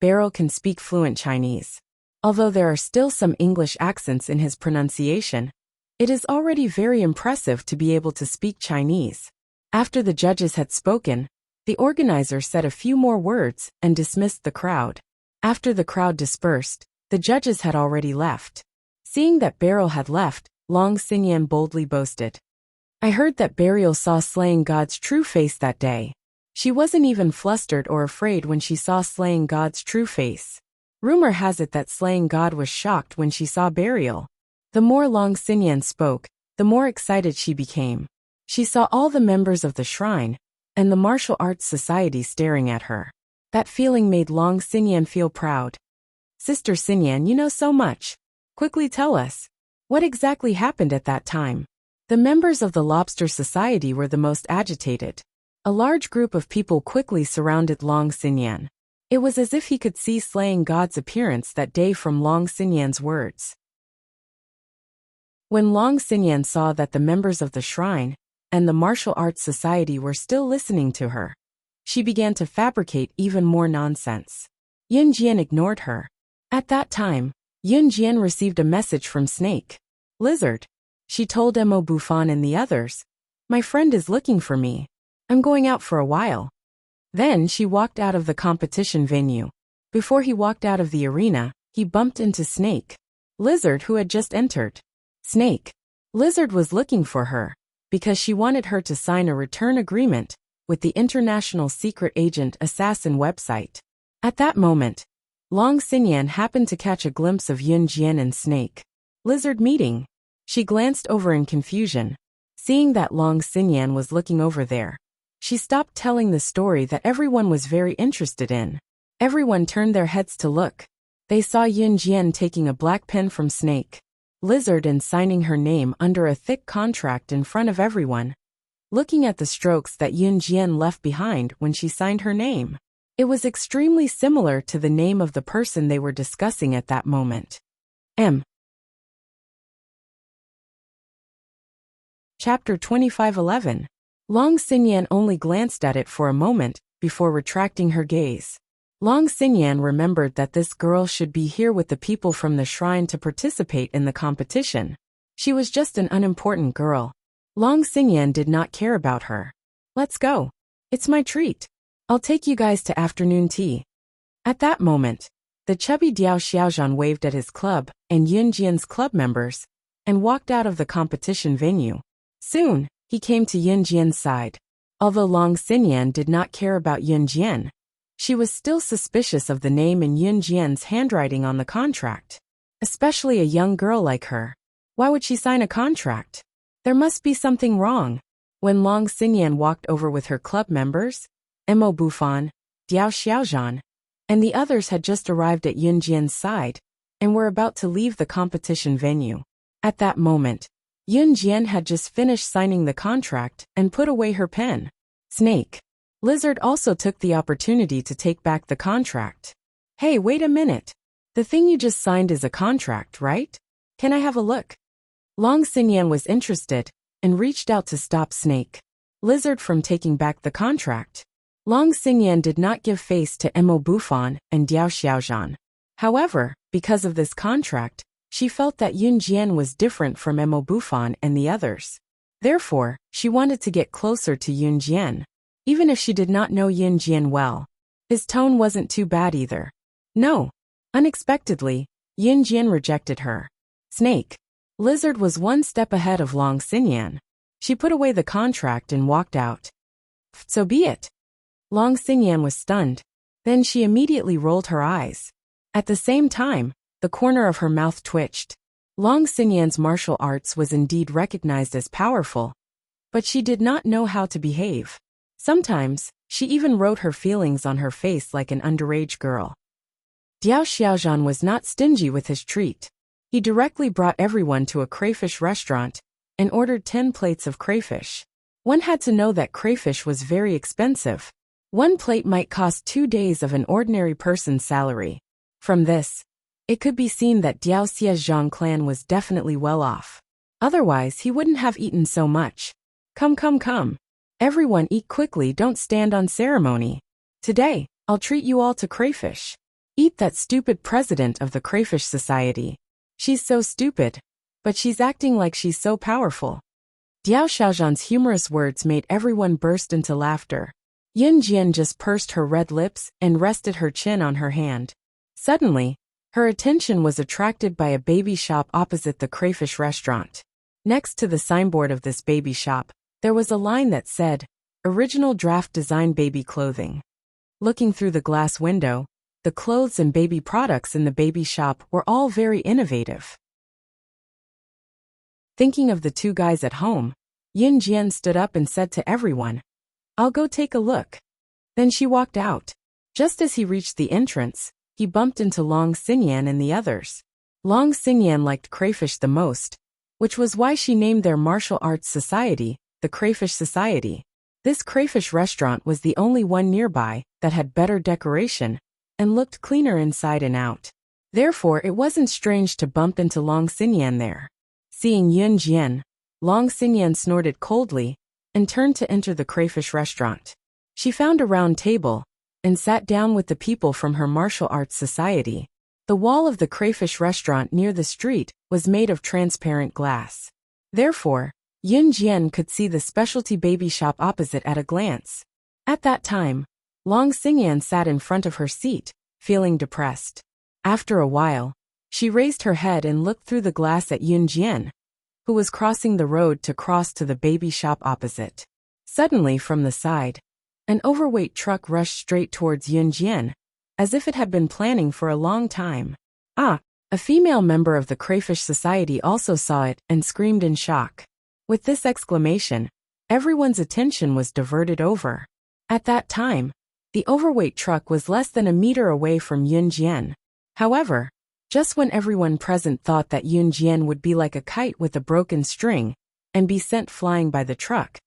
Beryl can speak fluent Chinese. Although there are still some English accents in his pronunciation, it is already very impressive to be able to speak Chinese. After the judges had spoken, the organizer said a few more words and dismissed the crowd. After the crowd dispersed, the judges had already left. Seeing that Beryl had left, Long Xingyan boldly boasted. "I heard that Beryl saw Slaying God's true face that day." She wasn't even flustered or afraid when she saw Slaying God's true face. Rumor has it that Slaying God was shocked when she saw Beryl. The more Long Xingyan spoke, the more excited she became. She saw all the members of the shrine and the martial arts society staring at her. That feeling made Long Xingyan feel proud. "Sister Xingyan, you know so much. Quickly tell us, what exactly happened at that time?" The members of the Lobster Society were the most agitated. A large group of people quickly surrounded Long Xingyan. It was as if he could see Slaying God's appearance that day from Long Xingyan's words. When Long Xingyan saw that the members of the shrine and the martial arts society were still listening to her, she began to fabricate even more nonsense. Yun Jian ignored her. At that time, Yun Jian received a message from Snake. "Lizard," she told Mo Bufan and the others, "my friend is looking for me. I'm going out for a while." Then she walked out of the competition venue. Before he walked out of the arena, he bumped into Snake, Lizard, who had just entered. Snake. Lizard was looking for her because she wanted her to sign a return agreement with the International Secret Agent Assassin website. At that moment, Long Xingyan happened to catch a glimpse of Yun Jian and Snake. Lizard meeting. She glanced over in confusion. Seeing that Long Xingyan was looking over there, she stopped telling the story that everyone was very interested in. Everyone turned their heads to look. They saw Yun Jian taking a black pen from Snake, Lizard, and signing her name under a thick contract in front of everyone. Looking at the strokes that Yun Jian left behind when she signed her name, it was extremely similar to the name of the person they were discussing at that moment. Chapter 25:11. Long Xingyan only glanced at it for a moment before retracting her gaze. Long Xingyan remembered that this girl should be here with the people from the shrine to participate in the competition. She was just an unimportant girl. Long Xingyan did not care about her. "Let's go. It's my treat. I'll take you guys to afternoon tea." At that moment, the chubby Diao Xiaozhan waved at his club and Yun Jian's club members and walked out of the competition venue. Soon, he came to Yun Jian's side. Although Long Xingyan did not care about Yun Jian, she was still suspicious of the name in Yun Jian's handwriting on the contract. Especially a young girl like her. Why would she sign a contract? There must be something wrong. When Long Xingyan walked over with her club members, Mo Bufan, Diao Xiaozhan, and the others had just arrived at Yun Jian's side and were about to leave the competition venue. At that moment, Yun Jian had just finished signing the contract and put away her pen. Snake. Lizard also took the opportunity to take back the contract. "Hey, wait a minute. The thing you just signed is a contract, right? Can I have a look?" Long Xingyan was interested and reached out to stop Snake, Lizard, from taking back the contract. Long Xingyan did not give face to Mo Bufan and Diao Xiaozhan. However, because of this contract, she felt that Yun Jian was different from Mo Bufan and the others. Therefore, she wanted to get closer to Yun Jian. Even if she did not know Yun Jian well, his tone wasn't too bad either. No. Unexpectedly, Yun Jian rejected her. Snake. Lizard was one step ahead of Long Xinyan. She put away the contract and walked out. So be it. Long Xinyan was stunned. Then she immediately rolled her eyes. At the same time, the corner of her mouth twitched. Long Xinyan's martial arts was indeed recognized as powerful, but she did not know how to behave. Sometimes, she even wrote her feelings on her face like an underage girl. Diao Xiaozhan was not stingy with his treat. He directly brought everyone to a crayfish restaurant and ordered 10 plates of crayfish. One had to know that crayfish was very expensive. One plate might cost 2 days of an ordinary person's salary. From this, it could be seen that Diao Xiaozhan clan was definitely well off. Otherwise, he wouldn't have eaten so much. Come. Everyone eat quickly, don't stand on ceremony. Today, I'll treat you all to crayfish. Eat that stupid president of the Crayfish Society. She's so stupid, but she's acting like she's so powerful. Diao Xiaozhan's humorous words made everyone burst into laughter. Yun Jian just pursed her red lips and rested her chin on her hand. Suddenly, her attention was attracted by a baby shop opposite the crayfish restaurant. Next to the signboard of this baby shop, there was a line that said, "Original Draft Design Baby Clothing." Looking through the glass window, the clothes and baby products in the baby shop were all very innovative. Thinking of the 2 guys at home, Yun Jian stood up and said to everyone, "I'll go take a look." Then she walked out. Just as he reached the entrance, he bumped into Long Xinyan and the others. Long Xinyan liked crayfish the most, which was why she named their martial arts society the Crayfish Society. This crayfish restaurant was the only one nearby that had better decoration and looked cleaner inside and out. Therefore, it wasn't strange to bump into Long Xinyan there. Seeing Yun Jian, Long Xinyan snorted coldly and turned to enter the crayfish restaurant. She found a round table and sat down with the people from her martial arts society. The wall of the crayfish restaurant near the street was made of transparent glass. Therefore, Yun Jian could see the specialty baby shop opposite at a glance. At that time, Long Xinyan sat in front of her seat, feeling depressed. After a while, she raised her head and looked through the glass at Yun Jian, who was crossing the road to cross to the baby shop opposite. Suddenly, from the side, an overweight truck rushed straight towards Yun Jian, as if it had been planning for a long time. Ah! A female member of the Crayfish Society also saw it and screamed in shock. With this exclamation, everyone's attention was diverted over. At that time, the overweight truck was less than a meter away from Yun Jian. However, just when everyone present thought that Yun Jian would be like a kite with a broken string and be sent flying by the truck,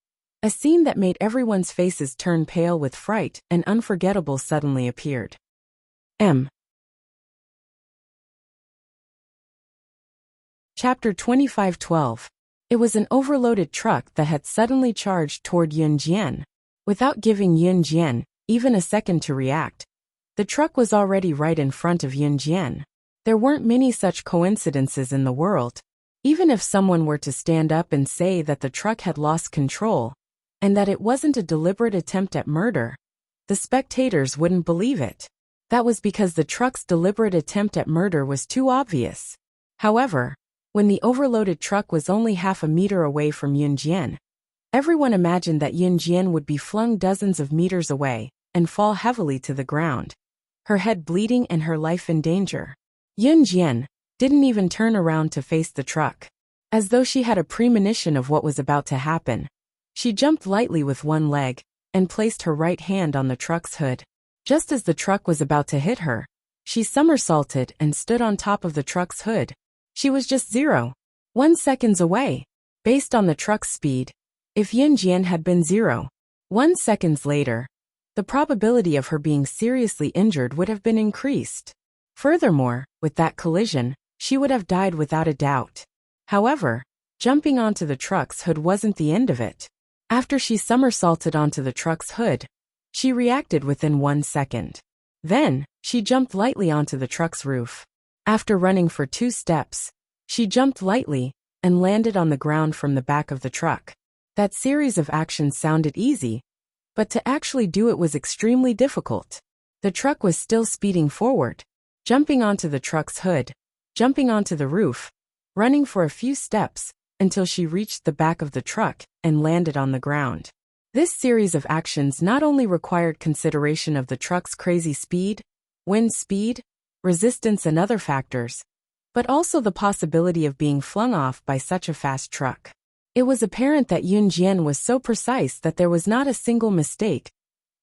a scene that made everyone's faces turn pale with fright and unforgettable suddenly appeared. Chapter 25:12. It was an overloaded truck that had suddenly charged toward Yun Jian. Without giving Yun Jian even a second to react, the truck was already right in front of Yun Jian. There weren't many such coincidences in the world. Even if someone were to stand up and say that the truck had lost control, and that it wasn't a deliberate attempt at murder, the spectators wouldn't believe it. That was because the truck's deliberate attempt at murder was too obvious. However, when the overloaded truck was only half a meter away from Yun Jian, everyone imagined that Yun Jian would be flung dozens of meters away and fall heavily to the ground, her head bleeding and her life in danger. Yun Jian didn't even turn around to face the truck. As though she had a premonition of what was about to happen, she jumped lightly with one leg and placed her right hand on the truck's hood. Just as the truck was about to hit her, she somersaulted and stood on top of the truck's hood. She was just 0.1 seconds away. Based on the truck's speed, if Yun Jian had been 0.1 seconds later, the probability of her being seriously injured would have been increased. Furthermore, with that collision, she would have died without a doubt. However, jumping onto the truck's hood wasn't the end of it. After she somersaulted onto the truck's hood, she reacted within 1 second. Then, she jumped lightly onto the truck's roof. After running for 2 steps, she jumped lightly and landed on the ground from the back of the truck. That series of actions sounded easy, but to actually do it was extremely difficult. The truck was still speeding forward, jumping onto the truck's hood, jumping onto the roof, running for a few steps, until she reached the back of the truck and landed on the ground. This series of actions not only required consideration of the truck's crazy speed, wind speed, resistance and other factors, but also the possibility of being flung off by such a fast truck. It was apparent that Yun Jian was so precise that there was not a single mistake,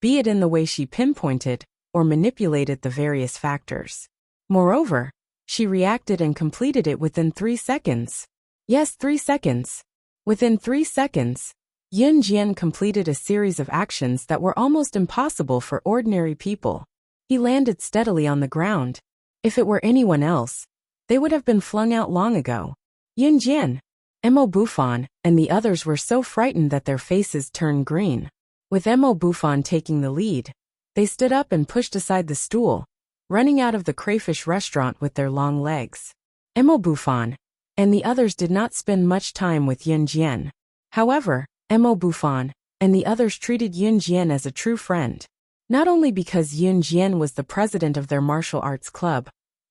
be it in the way she pinpointed or manipulated the various factors. Moreover, she reacted and completed it within 3 seconds. Yes, 3 seconds. Within 3 seconds, Yun Jian completed a series of actions that were almost impossible for ordinary people. He landed steadily on the ground. If it were anyone else, they would have been flung out long ago. Yun Jian, Mo Bufan, and the others were so frightened that their faces turned green. With Mo Bufan taking the lead, they stood up and pushed aside the stool, running out of the crayfish restaurant with their long legs. Mo Bufan and the others did not spend much time with Yun Jian. However, Mo Bufan and the others treated Yun Jian as a true friend, not only because Yun Jian was the president of their martial arts club,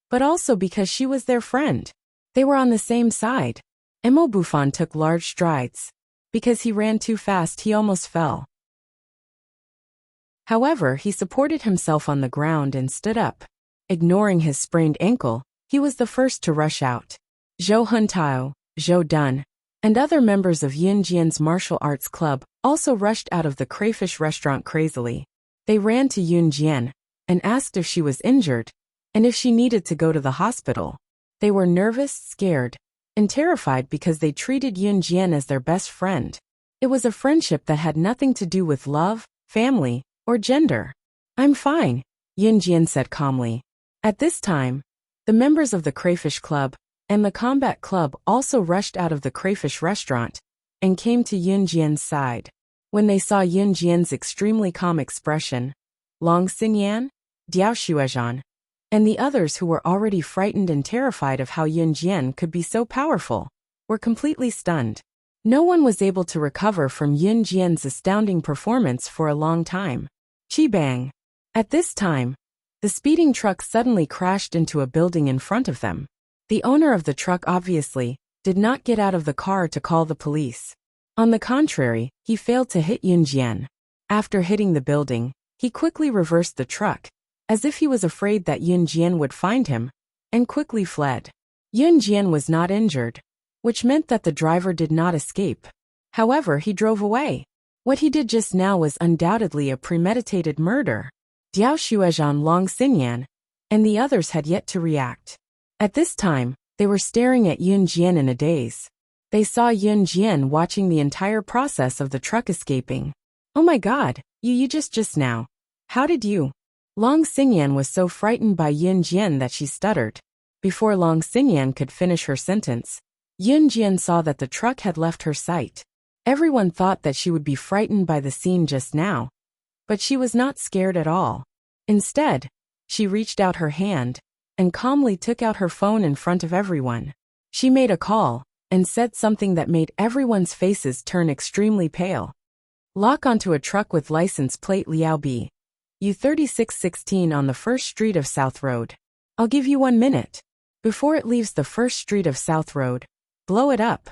but also because she was their friend. They were on the same side. Mo Bufan took large strides. Because he ran too fast, he almost fell. However, he supported himself on the ground and stood up. Ignoring his sprained ankle, he was the first to rush out. Zhou Huntao, Zhou Dun, and other members of Yun Jian's martial arts club also rushed out of the crayfish restaurant crazily. They ran to Yun Jian and asked if she was injured and if she needed to go to the hospital. They were nervous, scared, and terrified because they treated Yun Jian as their best friend. It was a friendship that had nothing to do with love, family, or gender. "I'm fine," Yun Jian said calmly. At this time, the members of the Crayfish Club and the Combat Club also rushed out of the Crayfish restaurant and came to Yun Jian's side. When they saw Yun Jian's extremely calm expression, Long Xinyan, Diao Xuezhan, and the others who were already frightened and terrified of how Yun Jian could be so powerful, were completely stunned. No one was able to recover from Yun Jian's astounding performance for a long time. Chi-bang! At this time, the speeding truck suddenly crashed into a building in front of them. The owner of the truck obviously did not get out of the car to call the police. On the contrary, he failed to hit Yun Jian. After hitting the building, he quickly reversed the truck, as if he was afraid that Yun Jian would find him, and quickly fled. Yun Jian was not injured, which meant that the driver did not escape. However, he drove away. What he did just now was undoubtedly a premeditated murder. Diao Xuezhan, Long Xinyan, and the others had yet to react. At this time, they were staring at Yun Jian in a daze. They saw Yun Jian watching the entire process of the truck escaping. "Oh my God, you just now. How did you?" Long Xinyan was so frightened by Yun Jian that she stuttered. Before Long Xinyan could finish her sentence, Yun Jian saw that the truck had left her sight. Everyone thought that she would be frightened by the scene just now, but she was not scared at all. Instead, she reached out her hand and calmly took out her phone in front of everyone. She made a call and said something that made everyone's faces turn extremely pale. "Lock onto a truck with license plate Liao B. U3616 on the 1st Street of South Road. I'll give you 1 minute. Before it leaves the 1st Street of South Road, blow it up."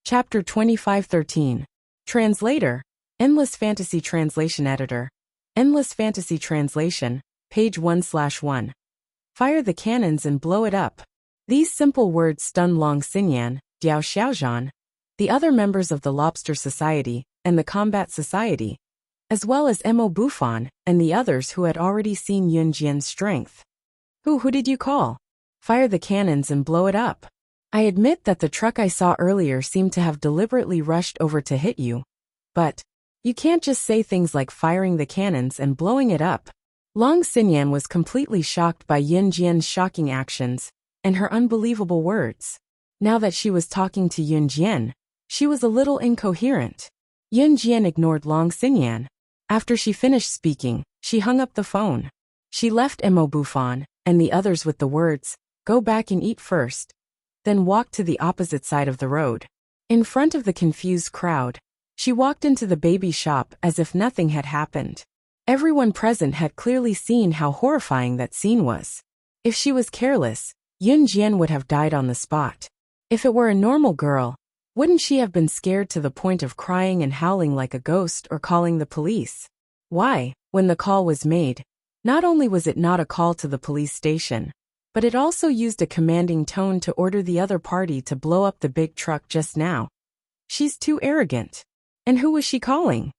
Chapter 2513. Translator, Endless Fantasy Translation Editor. Endless Fantasy Translation, page 1/1. Fire the cannons and blow it up. These simple words stunned Long Xinyan, Diao Xiaozhan, the other members of the Lobster Society and the Combat Society, as well as Mo Bufan and the others who had already seen Yun Jian's strength. Who did you call? Fire the cannons and blow it up. I admit that the truck I saw earlier seemed to have deliberately rushed over to hit you. But you can't just say things like firing the cannons and blowing it up. Long Xinyan was completely shocked by Yun Jian's shocking actions and her unbelievable words. Now that she was talking to Yun Jian, she was a little incoherent. Yun Jian ignored Long Xinyan. After she finished speaking, she hung up the phone. She left Mo Bufan and the others with the words, "Go back and eat first." then walked to the opposite side of the road. In front of the confused crowd, she walked into the baby shop as if nothing had happened. Everyone present had clearly seen how horrifying that scene was. If she was careless, Yun Jian would have died on the spot. If it were a normal girl, wouldn't she have been scared to the point of crying and howling like a ghost or calling the police? Why, when the call was made, not only was it not a call to the police station, but it also used a commanding tone to order the other party to blow up the big truck just now? She's too arrogant. And who was she calling?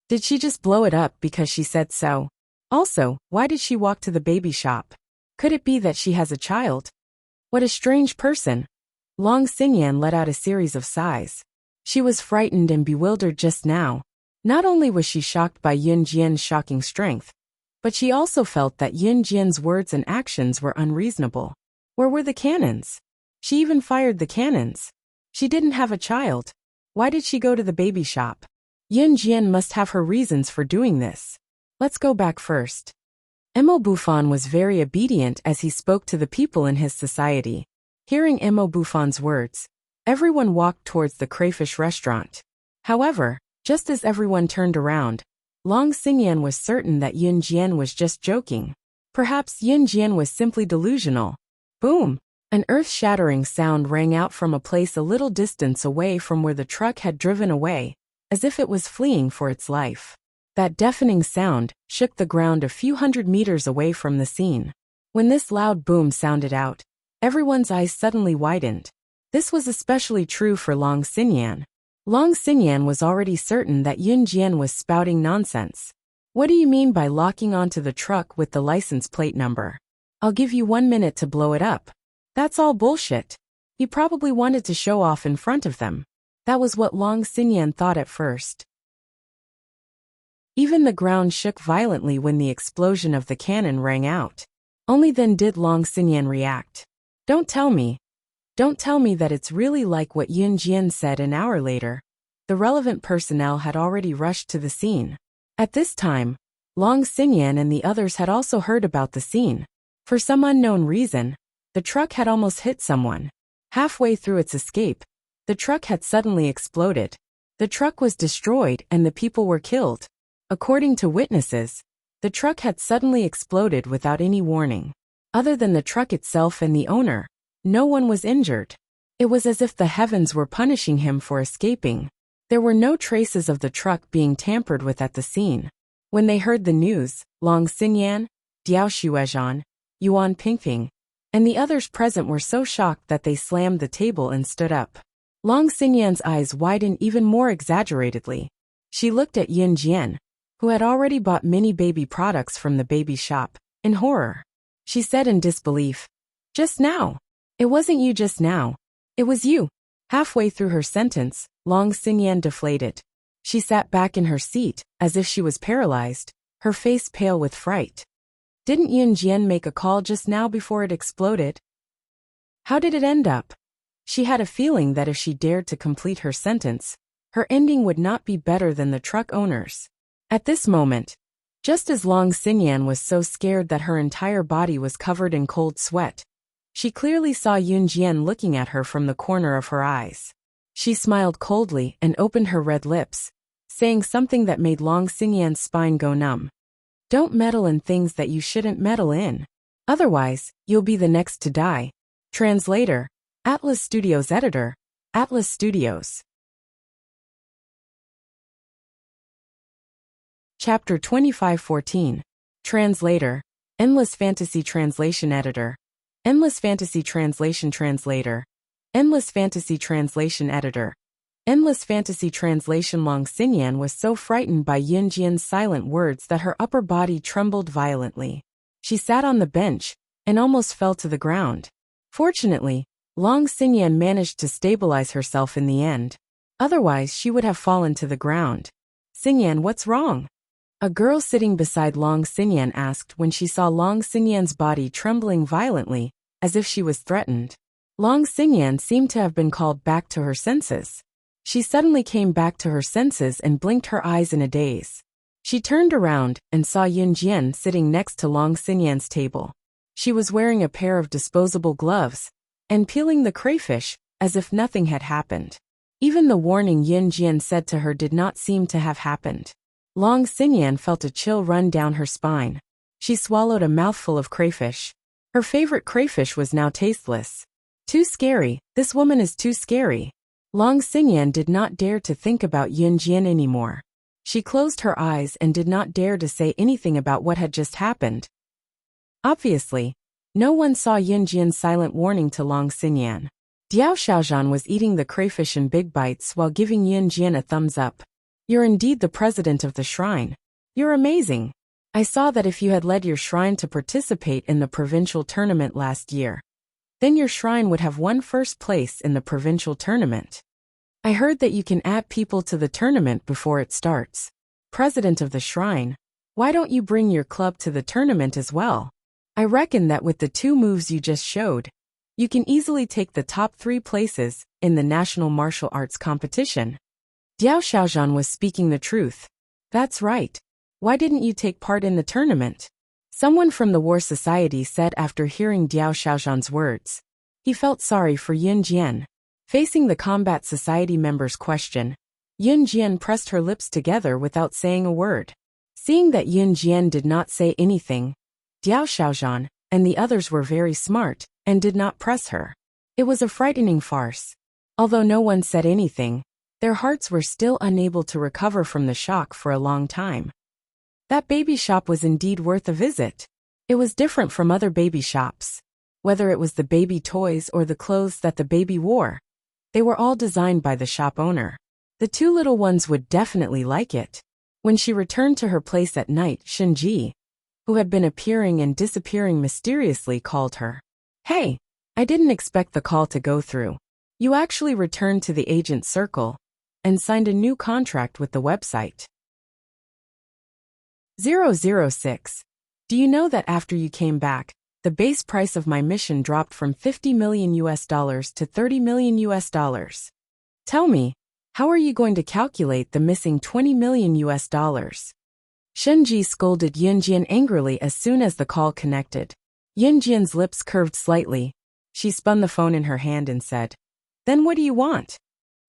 Did she just blow it up because she said so? Also, why did she walk to the baby shop? Could it be that she has a child? What a strange person. Long Xingyan let out a series of sighs. She was frightened and bewildered just now. Not only was she shocked by Yun Jian's shocking strength, but she also felt that Yun Jian's words and actions were unreasonable. Where were the cannons? She even fired the cannons. She didn't have a child. Why did she go to the baby shop? Yun Jian must have her reasons for doing this. Let's go back first. Emo Bufan was very obedient as he spoke to the people in his society. Hearing Emo Bufan's words, everyone walked towards the crayfish restaurant. However, just as everyone turned around, Long Xingyan was certain that Yun Jian was just joking. Perhaps Yun Jian was simply delusional. Boom! An earth-shattering sound rang out from a place a little distance away from where the truck had driven away, as if it was fleeing for its life. That deafening sound shook the ground a few hundred meters away from the scene. When this loud boom sounded out, everyone's eyes suddenly widened. This was especially true for Long Xingyan. Long Xingyan was already certain that Yun Jian was spouting nonsense. What do you mean by locking onto the truck with the license plate number? I'll give you 1 minute to blow it up. That's all bullshit. He probably wanted to show off in front of them. That was what Long Xingyan thought at first. Even the ground shook violently when the explosion of the cannon rang out. Only then did Long Xingyan react. Don't tell me that it's really like what Yun Jian said an hour later. The relevant personnel had already rushed to the scene. At this time, Long Xingyan and the others had also heard about the scene. For some unknown reason, the truck had almost hit someone. Halfway through its escape, the truck had suddenly exploded. The truck was destroyed and the people were killed. According to witnesses, the truck had suddenly exploded without any warning. Other than the truck itself and the owner, no one was injured. It was as if the heavens were punishing him for escaping. There were no traces of the truck being tampered with at the scene. When they heard the news, Long Xingyan, Diao Xuezhan, Yuan Pingping, and the others present were so shocked that they slammed the table and stood up. Long Xingyan's eyes widened even more exaggeratedly. She looked at Yun Jian, who had already bought many baby products from the baby shop, in horror. She said in disbelief, "Just now. It wasn't you just now. It was you." Halfway through her sentence, Long Xingyan deflated. She sat back in her seat, as if she was paralyzed, her face pale with fright. Didn't Yun Jian make a call just now before it exploded? How did it end up? She had a feeling that if she dared to complete her sentence, her ending would not be better than the truck owners. At this moment, just as Long Xingyan was so scared that her entire body was covered in cold sweat, she clearly saw Yun Jian looking at her from the corner of her eyes. She smiled coldly and opened her red lips, saying something that made Long Xingyan's spine go numb. Don't meddle in things that you shouldn't meddle in. Otherwise, you'll be the next to die. Translator, Atlas Studios Editor, Atlas Studios. Chapter 2514. Translator, Endless Fantasy Translation Editor, Endless Fantasy Translation Translator, Endless Fantasy Translation Editor, Endless Fantasy Translation. Long Xingyan was so frightened by Yun Jian's silent words that her upper body trembled violently. She sat on the bench and almost fell to the ground. Fortunately, Long Xingyan managed to stabilize herself in the end. Otherwise, she would have fallen to the ground. "Xingyan, what's wrong?" A girl sitting beside Long Xingyan asked when she saw Long Xingyan's body trembling violently, as if she was threatened. Long Xingyan seemed to have been called back to her senses. She suddenly came back to her senses and blinked her eyes in a daze. She turned around and saw Yun Jian sitting next to Long Xingyan's table. She was wearing a pair of disposable gloves, and peeling the crayfish, as if nothing had happened. Even the warning Yin Jian said to her did not seem to have happened. Long Xinyan felt a chill run down her spine. She swallowed a mouthful of crayfish. Her favorite crayfish was now tasteless. Too scary, this woman is too scary. Long Xinyan did not dare to think about Yin Jian anymore. She closed her eyes and did not dare to say anything about what had just happened. Obviously, no one saw Yin Jian's silent warning to Long Xinyan. Diao Xiaozhan was eating the crayfish in big bites while giving Yin Jian a thumbs up. You're indeed the president of the shrine. You're amazing. I saw that if you had led your shrine to participate in the provincial tournament last year, then your shrine would have won first place in the provincial tournament. I heard that you can add people to the tournament before it starts. President of the shrine, why don't you bring your club to the tournament as well? I reckon that with the 2 moves you just showed, you can easily take the top 3 places in the national martial arts competition. Diao Xiaozhan was speaking the truth. That's right. Why didn't you take part in the tournament? Someone from the War Society said after hearing Diao Xiaozhan's words. He felt sorry for Yin Jian. Facing the Combat Society member's question, Yin Jian pressed her lips together without saying a word. Seeing that Yin Jian did not say anything, Diao Xiaozhan and the others were very smart and did not press her. It was a frightening farce. Although no one said anything, their hearts were still unable to recover from the shock for a long time. That baby shop was indeed worth a visit. It was different from other baby shops. Whether it was the baby toys or the clothes that the baby wore, they were all designed by the shop owner. The 2 little ones would definitely like it. When she returned to her place at night, Shenji, who had been appearing and disappearing mysteriously, called her. Hey, I didn't expect the call to go through. You actually returned to the agent circle and signed a new contract with the website. 006. Do you know that after you came back, the base price of my mission dropped from $50 million to $30 million? Tell me, how are you going to calculate the missing $20 million? Shenji scolded Yin Jian angrily as soon as the call connected. Yin Jian's lips curved slightly. She spun the phone in her hand and said, Then what do you want?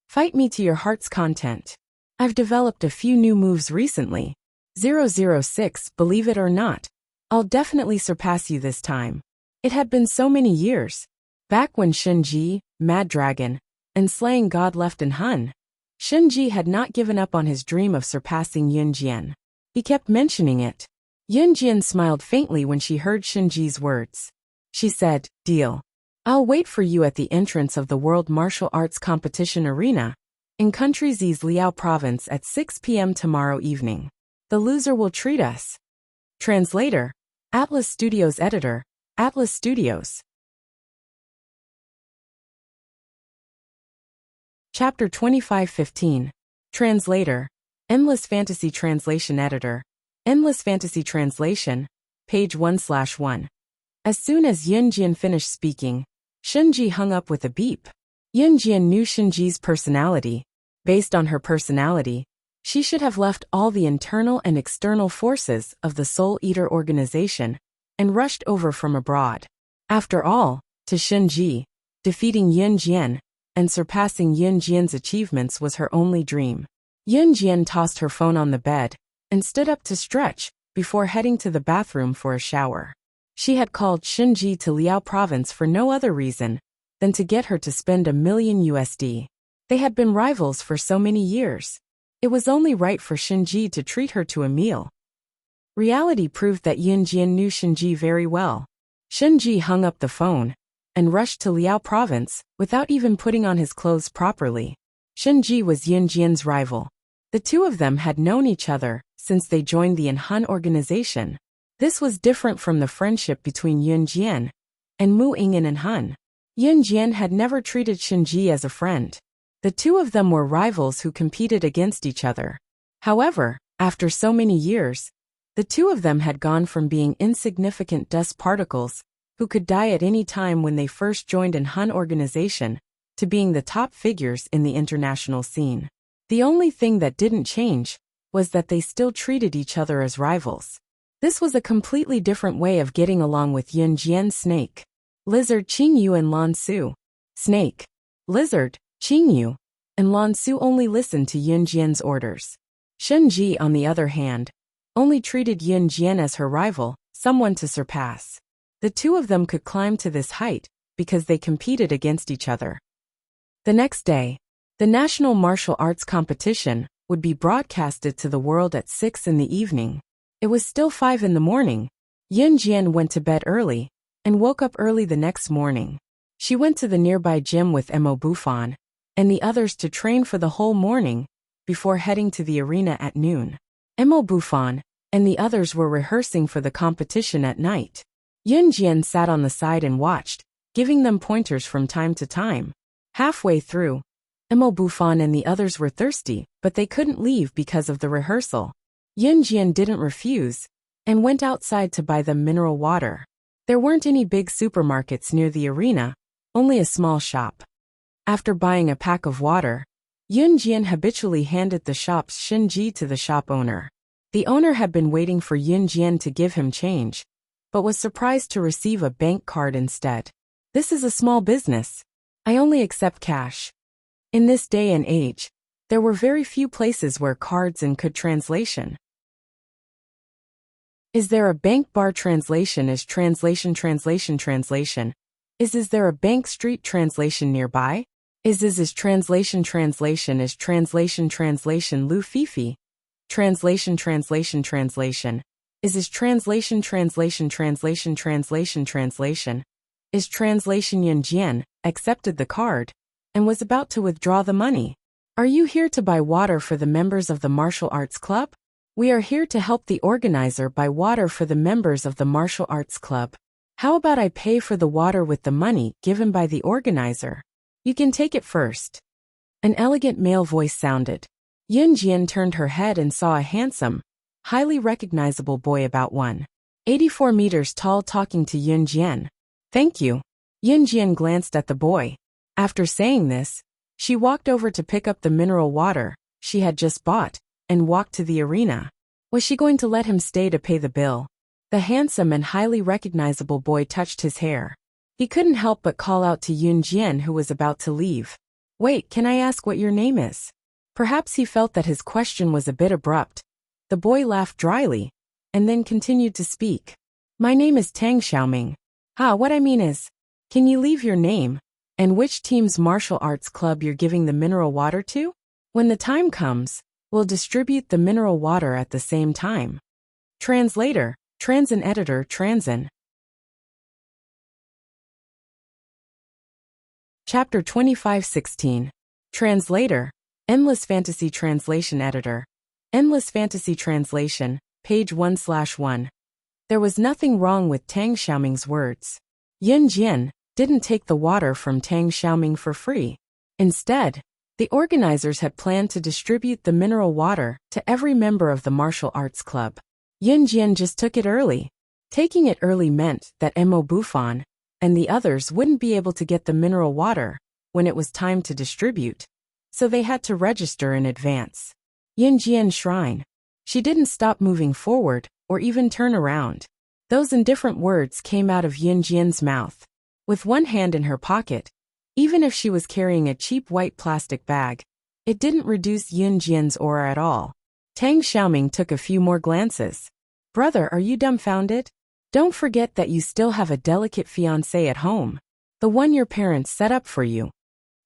Fight me to your heart's content. I've developed a few new moves recently. 006, believe it or not, I'll definitely surpass you this time. It had been so many years. Back when Shenji, Mad Dragon, and Slaying God left in Hun, Shenji had not given up on his dream of surpassing Yin Jian. He kept mentioning it. Yin Jian smiled faintly when she heard Shenji's words. She said, Deal. I'll wait for you at the entrance of the World Martial Arts Competition Arena in Country Z's Liao Province at 6 p.m. tomorrow evening. The loser will treat us. Translator, Atlas Studios Editor, Atlas Studios. Chapter 2515. Translator, Endless Fantasy Translation Editor, Endless Fantasy Translation, page 1/1. As soon as Yin Jian finished speaking, Shenji hung up with a beep. Yin Jian knew Shenji's personality. Based on her personality, she should have left all the internal and external forces of the Soul Eater organization and rushed over from abroad. After all, to Shenji, defeating Yin Jian and surpassing Yin Jian's achievements was her only dream. Yin Jian tossed her phone on the bed and stood up to stretch before heading to the bathroom for a shower. She had called Shenji to Liao Province for no other reason than to get her to spend $1 million USD. They had been rivals for so many years. It was only right for Shenji to treat her to a meal. Reality proved that Yin Jian knew Shenji very well. Shenji hung up the phone and rushed to Liao Province without even putting on his clothes properly. Shenji was Yin Jian's rival. The 2 of them had known each other since they joined the Han organization. This was different from the friendship between Yin Jian and Mu Yingyan and Han. Yin Jian had never treated Shenji as a friend. The 2 of them were rivals who competed against each other. However, after so many years, the 2 of them had gone from being insignificant dust particles who could die at any time when they first joined an Han organization to being the top figures in the international scene. The only thing that didn't change was that they still treated each other as rivals. This was a completely different way of getting along with Yin Jian's snake. Lizard Qingyu and Lan Su. Snake. Lizard, Qingyu, and Lan Su only listened to Yun Jian's orders. Shen Ji, on the other hand, only treated Yun Jian as her rival, someone to surpass. The two of them could climb to this height because they competed against each other. The next day, the National Martial Arts Competition would be broadcasted to the world at 6 in the evening. It was still 5 in the morning. Yun Jian went to bed early and woke up early the next morning. She went to the nearby gym with Mo Bufan and the others to train for the whole morning before heading to the arena at noon. Mo Bufan and the others were rehearsing for the competition at night. Yun Jian sat on the side and watched, giving them pointers from time to time. Halfway through, Mo Bufan and the others were thirsty, but they couldn't leave because of the rehearsal. Yun Jian didn't refuse and went outside to buy them mineral water. There weren't any big supermarkets near the arena, only a small shop. After buying a pack of water, Yun Jian habitually handed the shop's Shinji to the shop owner. The owner had been waiting for Yun Jian to give him change, but was surprised to receive a bank card instead. This is a small business. I only accept cash. In this day and age, there were very few places where cards and could translation. Is there a bank bar translation is translation translation. Is there a bank street translation nearby? Is translation is translation Lu Fifi. Translation is translation is translation. Yun Jian accepted the card and was about to withdraw the money. Are you here to buy water for the members of the martial arts club? We are here to help the organizer buy water for the members of the martial arts club. How about I pay for the water with the money given by the organizer? You can take it first. An elegant male voice sounded. Yun Jian turned her head and saw a handsome, highly recognizable boy about 184 meters tall talking to Yun Jian. Thank you. Yun Jian glanced at the boy. After saying this, she walked over to pick up the mineral water she had just bought and walked to the arena. Was she going to let him stay to pay the bill? The handsome and highly recognizable boy touched his hair. He couldn't help but call out to Yun Jian, who was about to leave. Wait, can I ask what your name is? Perhaps he felt that his question was a bit abrupt. The boy laughed dryly and then continued to speak. My name is Tang Xiaoming. What I mean is, can you leave your name and which team's martial arts club you're giving the mineral water to? When the time comes, we'll distribute the mineral water at the same time. Translator, Transin Editor, Transin. Chapter 25:16. Translator, Endless Fantasy Translation Editor. Endless Fantasy Translation, page 1/1. There was nothing wrong with Tang Xiaoming's words. Yun Jian didn't take the water from Tang Xiaoming for free. Instead, the organizers had planned to distribute the mineral water to every member of the martial arts club. Yun Jian just took it early. Taking it early meant that Mo Bufan and the others wouldn't be able to get the mineral water when it was time to distribute, so they had to register in advance. Yun Jian's shrine. She didn't stop moving forward or even turn around. Those indifferent words came out of Yun Jian's mouth. With one hand in her pocket, even if she was carrying a cheap white plastic bag, it didn't reduce Yun Jian's aura at all. Tang Xiaoming took a few more glances. Brother, are you dumbfounded? Don't forget that you still have a delicate fiancé at home. The one your parents set up for you.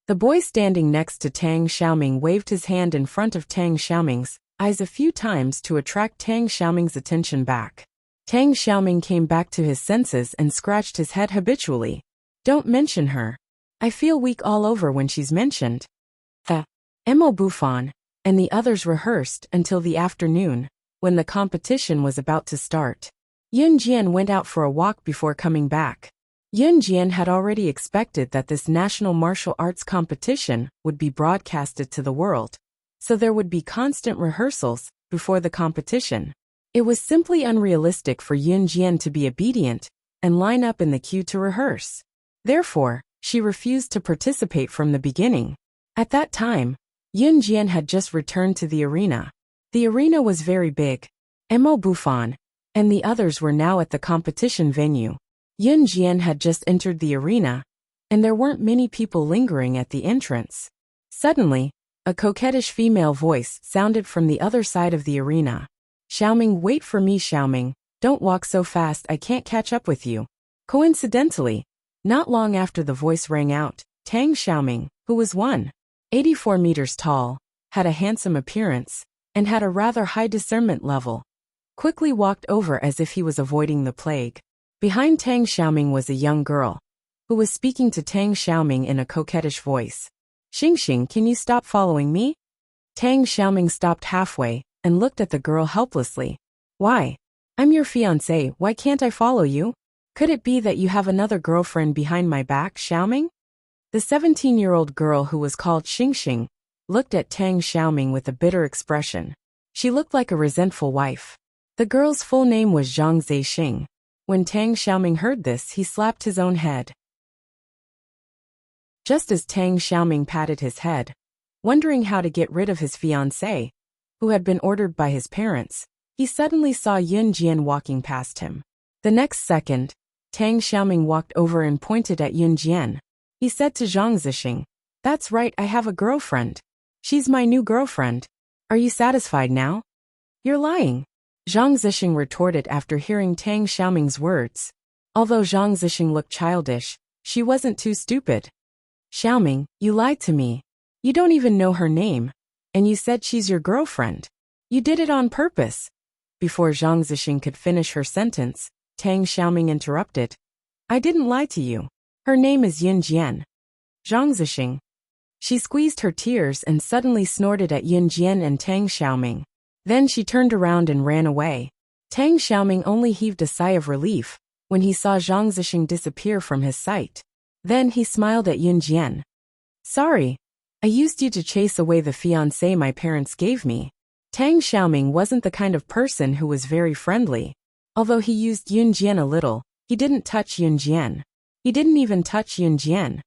The boy standing next to Tang Xiaoming waved his hand in front of Tang Xiaoming's eyes a few times to attract Tang Xiaoming's attention back. Tang Xiaoming came back to his senses and scratched his head habitually. Don't mention her. I feel weak all over when she's mentioned. Mo Bufan and the others rehearsed until the afternoon, when the competition was about to start. Yun Jian went out for a walk before coming back. Yun Jian had already expected that this national martial arts competition would be broadcasted to the world, so there would be constant rehearsals before the competition. It was simply unrealistic for Yun Jian to be obedient and line up in the queue to rehearse. Therefore, she refused to participate from the beginning. At that time, Yun Jian had just returned to the arena. The arena was very big. Mo Bufan and the others were now at the competition venue. Yun Jian had just entered the arena, and there weren't many people lingering at the entrance. Suddenly, a coquettish female voice sounded from the other side of the arena. Xiaoming, wait for me, Xiaoming. Don't walk so fast, I can't catch up with you. Coincidentally, not long after the voice rang out, Tang Xiaoming, who was 184 meters tall, had a handsome appearance, and had a rather high discernment level, quickly walked over as if he was avoiding the plague. Behind Tang Xiaoming was a young girl, who was speaking to Tang Xiaoming in a coquettish voice. Xingxing, can you stop following me? Tang Xiaoming stopped halfway and looked at the girl helplessly. Why? I'm your fiancé, why can't I follow you? Could it be that you have another girlfriend behind my back, Xiaoming? The 17-year-old girl who was called Xingxing looked at Tang Xiaoming with a bitter expression. She looked like a resentful wife. The girl's full name was Zhang Zixing. When Tang Xiaoming heard this, he slapped his own head. Just as Tang Xiaoming patted his head, wondering how to get rid of his fiancée, who had been ordered by his parents, he suddenly saw Yun Jian walking past him. The next second, Tang Xiaoming walked over and pointed at Yun Jian. He said to Zhang Zixing, "That's right, I have a girlfriend. She's my new girlfriend. Are you satisfied now?" "You're lying," Zhang Zixing retorted after hearing Tang Xiaoming's words. Although Zhang Zixing looked childish, she wasn't too stupid. "Xiaoming, you lied to me. You don't even know her name, and you said she's your girlfriend. You did it on purpose." Before Zhang Zixing could finish her sentence, Tang Xiaoming interrupted. "I didn't lie to you. Her name is Yun Jian." Zhang Zixing. She squeezed her tears and suddenly snorted at Yun Jian and Tang Xiaoming. Then she turned around and ran away. Tang Xiaoming only heaved a sigh of relief when he saw Zhang Zixing disappear from his sight. Then he smiled at Yun Jian. "Sorry, I used you to chase away the fiancé my parents gave me." Tang Xiaoming wasn't the kind of person who was very friendly. Although he used Yun Jian a little, he didn't touch Yun Jian. He didn't even touch Yun Jian.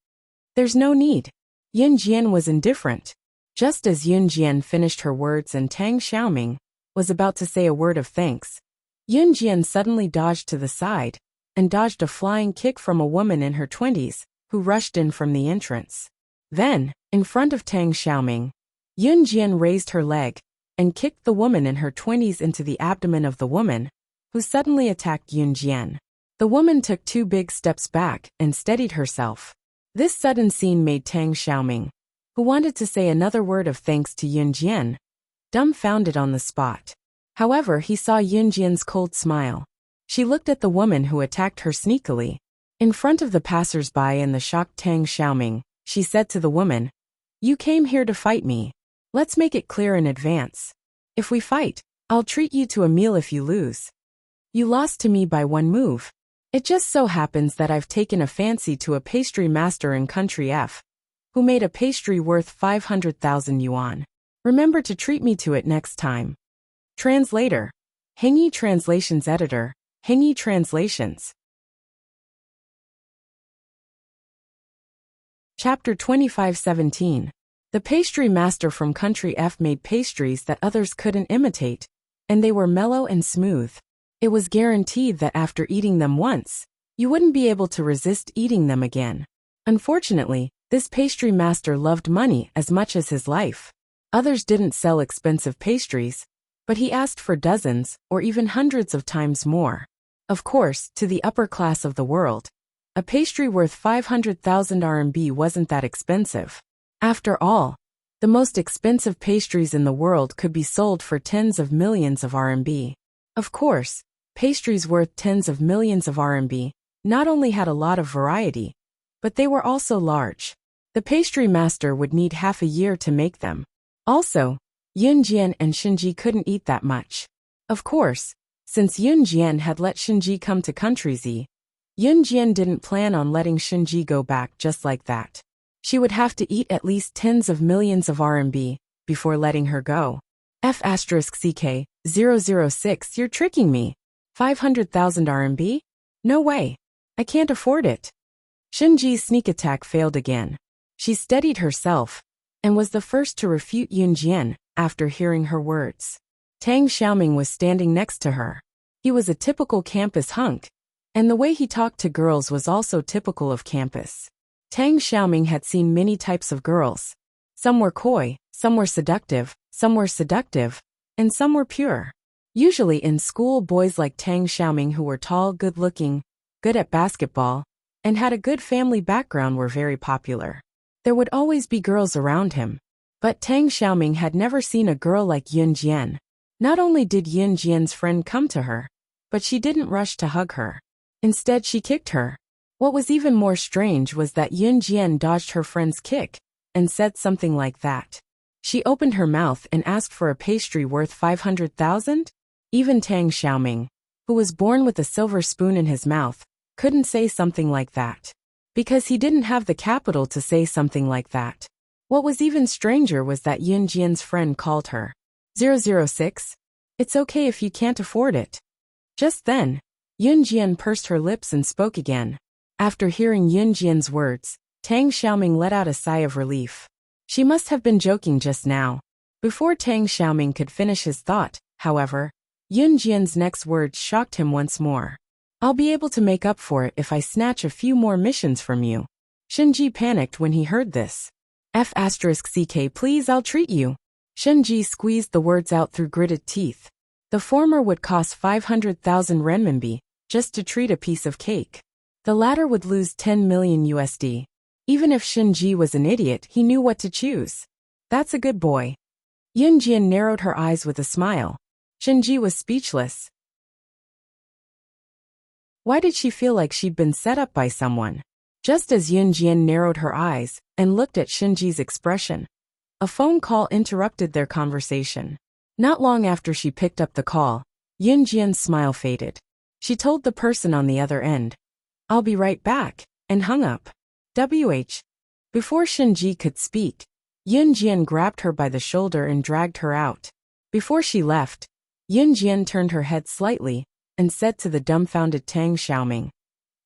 There's no need. Yun Jian was indifferent. Just as Yun Jian finished her words and Tang Xiaoming was about to say a word of thanks, Yun Jian suddenly dodged to the side and dodged a flying kick from a woman in her 20s who rushed in from the entrance. Then, in front of Tang Xiaoming, Yun Jian raised her leg and kicked the woman in her 20s into the abdomen of the woman, who suddenly attacked Yun Jian. The woman took 2 big steps back and steadied herself. This sudden scene made Tang Xiaoming, who wanted to say another word of thanks to Yun Jian, dumbfounded on the spot. However, he saw Yun Jian's cold smile. She looked at the woman who attacked her sneakily. In front of the passers-by and the shocked Tang Xiaoming, she said to the woman, "You came here to fight me. Let's make it clear in advance. If we fight, I'll treat you to a meal if you lose. You lost to me by 1 move. It just so happens that I've taken a fancy to a pastry master in Country F, who made a pastry worth 500,000 yuan. Remember to treat me to it next time." Translator. Hengyi Translations Editor. Hengyi Translations. Chapter 25:17. The pastry master from Country F made pastries that others couldn't imitate, and they were mellow and smooth. It was guaranteed that after eating them once, you wouldn't be able to resist eating them again. Unfortunately, this pastry master loved money as much as his life. Others didn't sell expensive pastries, but he asked for dozens or even hundreds of times more. Of course, to the upper class of the world, a pastry worth 500,000 RMB wasn't that expensive. After all, the most expensive pastries in the world could be sold for tens of millions of RMB. Of course, pastries worth tens of millions of RMB not only had a lot of variety, but they were also large. The pastry master would need half a year to make them. Also, Yun Jian and Xinji couldn't eat that much. Of course, since Yun Jian had let Xinji come to Country Z, Yun Jian didn't plan on letting Xinji go back just like that. She would have to eat at least tens of millions of RMB before letting her go. F***CK 006, you're tricking me. 500,000 RMB? No way. I can't afford it. Xinji's sneak attack failed again. She steadied herself and was the first to refute Yun Jian after hearing her words. Tang Xiaoming was standing next to her. He was a typical campus hunk, And the way he talked to girls was also typical of campus. Tang Xiaoming had seen many types of girls. Some were coy, some were seductive, and some were pure. Usually in school, boys like Tang Xiaoming who were tall, good-looking, good at basketball, and had a good family background were very popular. There would always be girls around him. But Tang Xiaoming had never seen a girl like Yun Jian. Not only did Yun Jian's friend come to her, but she didn't rush to hug her. Instead, she kicked her. What was even more strange was that Yun Jian dodged her friend's kick and said something like that. She opened her mouth and asked for a pastry worth 500,000? Even Tang Xiaoming, who was born with a silver spoon in his mouth, couldn't say something like that. Because he didn't have the capital to say something like that. What was even stranger was that Yun Jian's friend called her 006. It's okay if you can't afford it. Just then, Yun Jian pursed her lips and spoke again. After hearing Yun Jian's words, Tang Xiaoming let out a sigh of relief. She must have been joking just now. Before Tang Xiaoming could finish his thought, however, Yun Jian's next words shocked him once more. I'll be able to make up for it if I snatch a few more missions from you. Shenji panicked when he heard this. F***ck please, I'll treat you. Shenji squeezed the words out through gritted teeth. The former would cost 500,000 renminbi, just to treat a piece of cake. The latter would lose 10 million USD. Even if Shenji was an idiot, he knew what to choose. That's a good boy. Yun Jian narrowed her eyes with a smile. Shenji was speechless. Why did she feel like she'd been set up by someone? Just as Yun Jian narrowed her eyes and looked at Shenji's expression, a phone call interrupted their conversation. Not long after she picked up the call, Yun Jian's smile faded. She told the person on the other end, I'll be right back, and hung up. Before Shenji could speak, Yun Jian grabbed her by the shoulder and dragged her out. Before she left, Yun Jian turned her head slightly and said to the dumbfounded Tang Xiaoming,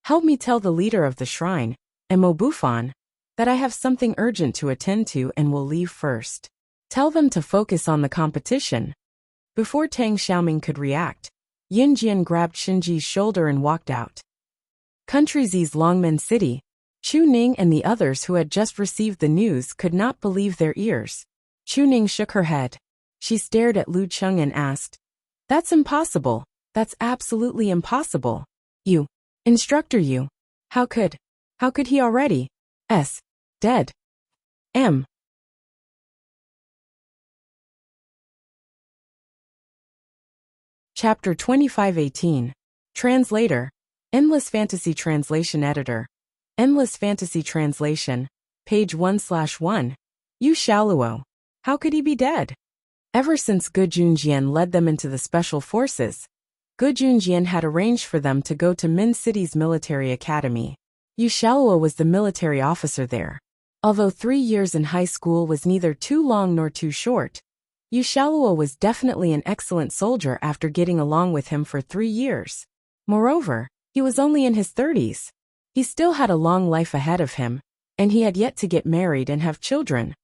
help me tell the leader of the shrine, Mo Bufan, that I have something urgent to attend to and will leave first. Tell them to focus on the competition. Before Tang Xiaoming could react, Yun Jian grabbed Shenji's shoulder and walked out. Country Z's Longmen City, Chu Ning and the others who had just received the news could not believe their ears. Chu Ning shook her head. She stared at Lu Cheng and asked, that's impossible. That's absolutely impossible. You. Instructor you. How could he already? Dead. M. Chapter 2518. Translator. Endless Fantasy Translation Editor. Endless Fantasy Translation. Page 1/1. Yu Xiaoluo. How could he be dead? Ever since Gu Junjian led them into the special forces, Gu Junjian had arranged for them to go to Min City's military academy. Yu Xiaoluo was the military officer there. Although 3 years in high school was neither too long nor too short, Yu Xiaoluo was definitely an excellent soldier after getting along with him for 3 years. Moreover, he was only in his 30s. He still had a long life ahead of him, and he had yet to get married and have children.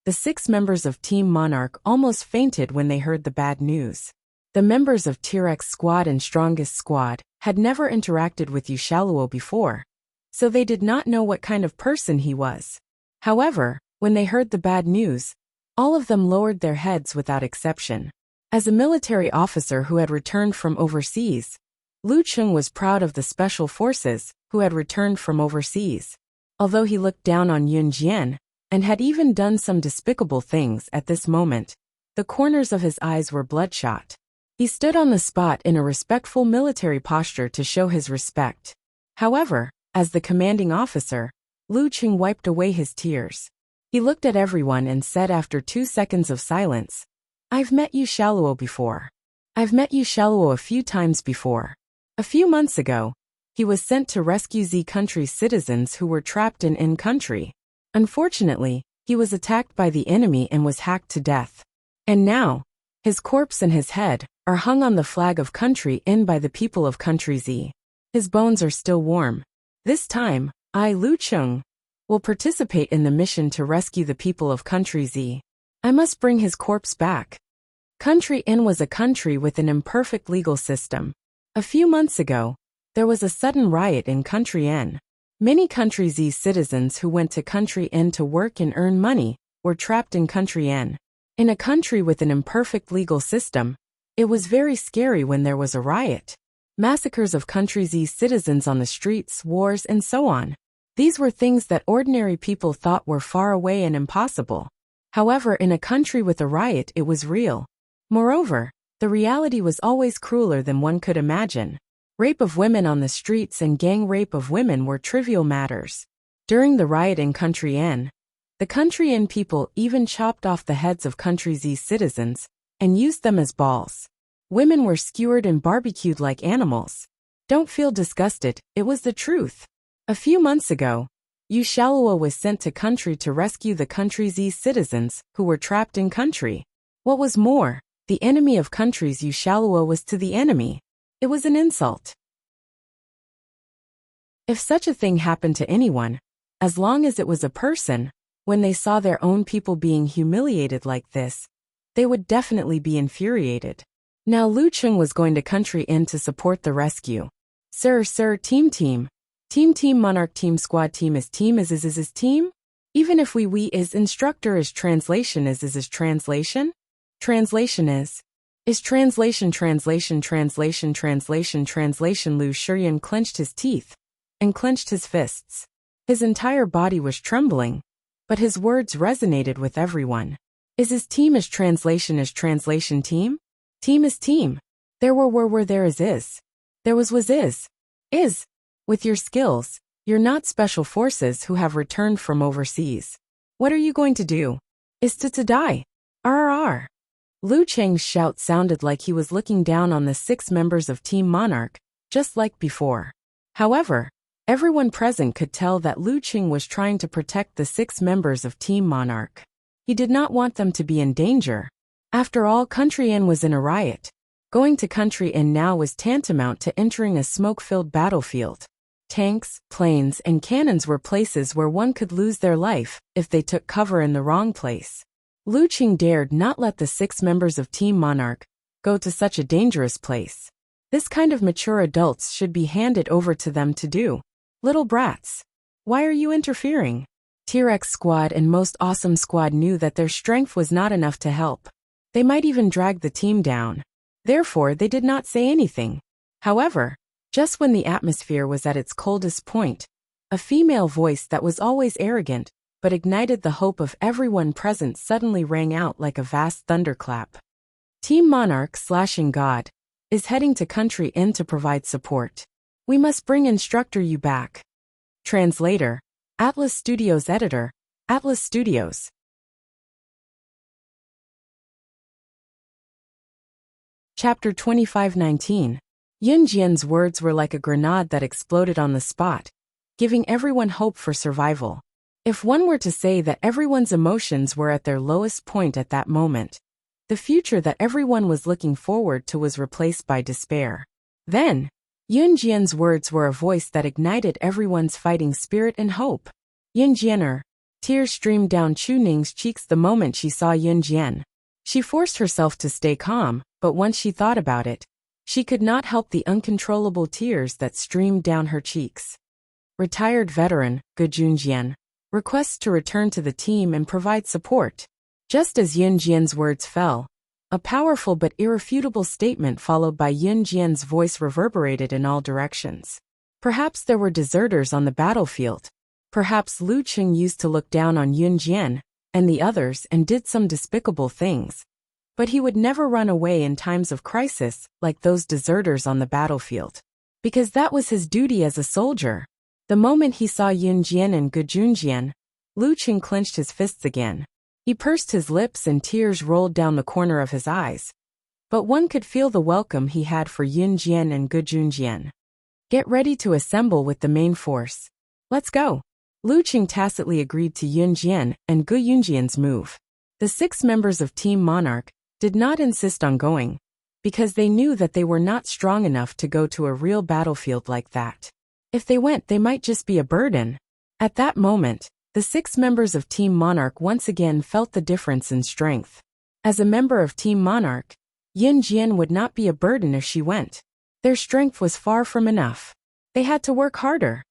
The 6 members of Team Monarch almost fainted when they heard the bad news. The members of T-Rex Squad and Strongest Squad had never interacted with Yu Xiaoluo before, so they did not know what kind of person he was. However, when they heard the bad news, all of them lowered their heads without exception. As a military officer who had returned from overseas, Lu Cheng was proud of the special forces who had returned from overseas. Although he looked down on Yun Jian, and had even done some despicable things at this moment, the corners of his eyes were bloodshot. He stood on the spot in a respectful military posture to show his respect. However, as the commanding officer, Lu Cheng wiped away his tears. He looked at everyone and said after 2 seconds of silence, I've met Yu Xiaoluo before. I've met Yu Xiaoluo a few times before. A few months ago, he was sent to rescue Z country's citizens who were trapped in country. Unfortunately, he was attacked by the enemy and was hacked to death. And now, his corpse and his head are hung on the flag of country in by the people of country Z. His bones are still warm. This time, I, Lu Cheng, will participate in the mission to rescue the people of country Z. I must bring his corpse back. Country N was a country with an imperfect legal system. A few months ago, there was a sudden riot in Country N. Many Country Z citizens who went to Country N to work and earn money were trapped in Country N. In a country with an imperfect legal system, it was very scary when there was a riot. Massacres of Country Z citizens on the streets, wars, and so on. These were things that ordinary people thought were far away and impossible. However, in a country with a riot, it was real. Moreover, the reality was always crueler than one could imagine. Rape of women on the streets and gang rape of women were trivial matters. During the riot in Country N, the Country N people even chopped off the heads of Country Z citizens and used them as balls. Women were skewered and barbecued like animals. Don't feel disgusted, it was the truth. A few months ago, Ushalua was sent to Country to rescue the Country Z citizens who were trapped in Country. What was more, the enemy of Country's Ushalua was to the enemy. It was an insult. If such a thing happened to anyone, as long as it was a person, when they saw their own people being humiliated like this, they would definitely be infuriated. Now Lu Cheng was going to Country Inn to support the rescue. Sir, team. Team monarch team squad team is team is team? Even if we is instructor is translation is translation? Translation is translation. Lu Shiyan clenched his teeth and clenched his fists. His entire body was trembling, but his words resonated with everyone. Is his team as translation team? Team is team. There were there is. There was is. With your skills, you're not special forces who have returned from overseas. What are you going to do? Is to die. RRR. Lu Cheng's shout sounded like he was looking down on the 6 members of Team Monarch, just like before. However, everyone present could tell that Lu Cheng was trying to protect the 6 members of Team Monarch. He did not want them to be in danger. After all, Country Inn was in a riot. Going to Country Inn now was tantamount to entering a smoke-filled battlefield. Tanks, planes, and cannons were places where one could lose their life if they took cover in the wrong place. Lu Cheng dared not let the 6 members of Team Monarch go to such a dangerous place. This kind of mature adults should be handed over to them to do. Little brats. Why are you interfering? T-Rex Squad and Most Awesome Squad knew that their strength was not enough to help. They might even drag the team down. Therefore, they did not say anything. However, just when the atmosphere was at its coldest point, a female voice that was always arrogant, but ignited the hope of everyone present suddenly rang out like a vast thunderclap. Team Monarch / God is heading to Country Inn to provide support. We must bring Instructor you back. Translator, Atlas Studios Editor, Atlas Studios. Chapter 25:19. Yun Jian's words were like a grenade that exploded on the spot, giving everyone hope for survival. If one were to say that everyone's emotions were at their lowest point at that moment, the future that everyone was looking forward to was replaced by despair. Then, Yun Jian's words were a voice that ignited everyone's fighting spirit and hope. Yun Jianer. Tears streamed down Chu Ning's cheeks the moment she saw Yun Jian. She forced herself to stay calm, but once she thought about it, she could not help the uncontrollable tears that streamed down her cheeks. Retired veteran, Gu Junjian, requests to return to the team and provide support. Just as Yun Jian's words fell, a powerful but irrefutable statement followed by Yun Jian's voice reverberated in all directions. Perhaps there were deserters on the battlefield. Perhaps Lu Cheng used to look down on Yun Jian and the others and did some despicable things. But he would never run away in times of crisis like those deserters on the battlefield. Because that was his duty as a soldier. The moment he saw Yun Jian and Gu Junjian, Lu Cheng clenched his fists again. He pursed his lips and tears rolled down the corner of his eyes. But one could feel the welcome he had for Yun Jian and Gu Junjian. Get ready to assemble with the main force. Let's go. Lu Cheng tacitly agreed to Yun Jian and Gu Junjian's move. The 6 members of Team Monarch did not insist on going, because they knew that they were not strong enough to go to a real battlefield like that. If they went, they might just be a burden. At that moment, the 6 members of Team Monarch once again felt the difference in strength. As a member of Team Monarch, Yun Jian would not be a burden if she went. Their strength was far from enough. They had to work harder.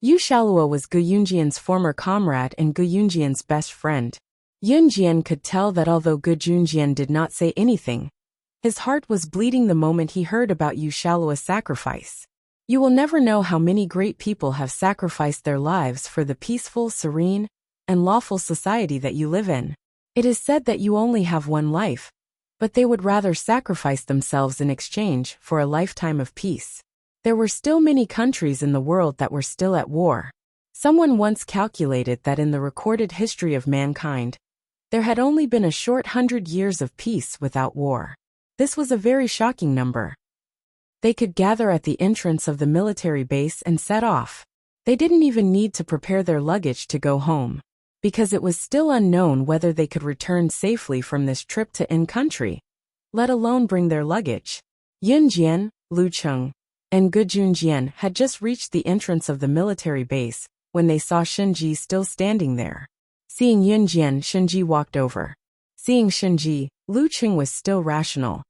Yu Shalua was Gu Yunjian's former comrade and Gu Yunjian's best friend. Yunjian could tell that although Gu Junjian did not say anything, his heart was bleeding the moment he heard about Yu Shalua's sacrifice. You will never know how many great people have sacrificed their lives for the peaceful, serene, and lawful society that you live in. It is said that you only have one life, but they would rather sacrifice themselves in exchange for a lifetime of peace. There were still many countries in the world that were still at war. Someone once calculated that in the recorded history of mankind, there had only been a short 100 years of peace without war. This was a very shocking number. They could gather at the entrance of the military base and set off. They didn't even need to prepare their luggage to go home, because it was still unknown whether they could return safely from this trip to in-country, let alone bring their luggage. Yunjian, Lu Cheng, and Gu Junjian had just reached the entrance of the military base when they saw Shenji still standing there. Seeing Yunjian, Shenji walked over. Seeing Shenji, Lu Cheng was still rational.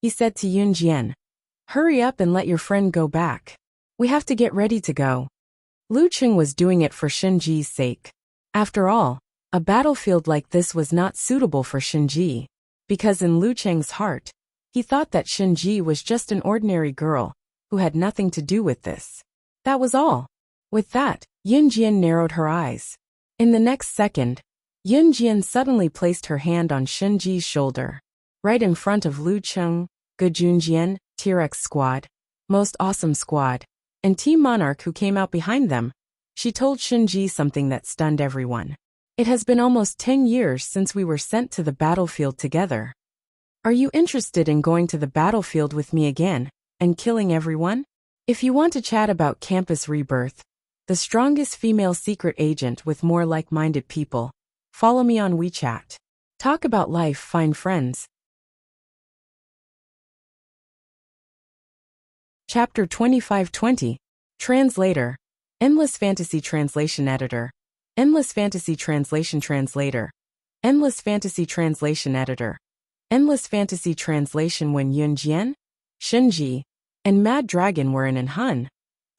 He said to Yunjian, "Hurry up and let your friend go back. We have to get ready to go." Lu Cheng was doing it for Shenji's sake. After all, a battlefield like this was not suitable for Shenji, because in Lu Cheng's heart, he thought that Shenji was just an ordinary girl who had nothing to do with this. That was all. With that, Yunjian narrowed her eyes. In the next second, Yunjian suddenly placed her hand on Shenji's shoulder, right in front of Lu Cheng, Gu Junjian, T-Rex Squad, Most Awesome Squad, and Team Monarch who came out behind them. She told Shenji something that stunned everyone. "It has been almost 10 years since we were sent to the battlefield together. Are you interested in going to the battlefield with me again, and killing everyone? If you want to chat about Campus Rebirth, the strongest female secret agent with more like-minded people, follow me on WeChat. Talk about life, find friends." Chapter 2520. Translator. Endless Fantasy Translation Editor. Endless Fantasy Translation Translator. Endless Fantasy Translation Editor. Endless Fantasy Translation. When Yunjian, Shenji, and Mad Dragon were in Anhun,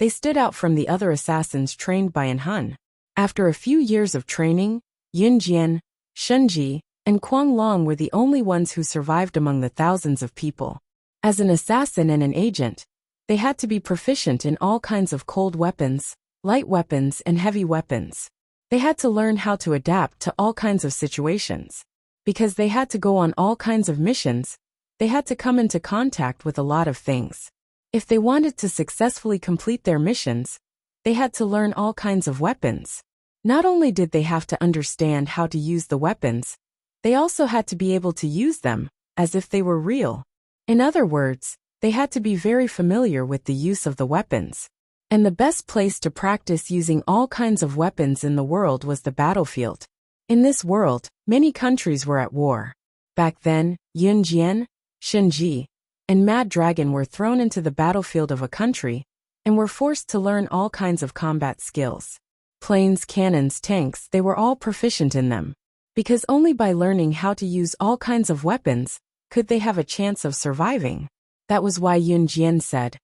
they stood out from the other assassins trained by Anhun. After a few years of training, Yunjian, Shenji, and Quang Long were the only ones who survived among the thousands of people. As an assassin and an agent, they had to be proficient in all kinds of cold weapons, light weapons, and heavy weapons. They had to learn how to adapt to all kinds of situations. Because they had to go on all kinds of missions, they had to come into contact with a lot of things. If they wanted to successfully complete their missions, they had to learn all kinds of weapons. Not only did they have to understand how to use the weapons, they also had to be able to use them, as if they were real. In other words, they had to be very familiar with the use of the weapons. And the best place to practice using all kinds of weapons in the world was the battlefield. In this world, many countries were at war. Back then, Yunjian, Shenji, and Mad Dragon were thrown into the battlefield of a country and were forced to learn all kinds of combat skills. Planes, cannons, tanks, they were all proficient in them. Because only by learning how to use all kinds of weapons could they have a chance of surviving. That was why Yunjian said,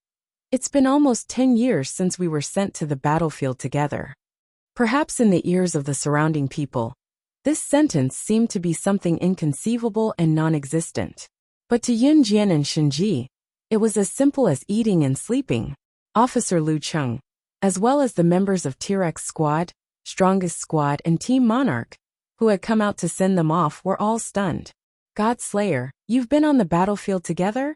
"It's been almost 10 years since we were sent to the battlefield together." Perhaps in the ears of the surrounding people, this sentence seemed to be something inconceivable and non-existent. But to Yunjian and Shenji, it was as simple as eating and sleeping. Officer Lu Cheng, as well as the members of T-Rex Squad, Strongest Squad, and Team Monarch, who had come out to send them off, were all stunned. "God Slayer, you've been on the battlefield together?"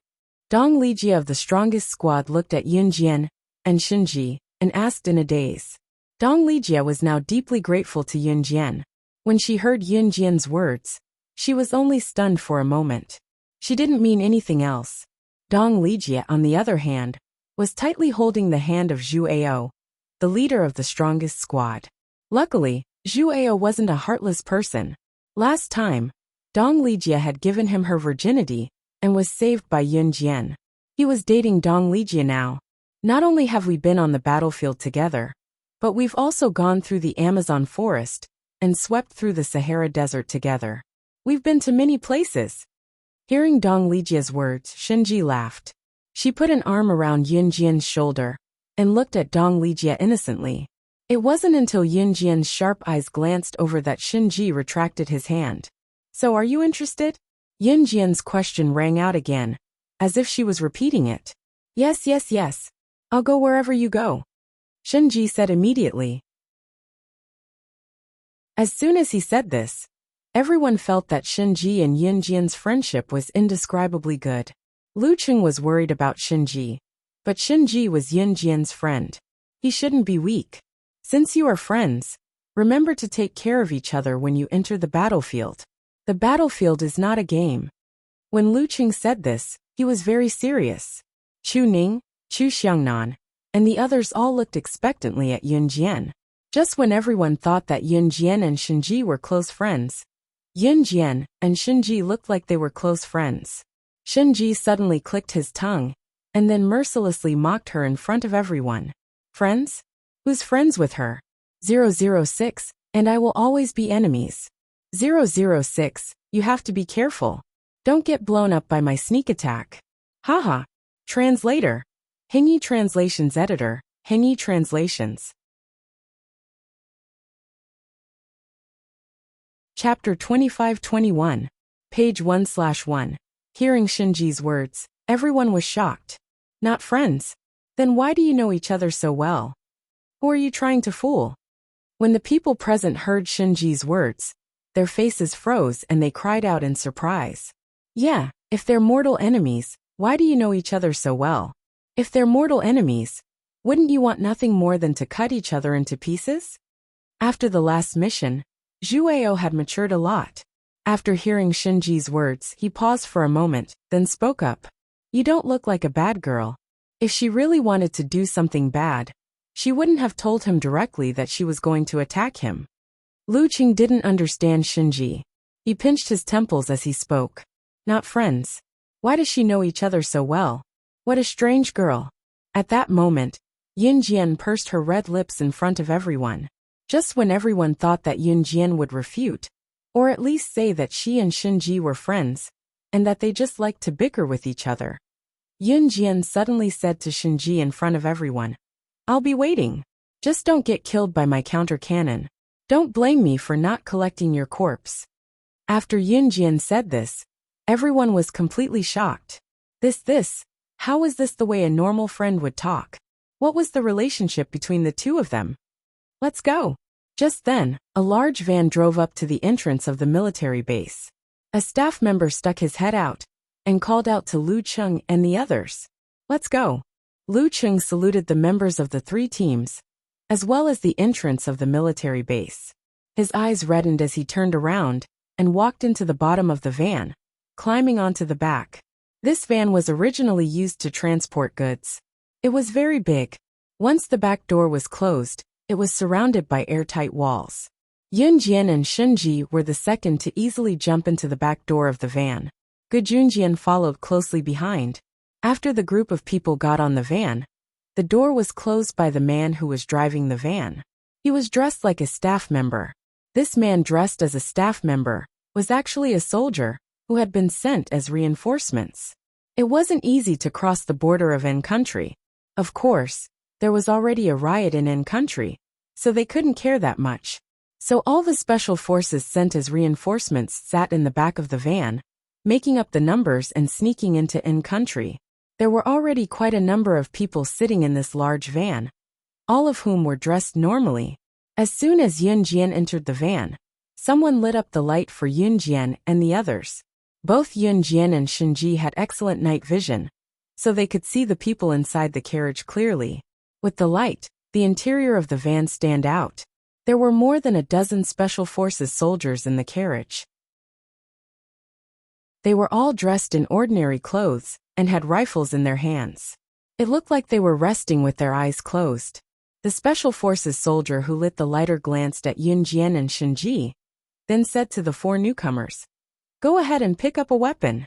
Dong Lijia of the Strongest Squad looked at Yunjian and Shenji and asked in a daze. Dong Lijia was now deeply grateful to Yunjian. When she heard Yunjian's words, she was only stunned for a moment. She didn't mean anything else. Dong Lijia, on the other hand, was tightly holding the hand of Zhu Ao, the leader of the Strongest Squad. Luckily, Zhu Ao wasn't a heartless person. Last time, Dong Lijia had given him her virginity and was saved by Yunjian. He was dating Dong Lijia now. "Not only have we been on the battlefield together, but we've also gone through the Amazon forest and swept through the Sahara Desert together. We've been to many places." Hearing Dong Lijia's words, Shenji laughed. She put an arm around Yunjian's shoulder and looked at Dong Lijie innocently. It wasn't until Yunjian's sharp eyes glanced over that Shinji retracted his hand. So are you interested? Yunjian's question rang out again, as if she was repeating it. Yes, yes, yes. I'll go wherever you go, Shinji said immediately. As soon as he said this, everyone felt that Shinji and Yunjian's friendship was indescribably good. Lu Cheng was worried about Shinji, but Shinji was Yunjian's friend. He shouldn't be weak. Since you are friends, remember to take care of each other when you enter the battlefield. The battlefield is not a game. When Lu Cheng said this, he was very serious. Chu Ning, Chu Xiangnan, and the others all looked expectantly at Yunjian. Just when everyone thought that Yunjian and Shinji were close friends, Yunjian and Shinji looked like they were close friends. Shinji suddenly clicked his tongue, and then mercilessly mocked her in front of everyone. Friends? Who's friends with her? 006, and I will always be enemies. 006, you have to be careful. Don't get blown up by my sneak attack. Haha. Translator. Hengyi Translations Editor, Hengyi Translations. Chapter 25-21. Page 1/1. Hearing Shinji's words, everyone was shocked. Not friends? Then why do you know each other so well? Who are you trying to fool? When the people present heard Shinji's words, their faces froze and they cried out in surprise. Yeah, if they're mortal enemies, why do you know each other so well? If they're mortal enemies, wouldn't you want nothing more than to cut each other into pieces? After the last mission, Zhuao had matured a lot. After hearing Shinji's words, he paused for a moment, then spoke up. You don't look like a bad girl. If she really wanted to do something bad, she wouldn't have told him directly that she was going to attack him. Lu Cheng didn't understand Shinji. He pinched his temples as he spoke. Not friends. Why does she know each other so well? What a strange girl. At that moment, Yunjian pursed her red lips in front of everyone. Just when everyone thought that Yunjian would refute, or at least say that she and Shinji were friends, and that they just liked to bicker with each other, Yunjian suddenly said to Shinji in front of everyone, I'll be waiting. Just don't get killed by my counter cannon. Don't blame me for not collecting your corpse. After Yunjian said this, everyone was completely shocked. How was this the way a normal friend would talk? What was the relationship between the two of them? Let's go. Just then, a large van drove up to the entrance of the military base. A staff member stuck his head out and called out to Lu Cheng and the others. Let's go. Lu Cheng saluted the members of the three teams, as well as the entrance of the military base. His eyes reddened as he turned around and walked into the bottom of the van, climbing onto the back. This van was originally used to transport goods. It was very big. Once the back door was closed, it was surrounded by airtight walls. Yunjian and Shinji were the second to easily jump into the back door of the van. Gujunjian followed closely behind. After the group of people got on the van, the door was closed by the man who was driving the van. He was dressed like a staff member. This man dressed as a staff member was actually a soldier who had been sent as reinforcements. It wasn't easy to cross the border of N country. Of course, there was already a riot in N country, so they couldn't care that much. So all the special forces sent as reinforcements sat in the back of the van, making up the numbers and sneaking into N country. There were already quite a number of people sitting in this large van, all of whom were dressed normally. As soon as Yunjian entered the van, someone lit up the light for Yunjian and the others. Both Yunjian and Shinji had excellent night vision, so they could see the people inside the carriage clearly. With the light, the interior of the van stand out. There were more than a dozen special forces soldiers in the carriage. They were all dressed in ordinary clothes and had rifles in their hands. It looked like they were resting with their eyes closed. The special forces soldier who lit the lighter glanced at Yunjian and Shinji, then said to the four newcomers, Go ahead and pick up a weapon.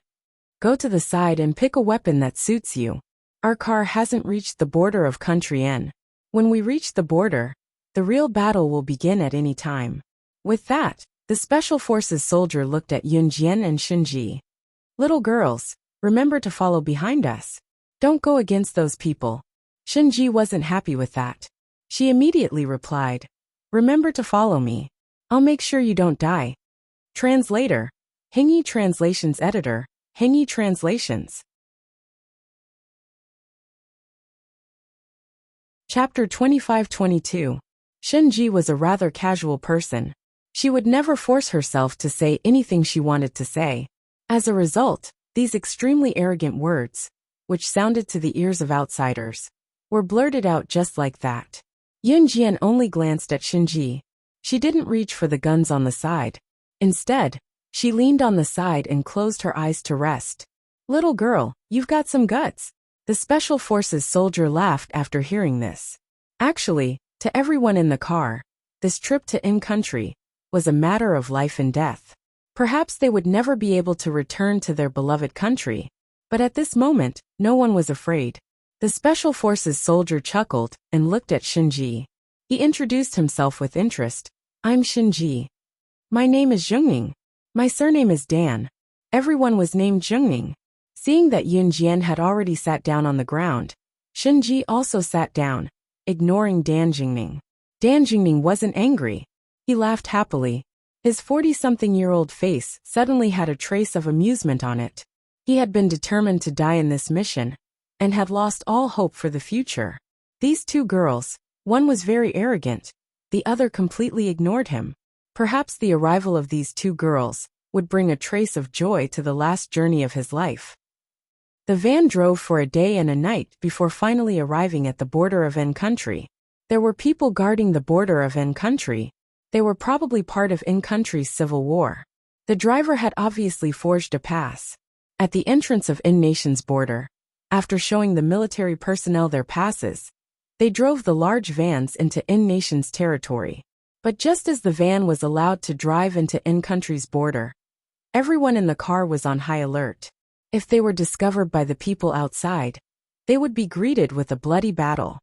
Go to the side and pick a weapon that suits you. Our car hasn't reached the border of country N. When we reach the border, the real battle will begin at any time. With that, the special forces soldier looked at Yunjian and Shinji. Little girls, remember to follow behind us. Don't go against those people. Shinji wasn't happy with that. She immediately replied, remember to follow me. I'll make sure you don't die. Translator. Hingi Translations Editor. Hingi Translations. Chapter 25-22. Shinji was a rather casual person. She would never force herself to say anything she wanted to say. As a result, these extremely arrogant words, which sounded to the ears of outsiders, were blurted out just like that. Yunjian only glanced at Shinji. She didn't reach for the guns on the side. Instead, she leaned on the side and closed her eyes to rest. Little girl, you've got some guts. The Special Forces soldier laughed after hearing this. Actually, to everyone in the car, this trip to in-country was a matter of life and death. Perhaps they would never be able to return to their beloved country, but at this moment, no one was afraid. The Special Forces soldier chuckled and looked at Shinji. He introduced himself with interest. I'm Shinji. My name is Zhengning. My surname is Dan. Everyone was named Zhengning. Seeing that Yunjian had already sat down on the ground, Shinji also sat down, ignoring Dan Jingning. Dan Jingning wasn't angry. He laughed happily. His 40-something-year-old face suddenly had a trace of amusement on it. He had been determined to die in this mission, and had lost all hope for the future. These two girls, one was very arrogant, the other completely ignored him. Perhaps the arrival of these two girls would bring a trace of joy to the last journey of his life. The van drove for a day and a night before finally arriving at the border of in-country. There were people guarding the border of in-country. They were probably part of in-country's civil war. The driver had obviously forged a pass. At the entrance of in-nation's border, after showing the military personnel their passes, they drove the large vans into in-nation's territory. But just as the van was allowed to drive into in-country's border, everyone in the car was on high alert. If they were discovered by the people outside, they would be greeted with a bloody battle.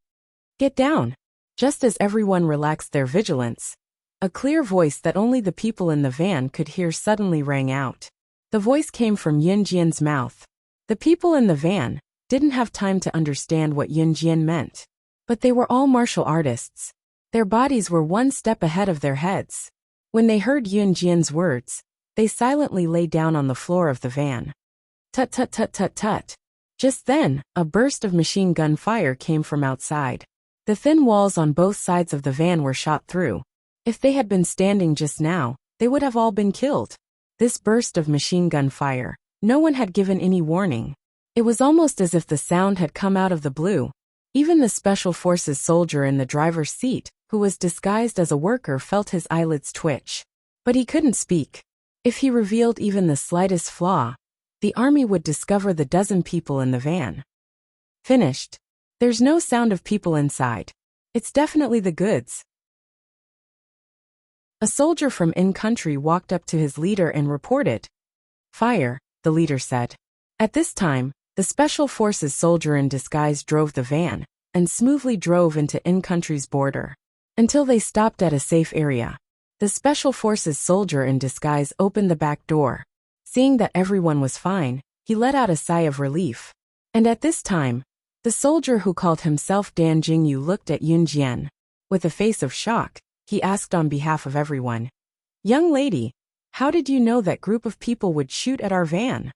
Get down! Just as everyone relaxed their vigilance, a clear voice that only the people in the van could hear suddenly rang out. The voice came from Yunjian's mouth. The people in the van didn't have time to understand what Yunjian meant, but they were all martial artists. Their bodies were one step ahead of their heads. When they heard Yunjian's words, they silently lay down on the floor of the van. Tut tut tut tut tut. Just then, a burst of machine gun fire came from outside. The thin walls on both sides of the van were shot through. If they had been standing just now, they would have all been killed. This burst of machine gun fire, no one had given any warning. It was almost as if the sound had come out of the blue. Even the Special Forces soldier in the driver's seat, who was disguised as a worker, felt his eyelids twitch. But he couldn't speak. If he revealed even the slightest flaw, the army would discover the dozen people in the van. Finished. There's no sound of people inside. It's definitely the goods. A soldier from in-country walked up to his leader and reported. Fire, the leader said. At this time, the Special Forces soldier in disguise drove the van, and smoothly drove into in-country's border. Until they stopped at a safe area. The Special Forces soldier in disguise opened the back door. Seeing that everyone was fine, he let out a sigh of relief. And at this time, the soldier who called himself Dan Jingyu looked at Yunjian. With a face of shock, he asked on behalf of everyone. Young lady, how did you know that group of people would shoot at our van?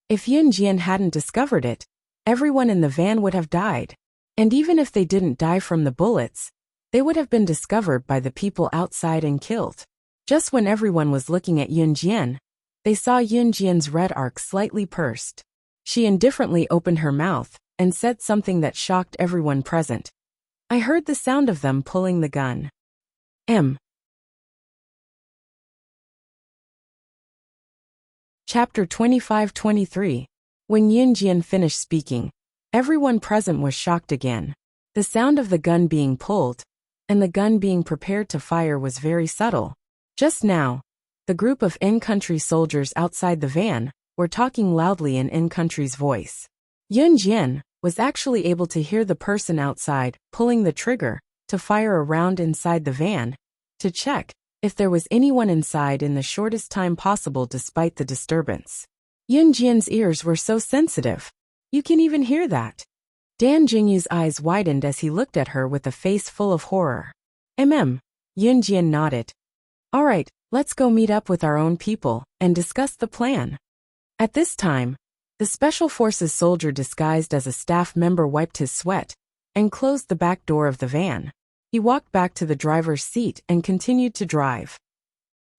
If Yunjian hadn't discovered it, everyone in the van would have died. And even if they didn't die from the bullets, they would have been discovered by the people outside and killed. Just when everyone was looking at Yunjian, they saw Yunjian's red arc slightly pursed. She indifferently opened her mouth and said something that shocked everyone present. I heard the sound of them pulling the gun. Chapter 25-23. When Yunjian finished speaking, everyone present was shocked again. The sound of the gun being pulled, and the gun being prepared to fire was very subtle. Just now, the group of in-country soldiers outside the van were talking loudly in in-country's voice. Yunjian was actually able to hear the person outside pulling the trigger to fire a round inside the van, to check if there was anyone inside in the shortest time possible despite the disturbance. Yunjian's ears were so sensitive. You can even hear that. Dan Jingyu's eyes widened as he looked at her with a face full of horror. Yun Jian nodded. All right, let's go meet up with our own people and discuss the plan. At this time, the Special Forces soldier disguised as a staff member wiped his sweat and closed the back door of the van. He walked back to the driver's seat and continued to drive.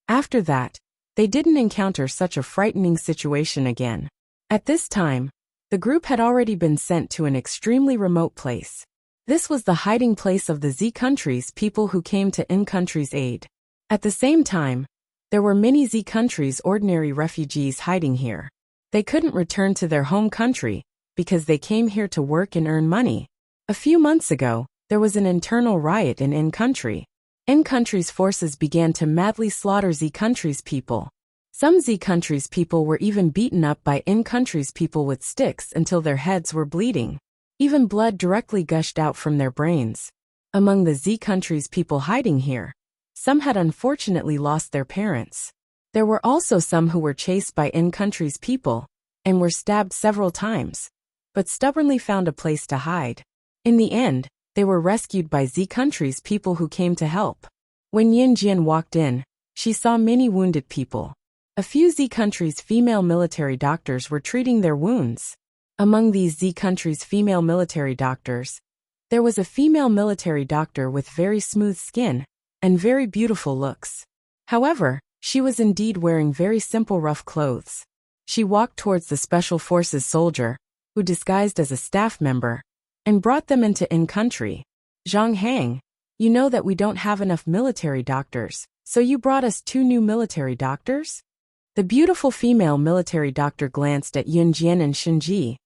After that, they didn't encounter such a frightening situation again. At this time, the group had already been sent to an extremely remote place. This was the hiding place of the Z countries people who came to N countries' aid. At the same time, there were many Z countries' ordinary refugees hiding here. They couldn't return to their home country because they came here to work and earn money. A few months ago, there was an internal riot in N country. N countries' forces began to madly slaughter Z countries' people. Some Z countries' people were even beaten up by N countries' people with sticks until their heads were bleeding. Even blood directly gushed out from their brains. Among the Z countries' people hiding here, some had unfortunately lost their parents. There were also some who were chased by N countries' people and were stabbed several times, but stubbornly found a place to hide. In the end, they were rescued by Z countries' people who came to help. When Yin Jian walked in, she saw many wounded people. A few Z countries' female military doctors were treating their wounds. Among these Z countries' female military doctors, there was a female military doctor with very smooth skin and very beautiful looks. However, she was indeed wearing very simple rough clothes. She walked towards the Special Forces soldier, who disguised as a staff member, and brought them into N country. Zhang Hang, you know that we don't have enough military doctors, so you brought us 2 new military doctors? The beautiful female military doctor glanced at Yun Jian and Shinji,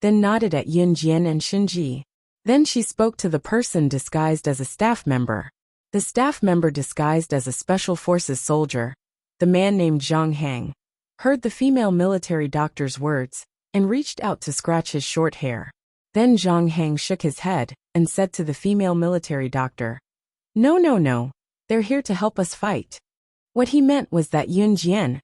then nodded at Yun Jian and Shinji. Then she spoke to the person disguised as a staff member. The staff member disguised as a Special Forces soldier, the man named Zhang Hang, heard the female military doctor's words and reached out to scratch his short hair. Then Zhang Hang shook his head and said to the female military doctor, No, they're here to help us fight. What he meant was that Yun Jian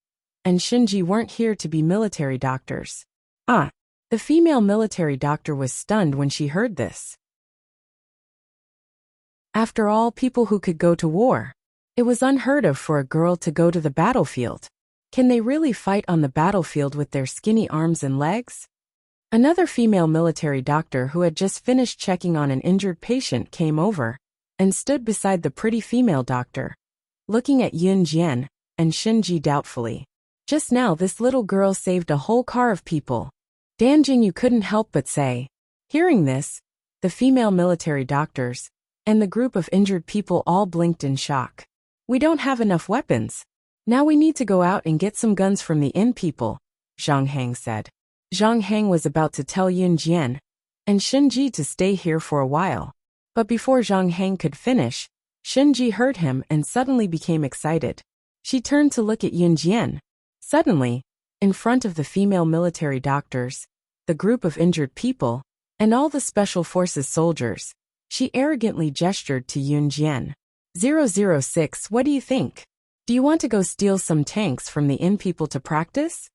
and Shinji weren't here to be military doctors. The female military doctor was stunned when she heard this. After all, people who could go to war. It was unheard of for a girl to go to the battlefield. Can they really fight on the battlefield with their skinny arms and legs? Another female military doctor who had just finished checking on an injured patient came over and stood beside the pretty female doctor, looking at Yun Jian and Shinji doubtfully. Just now this little girl saved a whole car of people. Dan Jingyu couldn't help but say. Hearing this, the female military doctors and the group of injured people all blinked in shock. We don't have enough weapons. Now we need to go out and get some guns from the inn people, Zhang Hang said. Zhang Hang was about to tell Yun Jian and Shinji to stay here for a while. But before Zhang Hang could finish, Shinji heard him and suddenly became excited. She turned to look at Yun Jian. Suddenly, in front of the female military doctors, the group of injured people, and all the Special Forces soldiers, she arrogantly gestured to Yun Jian. 006, what do you think? Do you want to go steal some tanks from the inn people to practice?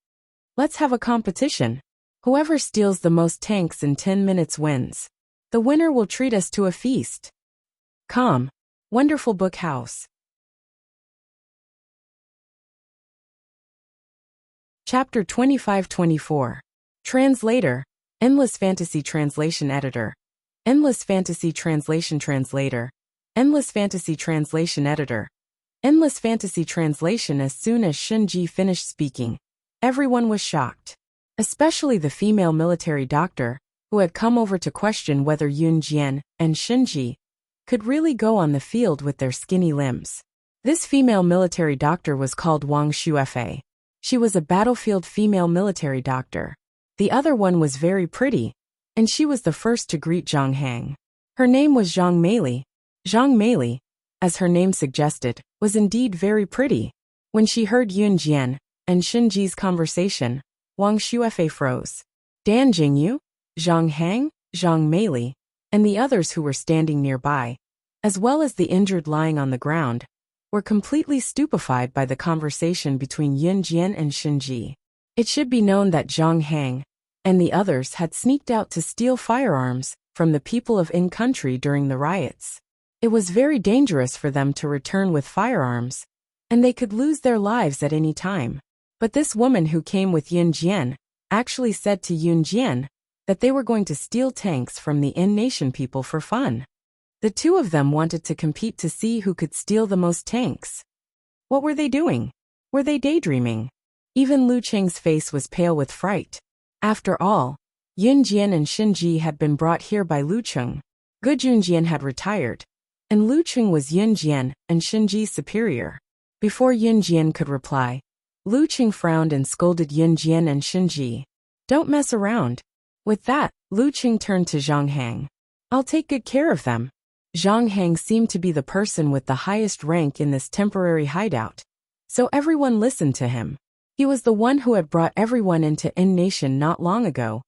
Let's have a competition. Whoever steals the most tanks in 10 minutes wins. The winner will treat us to a feast. Calm. Wonderful Book House. Chapter 25-24. Translator. Endless Fantasy Translation Editor. Endless Fantasy Translation Translator. Endless Fantasy Translation Editor. Endless Fantasy Translation. As soon as Shinji finished speaking, everyone was shocked. Especially the female military doctor, who had come over to question whether Yun Jian and Shinji could really go on the field with their skinny limbs. This female military doctor was called Wang Shuefei. She was a battlefield female military doctor. The other one was very pretty, and she was the first to greet Zhang Hang. Her name was Zhang Meili. Zhang Meili, as her name suggested, was indeed very pretty. When she heard Yun Jian and Shinji's conversation, Wang Shuefei froze. Dan Jingyu, Zhang Hang, Zhang Meili, and the others who were standing nearby, as well as the injured lying on the ground, were completely stupefied by the conversation between Yun Jian and Shinji. It should be known that Zhang Hang and the others had sneaked out to steal firearms from the people of in-country during the riots. It was very dangerous for them to return with firearms, and they could lose their lives at any time. But this woman who came with Yun Jian actually said to Yun Jian that they were going to steal tanks from the in-nation people for fun. The two of them wanted to compete to see who could steal the most tanks. What were they doing? Were they daydreaming? Even Lu Cheng's face was pale with fright. After all, Yun Jian and Xin Ji had been brought here by Lu Cheng. Gu Junjian had retired, and Lu Cheng was Yun Jian and Xin Ji's superior. Before Yun Jian could reply, Lu Cheng frowned and scolded Yun Jian and Xin Ji. Don't mess around. With that, Lu Cheng turned to Zhang Hang. I'll take good care of them. Zhang Hang seemed to be the person with the highest rank in this temporary hideout, so everyone listened to him. He was the one who had brought everyone into in-nation not long ago,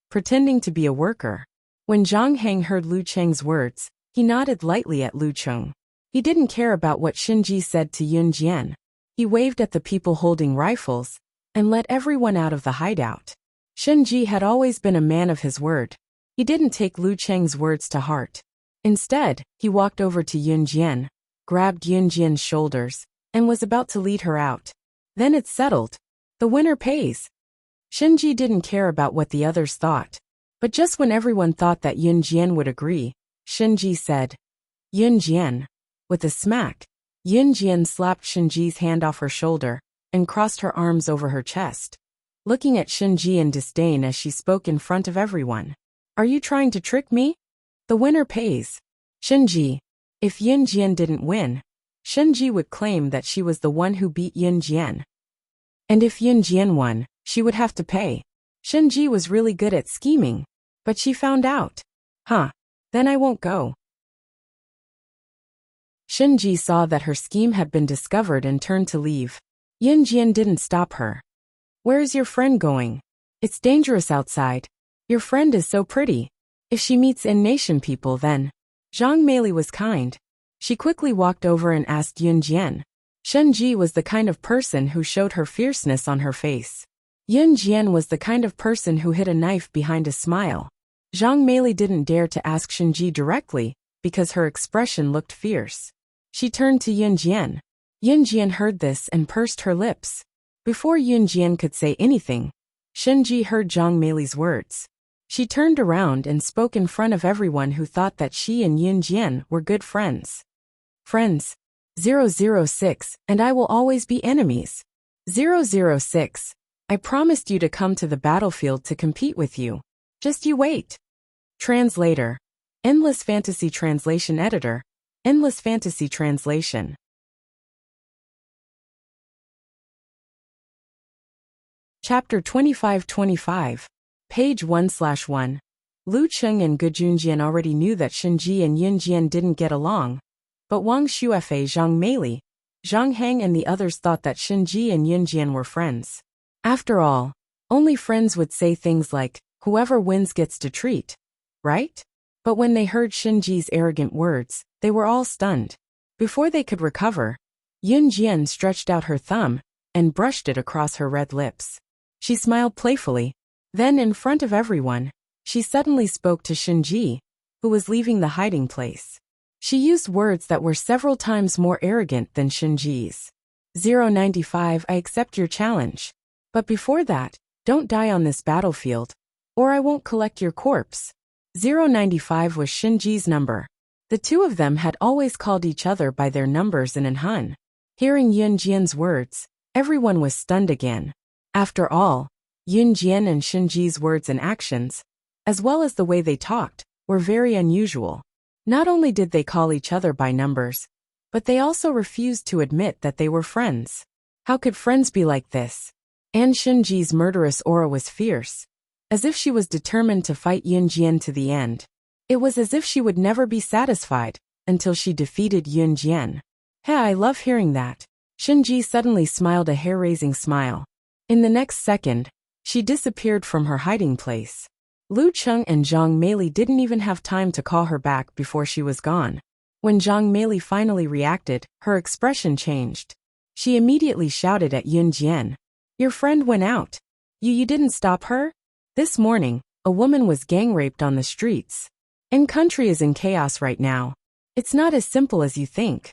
pretending to be a worker. When Zhang Hang heard Lu Cheng's words, he nodded lightly at Lu Cheng. He didn't care about what Xin Ji said to Yun Jian. He waved at the people holding rifles and let everyone out of the hideout. Xin Ji had always been a man of his word. He didn't take Lu Cheng's words to heart. Instead, he walked over to Yun Jian, grabbed Yun Jian's shoulders, and was about to lead her out. Then it's settled. The winner pays. Xin Ji didn't care about what the others thought. But just when everyone thought that Yun Jian would agree, Xin Ji said, Yun Jian. With a smack, Yun Jian slapped Xin Ji's hand off her shoulder and crossed her arms over her chest, looking at Xin Ji in disdain as she spoke in front of everyone. Are you trying to trick me? The winner pays. Xin Ji. If Yun Jian didn't win, Xin Ji would claim that she was the one who beat Yun Jian. And if Yun Jian won, she would have to pay. Xin Ji was really good at scheming, but she found out. Then I won't go. Xin Ji saw that her scheme had been discovered and turned to leave. Yun Jian didn't stop her. Where is your friend going? It's dangerous outside. Your friend is so pretty. If she meets in-nation people then. Zhang Meili was kind. She quickly walked over and asked Yun Jian. Xin Ji was the kind of person who showed her fierceness on her face. Yun Jian was the kind of person who hid a knife behind a smile. Zhang Meili didn't dare to ask Xin Ji directly, because her expression looked fierce. She turned to Yun Jian. Yun Jian heard this and pursed her lips. Before Yun Jian could say anything, Xin Ji heard Zhang Meili's words. She turned around and spoke in front of everyone who thought that she and Yun Jian were good friends. Friends. 006, and I will always be enemies. 006. I promised you to come to the battlefield to compete with you. Just you wait. Translator. Endless Fantasy Translation Editor. Endless Fantasy Translation. Chapter 2525. Page 1/1. Lu Cheng and Gu Junjian already knew that Xin Ji and Yun Jian didn't get along, but Wang Xuefei, Zhang Meili, Zhang Hang and the others thought that Xin Ji and Yun Jian were friends. After all, only friends would say things like, whoever wins gets to treat, right? But when they heard Xin Ji's arrogant words, they were all stunned. Before they could recover, Yun Jian stretched out her thumb and brushed it across her red lips. She smiled playfully. Then, in front of everyone, she suddenly spoke to Xin Ji, who was leaving the hiding place. She used words that were several times more arrogant than Xin Ji's. 095, I accept your challenge. But before that, don't die on this battlefield, or I won't collect your corpse. 095 was Xin Ji's number. The two of them had always called each other by their numbers in Han. Hearing Yun Jian's words, everyone was stunned again. After all, Yun Jian and Xin Ji's words and actions, as well as the way they talked, were very unusual. Not only did they call each other by numbers, but they also refused to admit that they were friends. How could friends be like this? And Xin Ji's murderous aura was fierce, as if she was determined to fight Yun Jian to the end. It was as if she would never be satisfied until she defeated Yun Jian. Hey, I love hearing that. Xin Ji suddenly smiled a hair-raising smile. In the next second, she disappeared from her hiding place. Lu Cheng and Zhang Meili didn't even have time to call her back before she was gone. When Zhang Meili finally reacted, her expression changed. She immediately shouted at Yun Jian. Your friend went out. You didn't stop her? This morning, a woman was gang raped on the streets. And country is in chaos right now. It's not as simple as you think.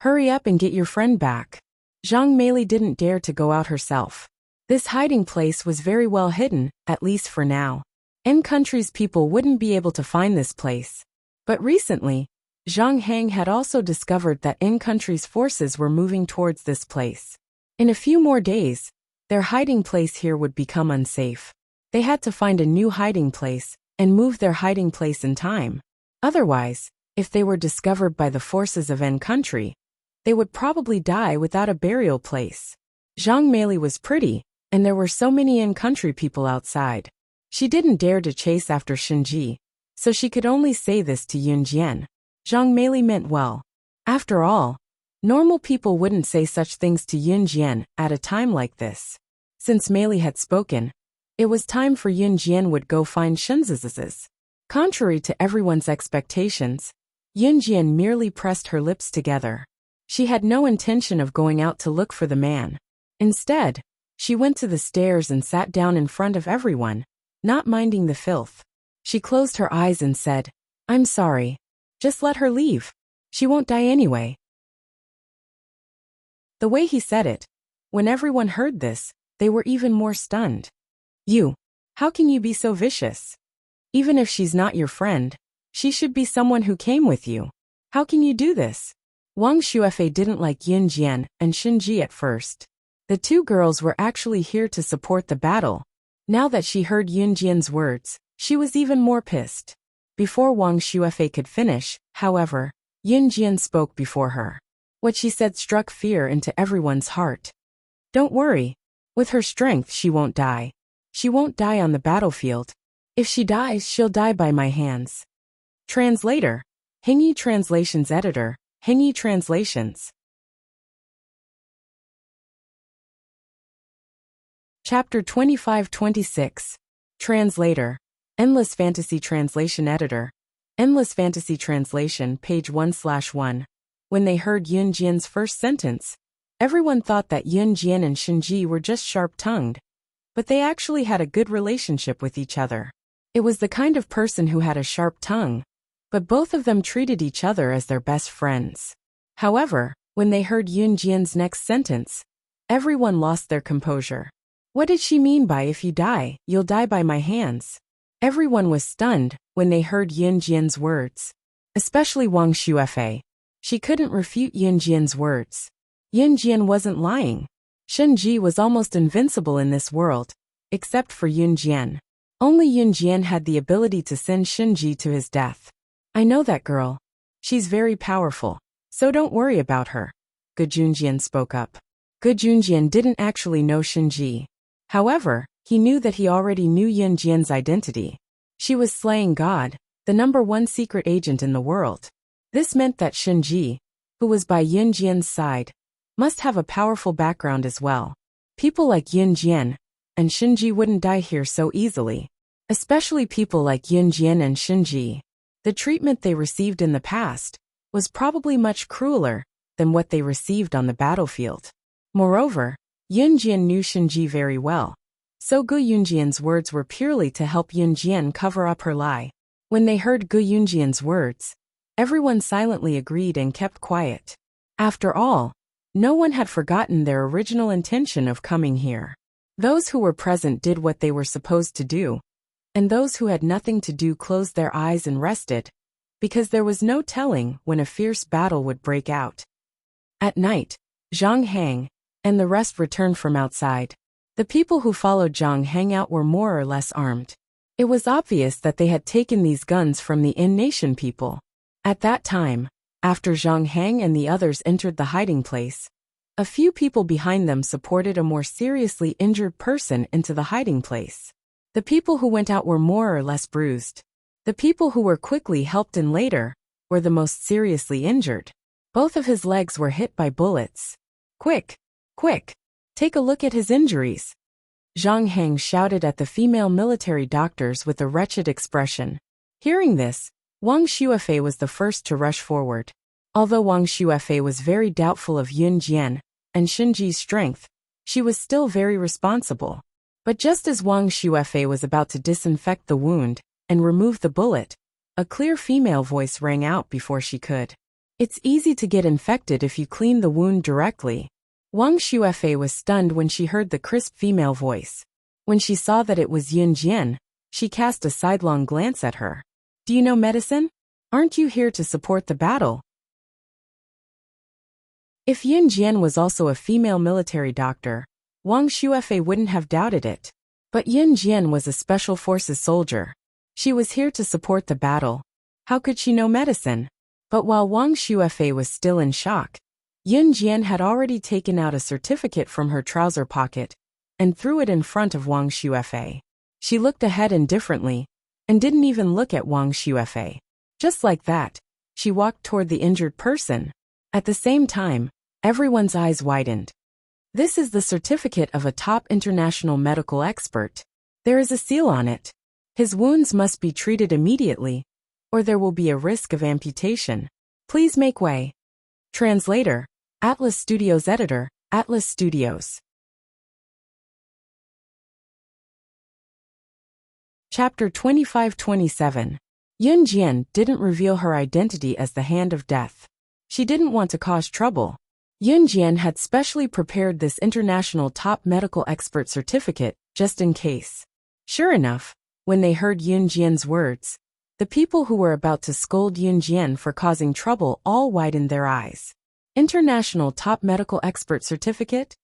Hurry up and get your friend back. Zhang Meili didn't dare to go out herself. This hiding place was very well hidden, at least for now. In country's people wouldn't be able to find this place. But recently, Zhang Hang had also discovered that in country's forces were moving towards this place. In a few more days, their hiding place here would become unsafe. They had to find a new hiding place and move their hiding place in time. Otherwise, if they were discovered by the forces of N country, they would probably die without a burial place. Zhang Meili was pretty, and there were so many N country people outside. She didn't dare to chase after Shinji, so she could only say this to Yunjian. Zhang Meili meant well. After all, normal people wouldn't say such things to Yunjian at a time like this. Since Meili had spoken, it was time for Yunjian would go find Shinziz's. Contrary to everyone's expectations, Yunjian merely pressed her lips together. She had no intention of going out to look for the man. Instead, she went to the stairs and sat down in front of everyone, not minding the filth. She closed her eyes and said, "I'm sorry. Just let her leave. She won't die anyway." The way he said it, when everyone heard this, they were even more stunned. "You, how can you be so vicious? Even if she's not your friend, she should be someone who came with you. How can you do this?" Wang Xuefei didn't like Yunjian and Shinji at first. The two girls were actually here to support the battle. Now that she heard Yunjian's words, she was even more pissed. Before Wang Xuefei could finish, however, Yunjian spoke before her. What she said struck fear into everyone's heart. "Don't worry. With her strength she won't die. She won't die on the battlefield. If she dies, she'll die by my hands." Translator. Hengyi Translations Editor. Hengyi Translations. Chapter 25-26. Translator. Endless Fantasy Translation Editor. Endless Fantasy Translation, page 1/1. When they heard Yunjian's first sentence, everyone thought that Yunjian and Shinji were just sharp-tongued, but they actually had a good relationship with each other. It was the kind of person who had a sharp tongue, but both of them treated each other as their best friends. However, when they heard Yunjian's next sentence, everyone lost their composure. What did she mean by "if you die, you'll die by my hands"? Everyone was stunned when they heard Yunjian's words. Especially Wang Xuefei. She couldn't refute Yunjian's words. Yunjian wasn't lying. Shinji was almost invincible in this world, except for Yunjian. Only Yunjian had the ability to send Shinji to his death. "I know that girl. She's very powerful, so don't worry about her," Gujunjian spoke up. Gujunjian didn't actually know Shinji. However, he knew that he already knew Yunjian's identity. She was slaying God, the #1 secret agent in the world. This meant that Shinji, who was by Yunjian's side, must have a powerful background as well. People like Yunjian and Shinji wouldn't die here so easily. Especially people like Yunjian and Shinji. The treatment they received in the past was probably much crueler than what they received on the battlefield. Moreover, Yunjian knew Shinji very well, so Gu Yunjian's words were purely to help Yunjian cover up her lie. When they heard Gu Yunjian's words, everyone silently agreed and kept quiet. After all, no one had forgotten their original intention of coming here. Those who were present did what they were supposed to do, and those who had nothing to do closed their eyes and rested, because there was no telling when a fierce battle would break out. At night, Zhang Hang and the rest returned from outside. The people who followed Zhang Hang out were more or less armed. It was obvious that they had taken these guns from the in-nation people. At that time, after Zhang Hang and the others entered the hiding place, a few people behind them supported a more seriously injured person into the hiding place. The people who went out were more or less bruised. The people who were quickly helped in later were the most seriously injured. Both of his legs were hit by bullets. "Quick! Quick! Take a look at his injuries!" Zhang Hang shouted at the female military doctors with a wretched expression. Hearing this, Wang Xuefei was the first to rush forward. Although Wang Xuefei was very doubtful of Yunjian and Shinji's strength, she was still very responsible. But just as Wang Xuefei was about to disinfect the wound and remove the bullet, a clear female voice rang out before she could. It's easy to get infected if you clean the wound directly. Wang Xuefei was stunned when she heard the crisp female voice. When she saw that it was Yun Jian, she cast a sidelong glance at her. Do you know medicine? Aren't you here to support the battle? If Yun Jian was also a female military doctor, Wang Xuefei wouldn't have doubted it. But Yun Jian was a special forces soldier. She was here to support the battle. How could she know medicine? But while Wang Xuefei was still in shock, Yun Jian had already taken out a certificate from her trouser pocket and threw it in front of Wang Xuefei. She looked ahead indifferently and didn't even look at Wang Xuefei. Just like that, she walked toward the injured person. At the same time, everyone's eyes widened. This is the certificate of a top international medical expert. There is a seal on it. His wounds must be treated immediately, or there will be a risk of amputation. Please make way. Translator, Atlas Studios Editor, Atlas Studios. Chapter 25-27. Yun Jian didn't reveal her identity as the Hand of Death. She didn't want to cause trouble. Yun Jian had specially prepared this international top medical expert certificate just in case. Sure enough, when they heard Yun Jian's words, the people who were about to scold Yun Jian for causing trouble all widened their eyes. International top medical expert certificate?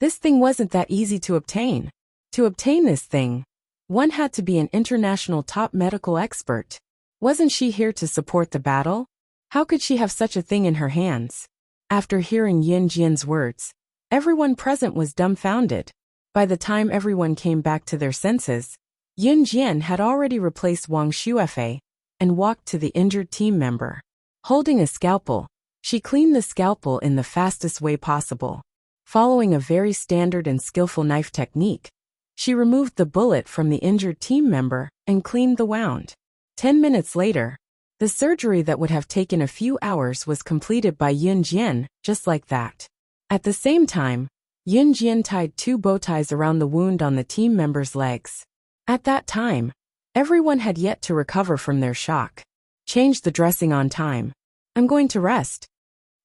This thing wasn't that easy to obtain. To obtain this thing, one had to be an international top medical expert. Wasn't she here to support the battle? How could she have such a thing in her hands? After hearing Yun Jian's words, everyone present was dumbfounded. By the time everyone came back to their senses, Yun Jian had already replaced Wang Xuefei and walked to the injured team member. Holding a scalpel, she cleaned the scalpel in the fastest way possible. Following a very standard and skillful knife technique, she removed the bullet from the injured team member and cleaned the wound. 10 minutes later, the surgery that would have taken a few hours was completed by Yun Jian, just like that. At the same time, Yun Jian tied 2 bow ties around the wound on the team member's legs. At that time, everyone had yet to recover from their shock. Change the dressing on time. I'm going to rest.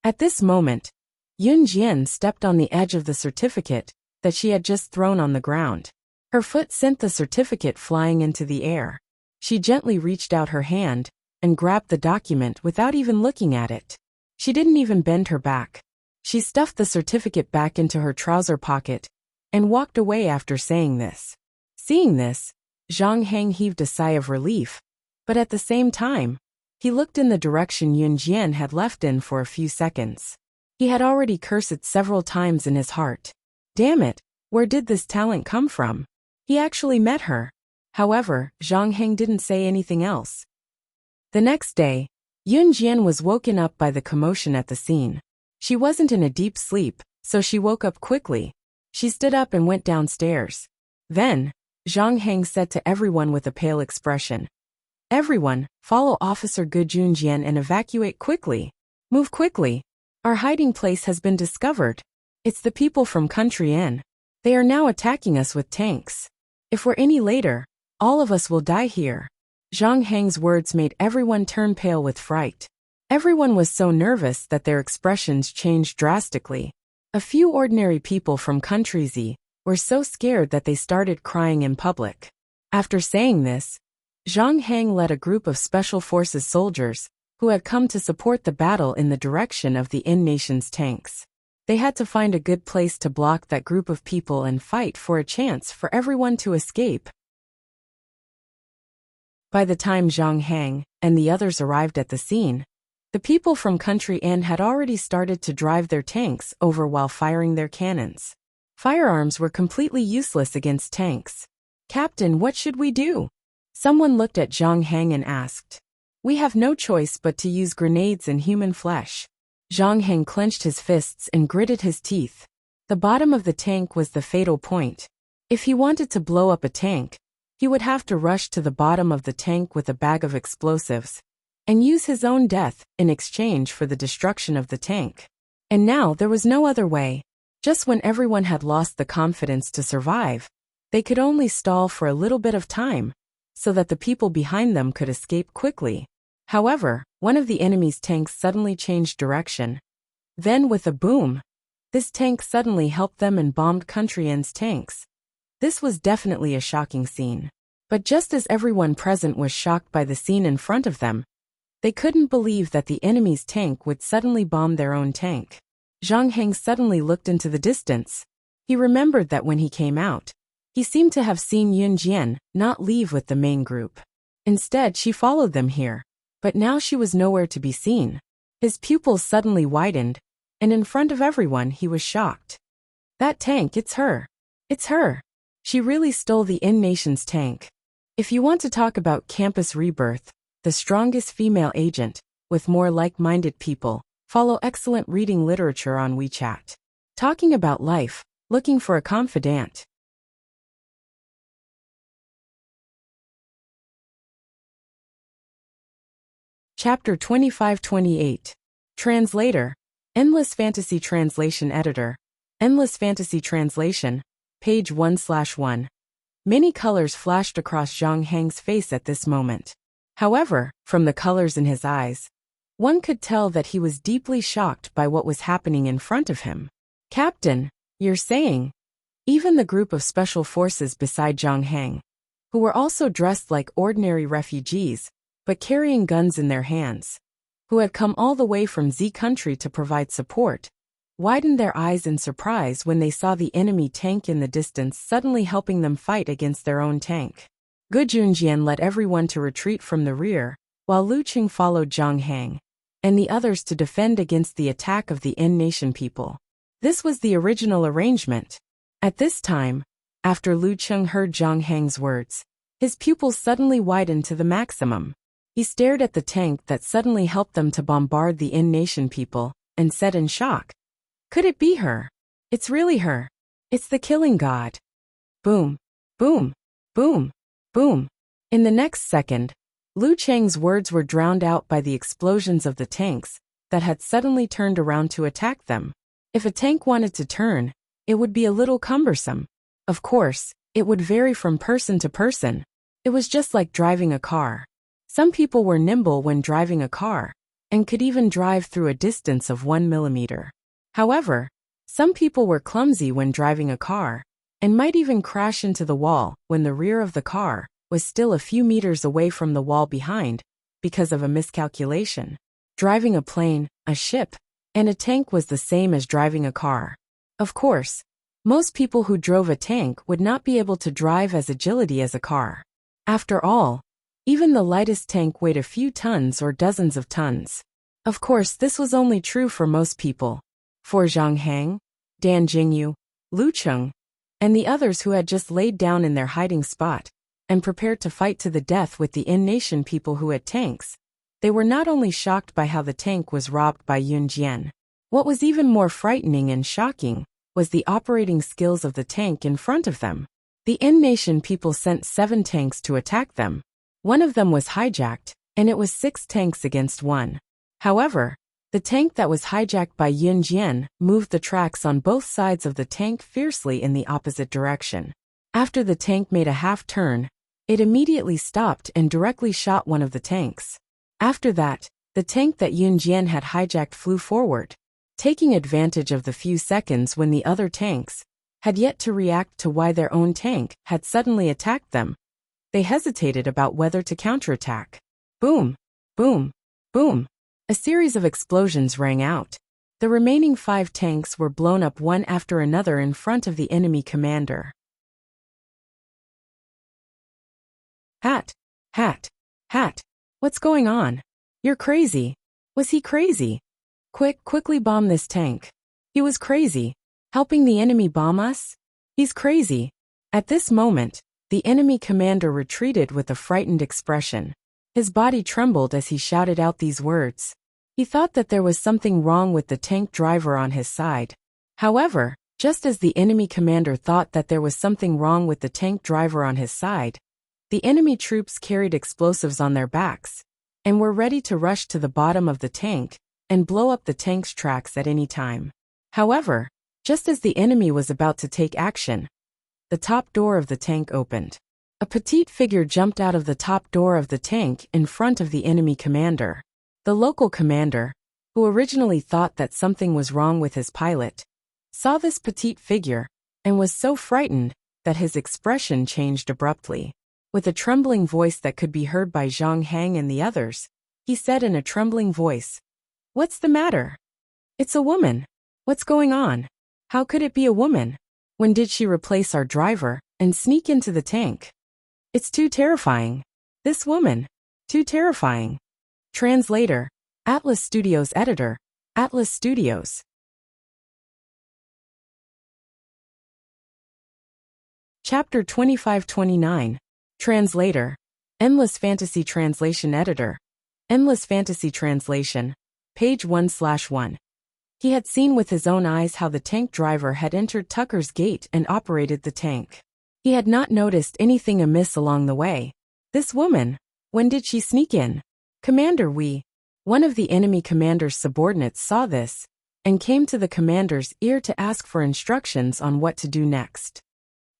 At this moment, Yun Jian stepped on the edge of the certificate that she had just thrown on the ground. Her foot sent the certificate flying into the air. She gently reached out her hand and grabbed the document without even looking at it. She didn't even bend her back. She stuffed the certificate back into her trouser pocket and walked away after saying this. Seeing this, Zhang Heng heaved a sigh of relief, but at the same time, he looked in the direction Yun Jian had left in for a few seconds. He had already cursed it several times in his heart. Damn it, where did this talent come from? He actually met her. However, Zhang Heng didn't say anything else. The next day, Yun Jian was woken up by the commotion at the scene. She wasn't in a deep sleep, so she woke up quickly. She stood up and went downstairs. Then, Zhang Heng said to everyone with a pale expression, "Everyone, follow Officer Gu Junjian and evacuate quickly. Move quickly. Our hiding place has been discovered. It's the people from Country N. They are now attacking us with tanks. If we're any later, all of us will die here." Zhang Heng's words made everyone turn pale with fright. Everyone was so nervous that their expressions changed drastically. A few ordinary people from Country Z were so scared that they started crying in public. After saying this, Zhang Heng led a group of Special Forces soldiers who had come to support the battle in the direction of the In Nation's tanks. They had to find a good place to block that group of people and fight for a chance for everyone to escape. By the time Zhang Heng and the others arrived at the scene, the people from Country N had already started to drive their tanks over while firing their cannons. Firearms were completely useless against tanks. "Captain, what should we do?" Someone looked at Zhang Heng and asked. "We have no choice but to use grenades and human flesh." Zhang Heng clenched his fists and gritted his teeth. The bottom of the tank was the fatal point. If he wanted to blow up a tank, he would have to rush to the bottom of the tank with a bag of explosives and use his own death in exchange for the destruction of the tank. And now there was no other way. Just when everyone had lost the confidence to survive, They could only stall for a little bit of time, so that the people behind them could escape quickly. However, one of the enemy's tanks suddenly changed direction. Then with a boom, this tank suddenly helped them and bombed Country N's tanks. This was definitely a shocking scene. But just as everyone present was shocked by the scene in front of them, they couldn't believe that the enemy's tank would suddenly bomb their own tank. Zhang Heng suddenly looked into the distance. He remembered that when he came out, he seemed to have seen Yun Jian not leave with the main group. Instead, she followed them here. But now she was nowhere to be seen. His pupils suddenly widened, and in front of everyone he was shocked. That tank, it's her. It's her. She really stole the N-Nation's tank. If you want to talk about campus rebirth, the strongest female agent, with more like-minded people, follow excellent reading literature on WeChat. Talking about life, looking for a confidant. Chapter 25-28. Translator. Endless Fantasy Translation Editor. Endless Fantasy Translation. Page 1/1. Many colors flashed across Zhang Heng's face at this moment. However, from the colors in his eyes, one could tell that he was deeply shocked by what was happening in front of him. Captain, you're saying? Even the group of special forces beside Zhang Heng, who were also dressed like ordinary refugees, but carrying guns in their hands, who had come all the way from Z country to provide support, widened their eyes in surprise when they saw the enemy tank in the distance suddenly helping them fight against their own tank. Gu Junjian led everyone to retreat from the rear, while Lu Qing followed Zhang Heng and the others to defend against the attack of the N-Nation people. This was the original arrangement. At this time, after Lu Qing heard Zhang Heng's words, his pupils suddenly widened to the maximum. He stared at the tank that suddenly helped them to bombard the N-Nation people, and said in shock, "Could it be her? It's really her. It's the killing god." Boom, boom, boom, boom. In the next second, Lu Cheng's words were drowned out by the explosions of the tanks that had suddenly turned around to attack them. If a tank wanted to turn, it would be a little cumbersome. Of course, it would vary from person to person. It was just like driving a car. Some people were nimble when driving a car, and could even drive through a distance of 1 millimeter. However, some people were clumsy when driving a car, and might even crash into the wall when the rear of the car was still a few meters away from the wall behind, because of a miscalculation. Driving a plane, a ship, and a tank was the same as driving a car. Of course, most people who drove a tank would not be able to drive as agility as a car. After all, even the lightest tank weighed a few tons or dozens of tons. Of course, this was only true for most people. For Zhang Heng, Dan Jingyu, Lu Cheng, and the others who had just laid down in their hiding spot and prepared to fight to the death with the N-Nation people who had tanks, they were not only shocked by how the tank was robbed by Yun Jian. What was even more frightening and shocking was the operating skills of the tank in front of them. The N-Nation people sent 7 tanks to attack them. One of them was hijacked, and it was 6 tanks against 1. However, the tank that was hijacked by Yun Jian moved the tracks on both sides of the tank fiercely in the opposite direction. After the tank made a half turn, it immediately stopped and directly shot one of the tanks. After that, the tank that Yun Jian had hijacked flew forward, taking advantage of the few seconds when the other tanks had yet to react to why their own tank had suddenly attacked them. They hesitated about whether to counterattack. Boom, boom, boom. A series of explosions rang out. The remaining 5 tanks were blown up one after another in front of the enemy commander. Hat, hat, hat. What's going on? You're crazy. Was he crazy? Quickly bomb this tank. He was crazy. Helping the enemy bomb us? He's crazy. At this moment, the enemy commander retreated with a frightened expression. His body trembled as he shouted out these words. He thought that there was something wrong with the tank driver on his side. However, just as the enemy commander thought that there was something wrong with the tank driver on his side, the enemy troops carried explosives on their backs and were ready to rush to the bottom of the tank and blow up the tank's tracks at any time. However, just as the enemy was about to take action, the top door of the tank opened. A petite figure jumped out of the top door of the tank in front of the enemy commander. The local commander, who originally thought that something was wrong with his pilot, saw this petite figure and was so frightened that his expression changed abruptly. With a trembling voice that could be heard by Zhang Hang and the others, he said in a trembling voice, "What's the matter? It's a woman. What's going on? How could it be a woman? When did she replace our driver and sneak into the tank? It's too terrifying. This woman. Too terrifying." Translator, Atlas Studios Editor, Atlas Studios. Chapter 25-29. Translator, Endless Fantasy Translation Editor, Endless Fantasy Translation, page 1/1. He had seen with his own eyes how the tank driver had entered Tucker's gate and operated the tank. He had not noticed anything amiss along the way. This woman, when did she sneak in? Commander one of the enemy commander's subordinates saw this, and came to the commander's ear to ask for instructions on what to do next.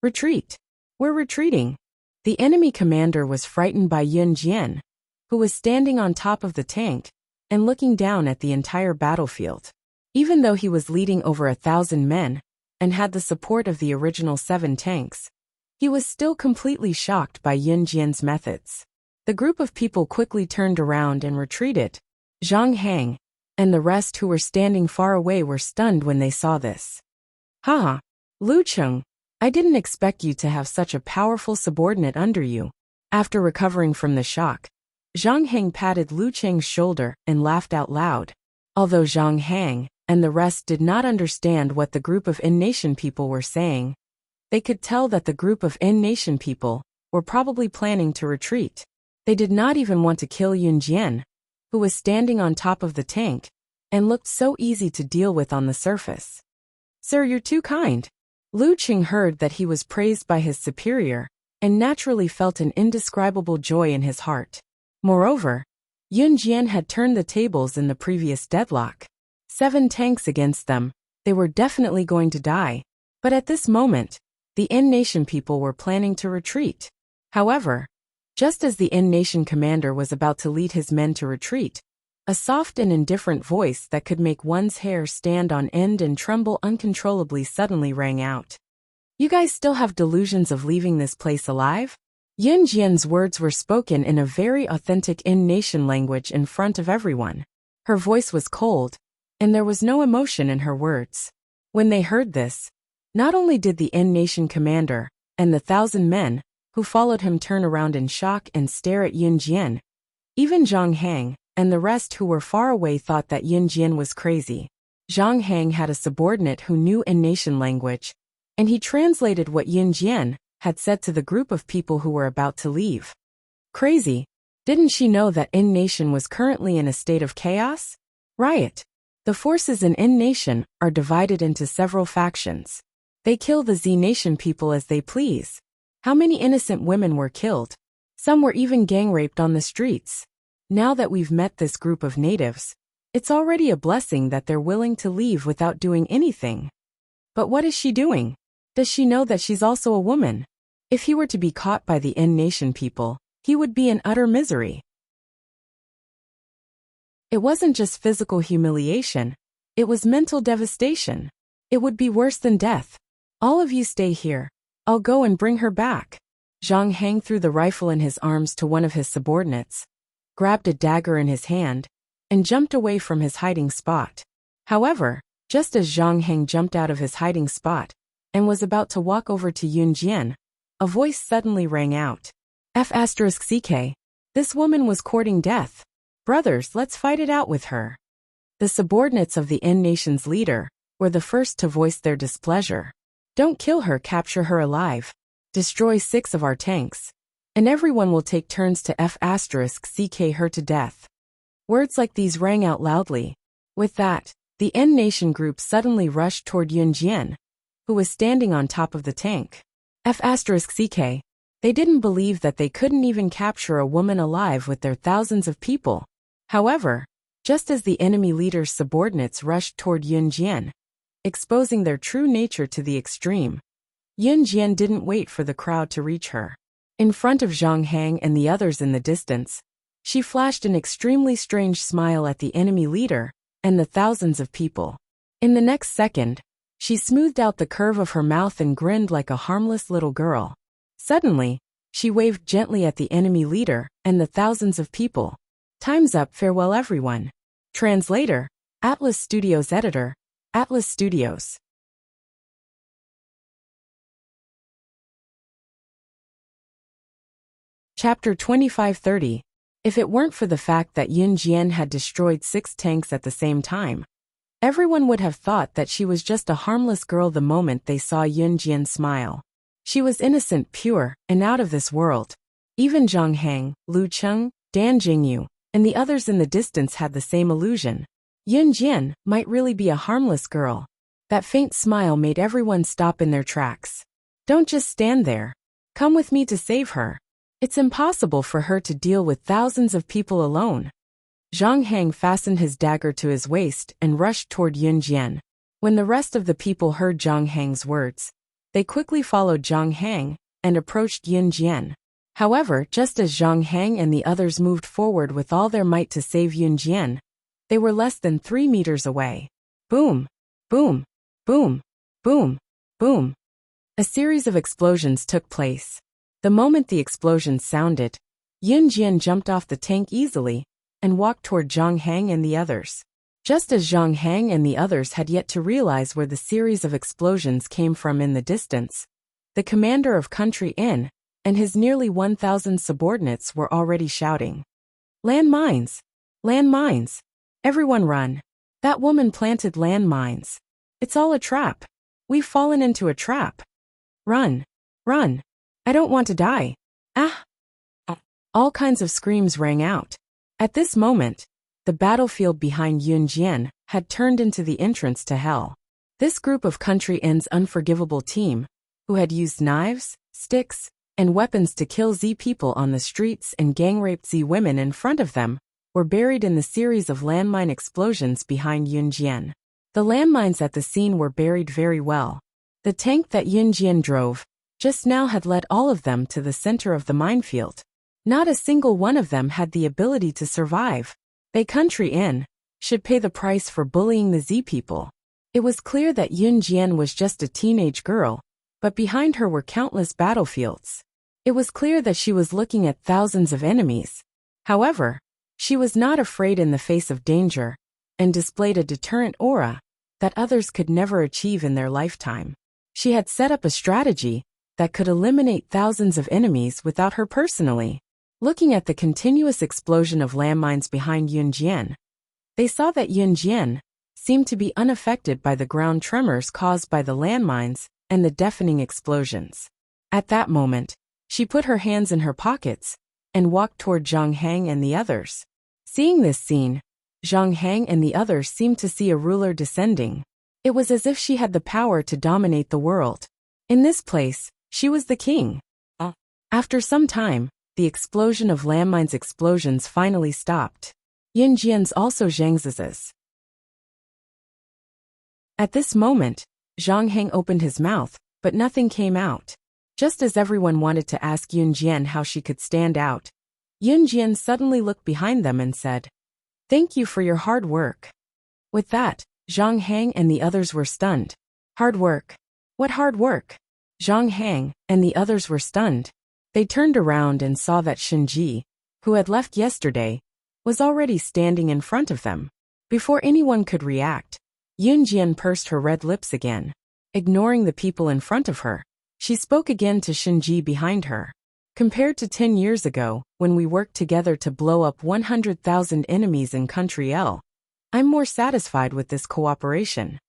Retreat. We're retreating. The enemy commander was frightened by Yun Jian, who was standing on top of the tank and looking down at the entire battlefield. Even though he was leading over 1,000 men and had the support of the original 7 tanks, he was still completely shocked by Yun Jian's methods. The group of people quickly turned around and retreated. Zhang Hang and the rest who were standing far away were stunned when they saw this. Haha, Lu Cheng, I didn't expect you to have such a powerful subordinate under you. After recovering from the shock, Zhang Hang patted Lu Cheng's shoulder and laughed out loud. Although Zhang Hang and the rest did not understand what the group of N-Nation people were saying, they could tell that the group of N-Nation people were probably planning to retreat. They did not even want to kill Yun Jian, who was standing on top of the tank and looked so easy to deal with on the surface. Sir, you're too kind. Lu Cheng heard that he was praised by his superior and naturally felt an indescribable joy in his heart. Moreover, Yun Jian had turned the tables in the previous deadlock. 7 tanks against them, they were definitely going to die. But at this moment, the N-Nation people were planning to retreat. However, just as the N-Nation commander was about to lead his men to retreat, a soft and indifferent voice that could make one's hair stand on end and tremble uncontrollably suddenly rang out. You guys still have delusions of leaving this place alive? Yun Jian's words were spoken in a very authentic N-Nation language in front of everyone. Her voice was cold, and there was no emotion in her words. When they heard this, not only did the N-Nation commander and the 1,000 men who followed him turn around in shock and stare at Yun Jian, even Zhang Hang and the rest who were far away thought that Yun Jian was crazy. Zhang Hang had a subordinate who knew N-Nation language, and he translated what Yun Jian had said to the group of people who were about to leave. Crazy? Didn't she know that N-Nation was currently in a state of chaos? Riot. The forces in N-Nation are divided into several factions. They kill the Z-Nation people as they please. How many innocent women were killed? Some were even gang-raped on the streets. Now that we've met this group of natives, it's already a blessing that they're willing to leave without doing anything. But what is she doing? Does she know that she's also a woman? If he were to be caught by the N-Nation people, he would be in utter misery. It wasn't just physical humiliation, it was mental devastation. It would be worse than death. All of you stay here. I'll go and bring her back. Zhang Hang threw the rifle in his arms to one of his subordinates, grabbed a dagger in his hand, and jumped away from his hiding spot. However, just as Zhang Hang jumped out of his hiding spot and was about to walk over to Yun Jian, a voice suddenly rang out. F***CK. This woman was courting death. Brothers, let's fight it out with her. The subordinates of the N-Nation's leader were the first to voice their displeasure. Don't kill her, capture her alive. Destroy 6 of our tanks. And everyone will take turns to F***CK her to death. Words like these rang out loudly. With that, the N-Nation group suddenly rushed toward Yun Jian, who was standing on top of the tank. F***CK. They didn't believe that they couldn't even capture a woman alive with their thousands of people. However, just as the enemy leader's subordinates rushed toward Yun Jian, exposing their true nature to the extreme, Yun Jian didn't wait for the crowd to reach her. In front of Zhang Hang and the others in the distance, she flashed an extremely strange smile at the enemy leader and the thousands of people. In the next second, she smoothed out the curve of her mouth and grinned like a harmless little girl. Suddenly, she waved gently at the enemy leader and the thousands of people. Time's up, farewell everyone. Translator, Atlas Studios Editor, Atlas Studios. Chapter 2530. If it weren't for the fact that Yun Jian had destroyed 6 tanks at the same time, everyone would have thought that she was just a harmless girl the moment they saw Yun Jian smile. She was innocent, pure, and out of this world. Even Zhang Hang, Lu Cheng, Dan Jingyu, and the others in the distance had the same illusion. Yun Jian might really be a harmless girl. That faint smile made everyone stop in their tracks. Don't just stand there. Come with me to save her. It's impossible for her to deal with thousands of people alone. Zhang Hang fastened his dagger to his waist and rushed toward Yun Jian. When the rest of the people heard Zhang Hang's words, they quickly followed Zhang Hang and approached Yun Jian. However, just as Zhang Hang and the others moved forward with all their might to save Yun Jian, they were less than 3 meters away. Boom! Boom! Boom! Boom! Boom! A series of explosions took place. The moment the explosions sounded, Yun Jian jumped off the tank easily and walked toward Zhang Hang and the others. Just as Zhang Hang and the others had yet to realize where the series of explosions came from in the distance, the commander of Country Inn and his nearly 1,000 subordinates were already shouting, "Landmines! Landmines! Everyone run! That woman planted landmines! It's all a trap! We've fallen into a trap! Run! Run! I don't want to die! Ah!" All kinds of screams rang out. At this moment, the battlefield behind Yun Jian had turned into the entrance to hell. This group of Country Inn's unforgivable team, who had used knives, sticks, and weapons to kill Z people on the streets and gang-raped Z women in front of them, were buried in the series of landmine explosions behind Yun Jian. The landmines at the scene were buried very well. The tank that Yun Jian drove just now had led all of them to the center of the minefield. Not a single one of them had the ability to survive. They Country Inn should pay the price for bullying the Z people. It was clear that Yun Jian was just a teenage girl, but behind her were countless battlefields. It was clear that she was looking at thousands of enemies. However, she was not afraid in the face of danger and displayed a deterrent aura that others could never achieve in their lifetime. She had set up a strategy that could eliminate thousands of enemies without her personally. Looking at the continuous explosion of landmines behind Yun Jian, they saw that Yun Jian seemed to be unaffected by the ground tremors caused by the landmines and the deafening explosions. At that moment, she put her hands in her pockets and walked toward Zhang Hang and the others. Seeing this scene, Zhang Hang and the others seemed to see a ruler descending. It was as if she had the power to dominate the world. In this place, she was the king. After some time, the explosion of landmines explosions finally stopped. Yun Jian's also Zhang's. At this moment, Zhang Hang opened his mouth, but nothing came out. Just as everyone wanted to ask Yun Jian how she could stand out, Yun Jian suddenly looked behind them and said, "Thank you for your hard work." With that, Zhang Hang and the others were stunned. Hard work? What hard work? Zhang Hang and the others were stunned. They turned around and saw that Shinji, who had left yesterday, was already standing in front of them. Before anyone could react, Yun Jian pursed her red lips again. Ignoring the people in front of her, she spoke again to Shinji behind her. "Compared to 10 years ago, when we worked together to blow up 100,000 enemies in Country L, I'm more satisfied with this cooperation."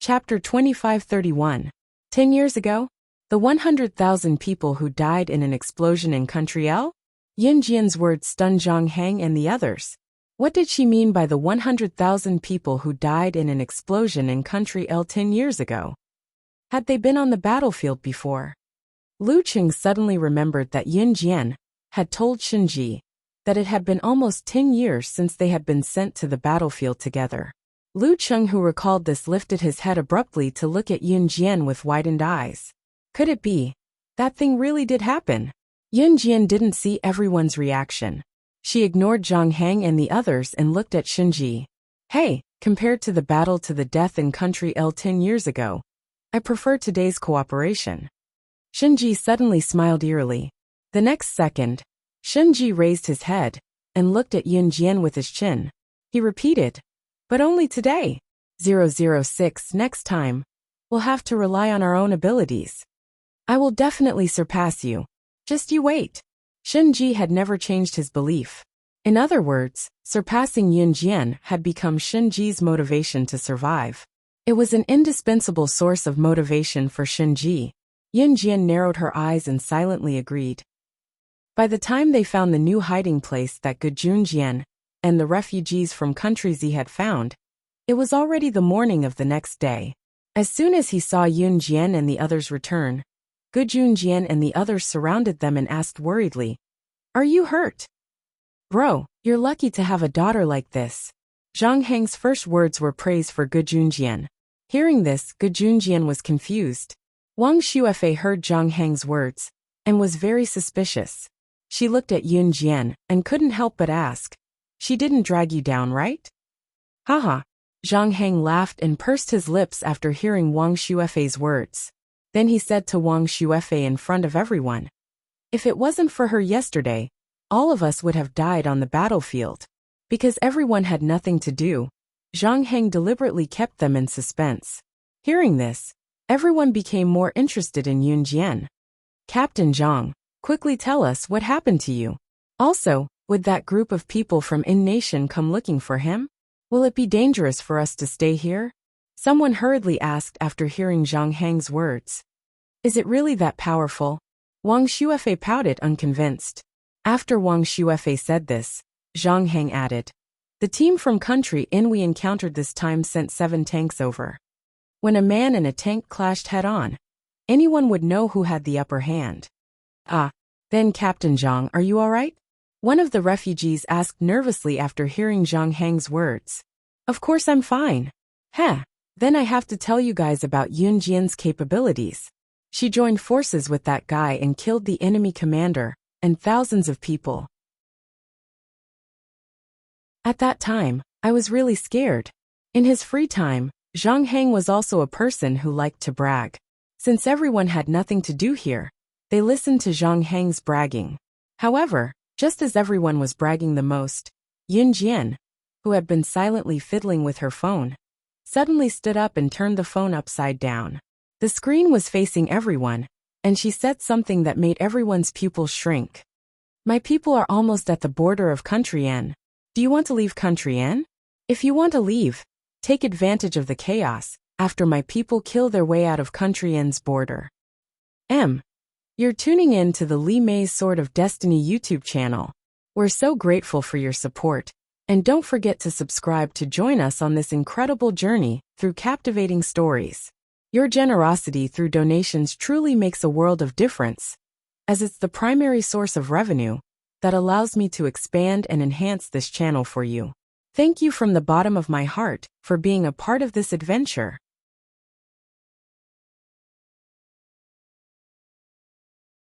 Chapter 2531. 10 years ago? The 100,000 people who died in an explosion in Country L? Yun Jian's words stunned Zhang Hang and the others. What did she mean by the 100,000 people who died in an explosion in Country L 10 years ago? Had they been on the battlefield before? Lu Qing suddenly remembered that Yun Jian had told Shinji that it had been almost 10 years since they had been sent to the battlefield together. Lu Cheng, who recalled this, lifted his head abruptly to look at Yun Jian with widened eyes. Could it be? That thing really did happen. Yun Jian didn't see everyone's reaction. She ignored Zhang Heng and the others and looked at Shinji. Hey, compared to the battle to the death in Country L 10 years ago, I prefer today's cooperation. Shinji suddenly smiled eerily. The next second, Shinji raised his head and looked at Yun Jian with his chin. He repeated, but only today. 006 next time. We'll have to rely on our own abilities. I will definitely surpass you. Just you wait. Shinji had never changed his belief. In other words, surpassing Yun Jian had become Shinji's motivation to survive. It was an indispensable source of motivation for Shinji. Yun Jian narrowed her eyes and silently agreed. By the time they found the new hiding place that Gujun Jian and the refugees from countries he had found, it was already the morning of the next day. As soon as he saw Yun Jian and the others return, Gujun Jian and the others surrounded them and asked worriedly, "Are you hurt?" "Bro, you're lucky to have a daughter like this." Zhang Heng's first words were praise for Gujun Jian. Hearing this, Gujun Jian was confused. Wang Xuefei heard Zhang Heng's words and was very suspicious. She looked at Yun Jian and couldn't help but ask, "She didn't drag you down, right?" Haha. Zhang Heng laughed and pursed his lips after hearing Wang Xuefei's words. Then he said to Wang Xuefei in front of everyone, "If it wasn't for her yesterday, all of us would have died on the battlefield." Because everyone had nothing to do, Zhang Heng deliberately kept them in suspense. Hearing this, everyone became more interested in Yun Jian. "Captain Zhang, quickly tell us what happened to you. Also, would that group of people from In Nation come looking for him? Will it be dangerous for us to stay here?" Someone hurriedly asked after hearing Zhang Heng's words. "Is it really that powerful?" Wang Xuefei pouted, unconvinced. After Wang Xuefei said this, Zhang Heng added, "The team from Country Inn we encountered this time sent 7 tanks over. When a man and a tank clashed head-on, anyone would know who had the upper hand." "Ah, then Captain Zhang, are you all right?" One of the refugees asked nervously after hearing Zhang Heng's words. "Of course I'm fine." "Heh, then I have to tell you guys about Yun Jian's capabilities. She joined forces with that guy and killed the enemy commander and thousands of people. At that time, I was really scared." In his free time, Zhang Heng was also a person who liked to brag. Since everyone had nothing to do here, they listened to Zhang Heng's bragging. However, just as everyone was bragging the most, Yun Jian, who had been silently fiddling with her phone, suddenly stood up and turned the phone upside down. The screen was facing everyone, and she said something that made everyone's pupils shrink. "My people are almost at the border of Country Inn. Do you want to leave Country Inn? If you want to leave, take advantage of the chaos after my people kill their way out of Country Inn's border." You're tuning in to the Li Mei's Sword of Destiny YouTube channel. We're so grateful for your support, and don't forget to subscribe to join us on this incredible journey through captivating stories. Your generosity through donations truly makes a world of difference, as it's the primary source of revenue that allows me to expand and enhance this channel for you. Thank you from the bottom of my heart for being a part of this adventure.